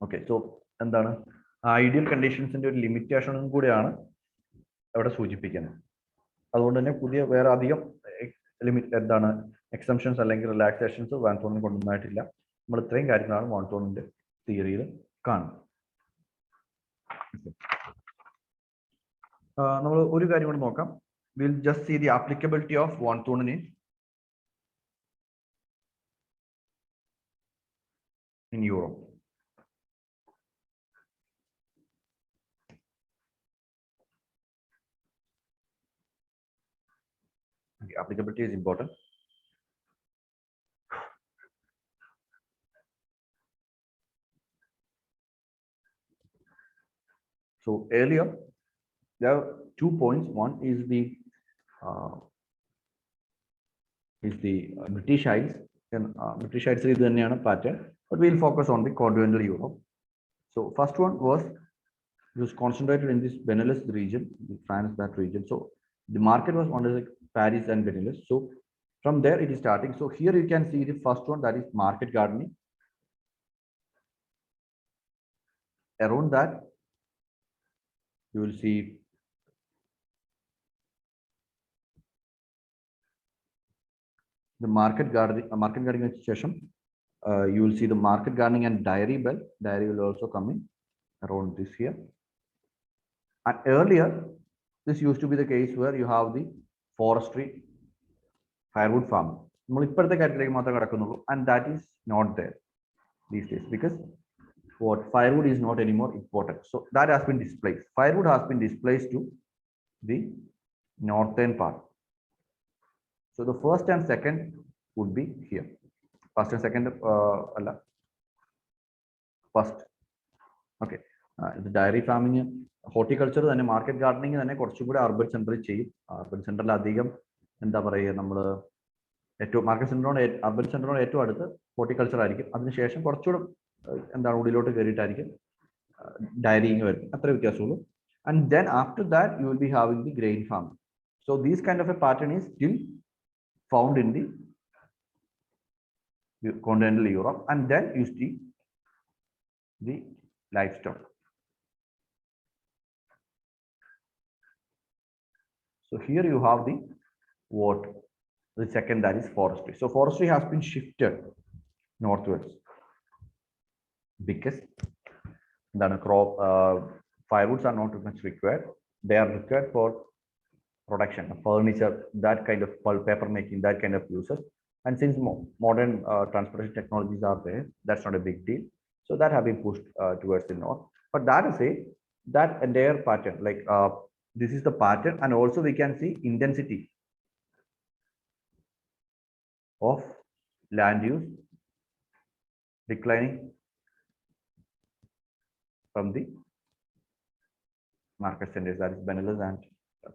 Okay, so എന്താണ് ideal കണ്ടീഷൻസിന്റെ ഒരു ലിമിറ്റേഷനും കൂടിയാണ് അവിടെ സൂചിപ്പിക്കുന്നത്. അതുകൊണ്ട് തന്നെ പുതിയ വേറെ അധികം എക്സംഷൻസ് അല്ലെങ്കിൽ റിലാക്സേഷൻസ് വാൻതോണിന് കൊണ്ടുവന്നായിട്ടില്ല. നമ്മൾ ഇത്രയും കാര്യങ്ങളാണ് വാൻതോണിന്റെ തിയറിയിൽ കാണുന്നത്. നമ്മൾ ഒരു കാര്യം കൂടി നോക്കാം. we'll just see the applicability of Von Thunen in Europe. Okay, applicability is important. So earlier, there are 2 points. One is the British Isles. British Isles is the pattern, but we'll focus on the continental Europe. So first one was concentrated in this Benelux region, France, that region. So the market was under like Paris and Benelux. So from there it is starting. So here you can see the first one, that is market gardening. Around that, you will see the market gardening session. You will see the market gardening and dairy bell. Dairy will also come in around this here. And earlier, this used to be the case where you have the forestry, firewood farm. And that is not there these days because what firewood is not anymore important. So that has been displaced. Firewood has been displaced to the northern part. So the first and second would be here. First and second, first. Okay. The dairy farming, horticulture, and market gardening, and urban central chief. Urban central adhigam, and the market center on urban center on horticulture. Administration, and the dairy. And then after that, you will be having the grain farm. So this kind of a pattern is still found in the continental Europe, and then you see the livestock. So here you have the what the second, that is forestry. So forestry has been shifted northwards because the crop firewoods are not much required. They are required for production, furniture, that kind of pulp, paper making, that kind of uses. And since modern transportation technologies are there, that's not a big deal. So that have been pushed towards the north. But that is that entire pattern, like this is the pattern, and also we can see intensity of land use declining from the market centers, that is Benelux and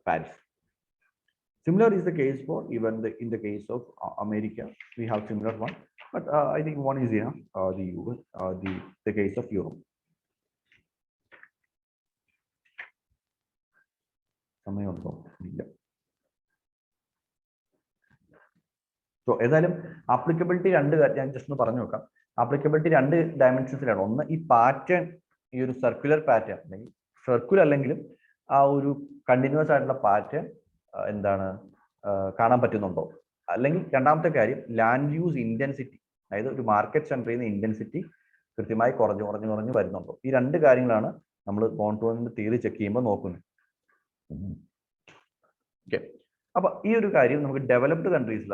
Paris. Similar is the case for even in the case of America. We have similar one, but I think one is enough. The US, the case of Europe. So applicability just applicability dimensions pattern circular pattern circular continuous pattern land use intensity market center intensity theory check okay. This developed countries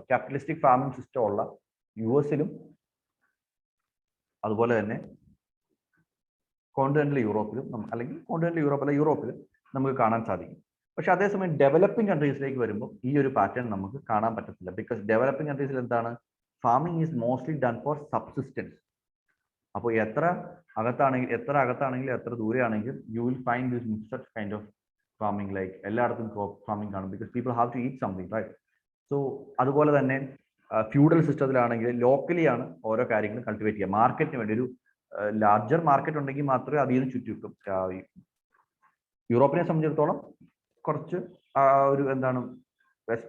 capitalistic farming system US continental Europe, continental Europe, but developing countries like this pattern because developing countries farming is mostly done for subsistence. You will find this such kind of farming, like crop farming, because people have to eat something, right? So feudal system locally cultivate market larger market European West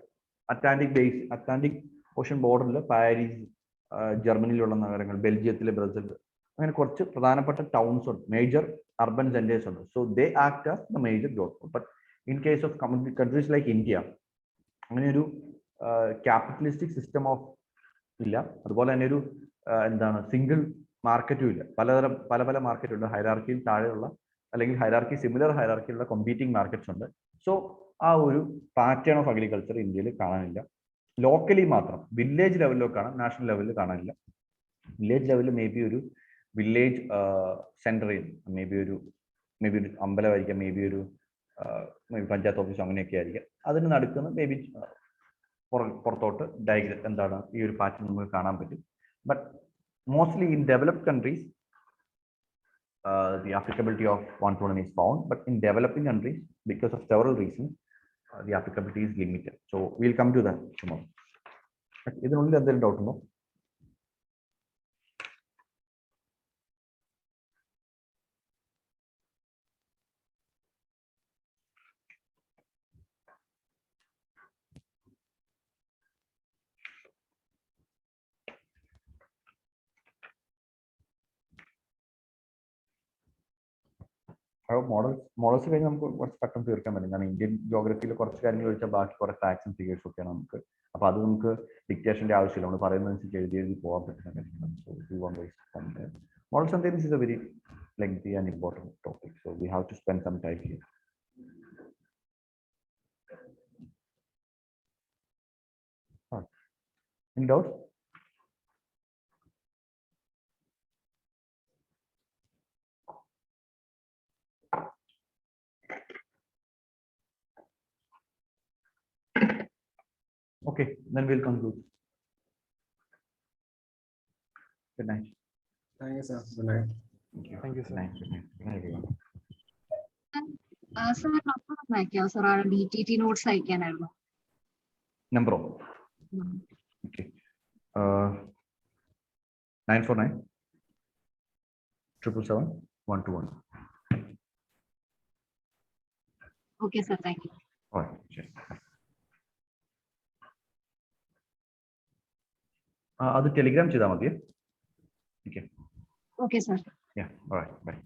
Atlantic base, Atlantic Ocean border, Paris, Germany, Belgium, Brazil, and towns or major urban centers. So they act as the major growth. But in case of countries like India, capitalistic system of single market, market hierarchy അല്ലെങ്കിൽ hierarchy similar ഹൈറാർക്കിയുള്ള competing markets ഉണ്ട്. So ആ ഒരു pattern of agriculture ഇന്ത്യയിൽ കാണാനില്ല. Locally മാത്രം village ലെവലിലോ കാണാം, national ലെവലിൽ കാണാനില്ല. വില്ലേജ് ലെവലിൽ മേ ബി ഒരു വില്ലേജ് സെന്ററിൽ മേ ബി ഒരു അമ്പലമായിരിക്കാം, മേ ബി ഒരു പഞ്ചായത്ത് ഓഫീസ് അങ്ങനെയൊക്കെ ആയിരിക്കാം. അതിന് നടക്കുന്ന മേ ബി പുറത്തോട്ട് ഡയഗ്രം എന്താണ് ഈ ഒരു പാറ്റേൺ നമുക്ക് കാണാൻ പറ്റും. But mostly in developed countries the applicability of 1-to-1 is found, but in developing countries, because of several reasons, the applicability is limited. So we'll come to that tomorrow. But is there only other doubt? No. Models കഴിഞ്ഞ് നമുക്ക് കുറച്ച് പെട്ടെന്ന് തീർക്കാൻ പറ്റും. കാരണം Indian ജോഗ്രഫിയിൽ കുറച്ച് കാര്യങ്ങൾ ചോദിച്ചാൽ ബാക്കി കുറെ ഫാക്ട്സും ഫിഗേഴ്സും ഒക്കെയാണ് നമുക്ക്. അപ്പൊ അത് നമുക്ക് ഡിക്റ്റേഷന്റെ ആവശ്യമില്ല, നമ്മൾ പറയുന്നതനുസരിച്ച് എഴുതി പോകാൻ പറ്റുന്ന കാര്യങ്ങളാണ്. Model synthesis is a very lengthy and important topic, so we have to spend some time here. Any doubts? Okay, then we'll conclude. Good night. Thank you, sir. Good night. Thank you, sir. Good night. Good night. Good night, everyone. Sir number ഒന്ന് അയക്കാമോ sir? ആ DTT notes അയക്കാനായിരുന്നു. Number of. Okay. 949 777 121. Okay sir, thank you. All right. Sure. അത് Telegram ചെയ്താൽ മതിയേ. Okay. Okay sir. Yeah. All right. Bye.